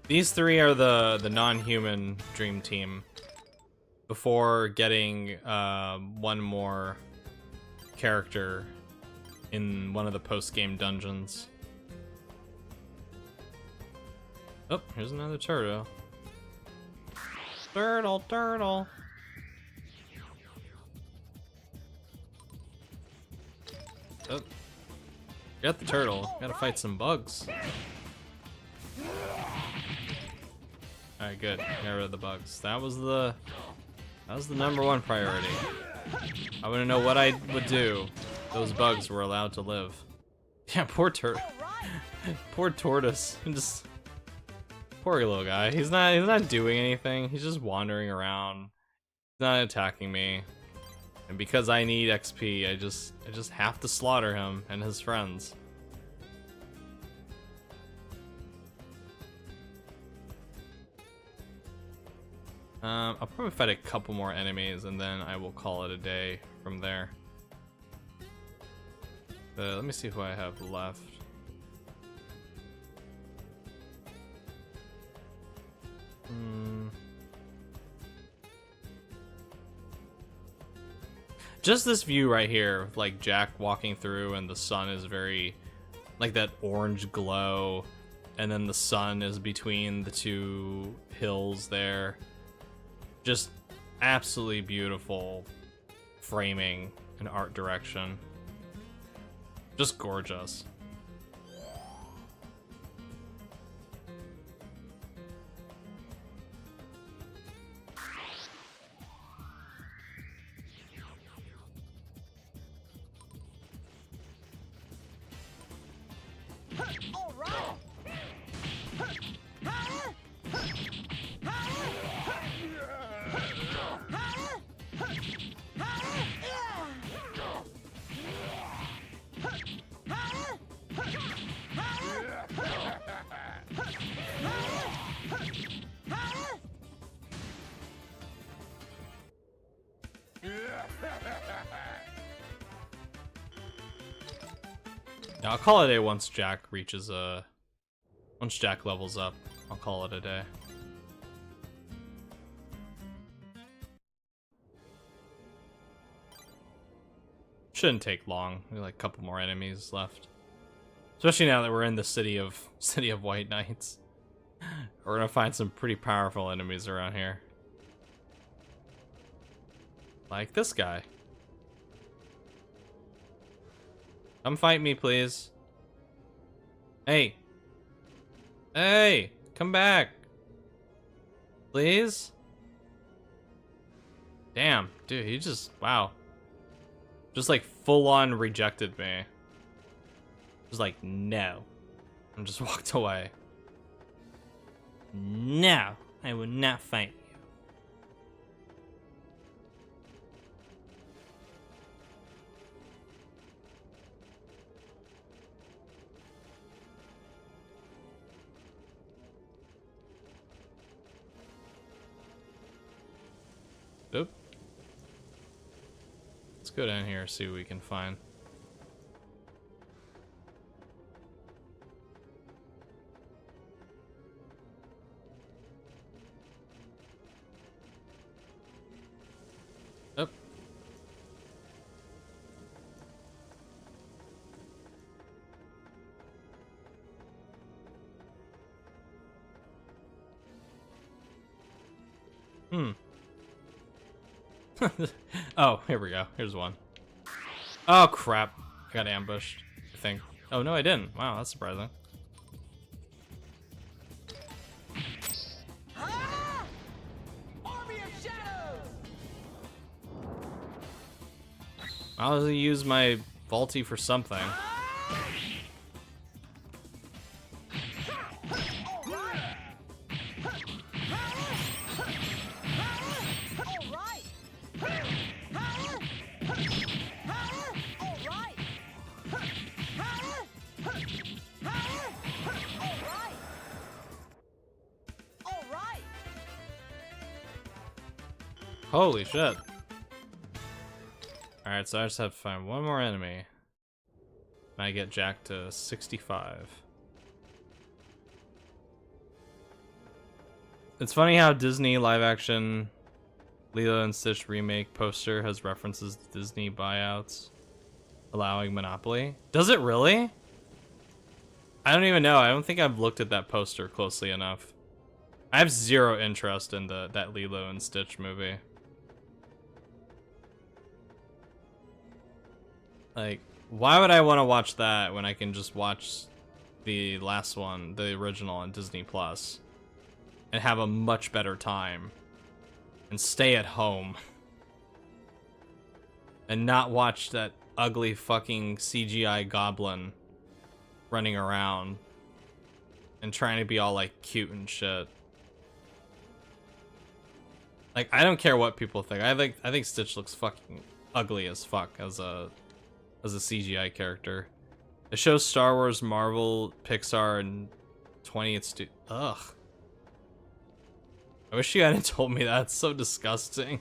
These three are the non-human dream team. Before getting one more character in one of the post-game dungeons. Oh, here's another turtle. Turtle. Oh. Got the turtle. Gotta fight some bugs. Alright, good. Got rid of the bugs. That was the number one priority. I want to know what I would do if those bugs were allowed to live. Yeah, poor poor tortoise. Poor little guy. He's not doing anything. He's just wandering around. He's not attacking me. And because I need XP, I just have to slaughter him and his friends. I'll probably fight a couple more enemies and then I will call it a day from there. Let me see who I have left. Just this view right here, with like Jack walking through and the sun is very, like, that orange glow, and then the sun is between the two hills there. Just absolutely beautiful framing and art direction. Just gorgeous. I'll call it a day once Jack reaches a Once Jack levels up, I'll call it a day. Shouldn't take long. We like a couple more enemies left. Especially now that we're in the city of White Knights. We're gonna find some pretty powerful enemies around here. Like this guy. Come fight me, please. Hey. Hey, come back. Please? Damn, dude, he just, wow. Just like full on rejected me. Just like, no. And just walked away. No, I will not fight you. Oop. Let's go down here and see what we can find. Up. Oh, here we go. Here's one. Oh, crap. I got ambushed, I think. Oh, no, I didn't. Wow, that's surprising. Army of Shadows! I'll use my Vaulty for something. Holy shit. Alright, so I just have to find one more enemy. And I get Jack to 65. It's funny how Disney live action Lilo and Stitch remake poster has references to Disney buyouts allowing Monopoly. Does it really? I don't even know. I don't think I've looked at that poster closely enough. I have zero interest in that Lilo and Stitch movie. Like, why would I want to watch that when I can just watch the last one, the original on Disney Plus, and have a much better time and stay at home and not watch that ugly fucking CGI goblin running around and trying to be all like cute and shit. Like, I don't care what people think. I think Stitch looks fucking ugly as fuck as a CGI character. It shows Star Wars, Marvel, Pixar, and 20th ugh. I wish you hadn't told me that. It's so disgusting.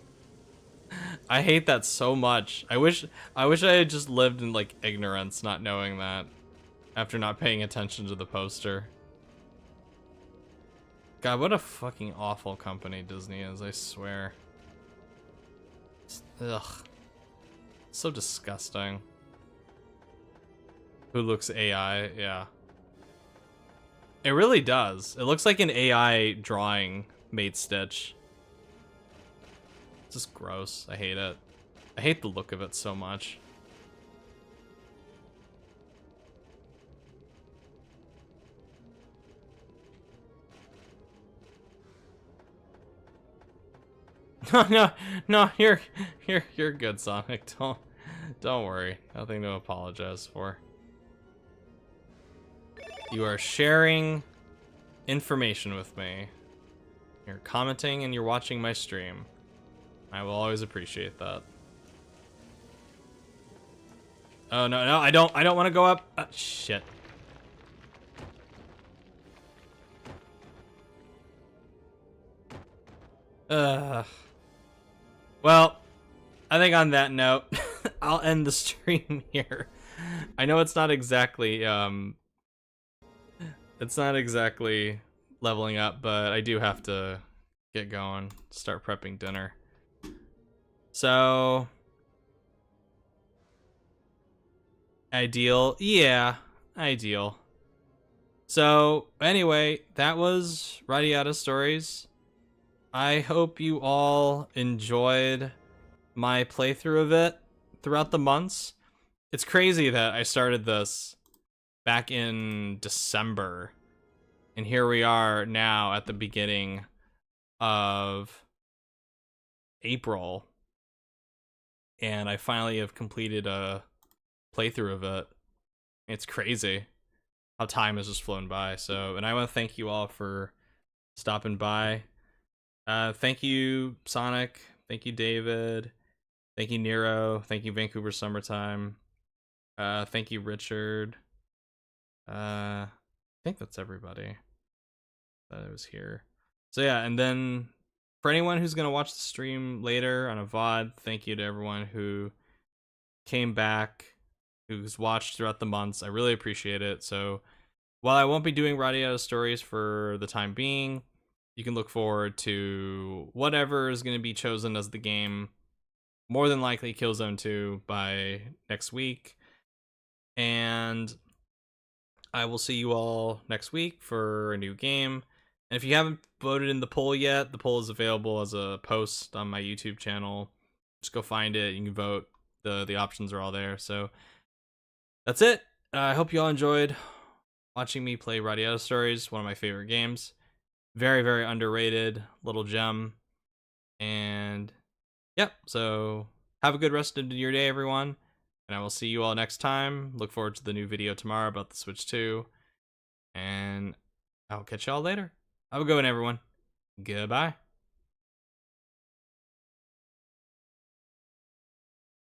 I hate that so much. I wish I had just lived in like ignorance, not knowing that, after not paying attention to the poster. God, what a fucking awful company Disney is, I swear. Ugh. So disgusting. Who looks AI? Yeah. It really does. It looks like an AI drawing made Stitch. It's just gross. I hate it. I hate the look of it so much. No, you're good, Sonic. Don't worry. Nothing to apologize for. You are sharing information with me. You're commenting and you're watching my stream. I will always appreciate that. Oh no, I don't want to go up. Shit. Well, I think on that note, I'll end the stream here. I know it's not exactly It's not exactly leveling up, but I do have to get going, start prepping dinner. So, ideal. Yeah, ideal. So, anyway, that was Radiata Stories. I hope you all enjoyed my playthrough of it throughout the months. It's crazy that I started this back in December, and here we are now at the beginning of April, and I finally have completed a playthrough of it. It's crazy how time has just flown by. So, and I want to thank you all for stopping by. Thank you, Sonic. Thank you, David. Thank you, Nero. Thank you, Vancouver Summertime. Thank you, Richard. I think that's everybody that was here. So yeah, and then for anyone who's gonna watch the stream later on a VOD, thank you to everyone who came back, who's watched throughout the months. I really appreciate it. So while I won't be doing Radiata Stories for the time being, you can look forward to whatever is going to be chosen as the game, more than likely Killzone 2 by next week. And I will see you all next week for a new game. And if you haven't voted in the poll yet, the poll is available as a post on my YouTube channel. Just go find it. You can vote. The options are all there. So that's it. I hope you all enjoyed watching me play Radiata Stories, one of my favorite games. Very, very underrated little gem. And yep, so have a good rest of your day, everyone. And I will see you all next time. Look forward to the new video tomorrow about the Switch 2. And I'll catch y'all later. Have a good one, everyone. Goodbye.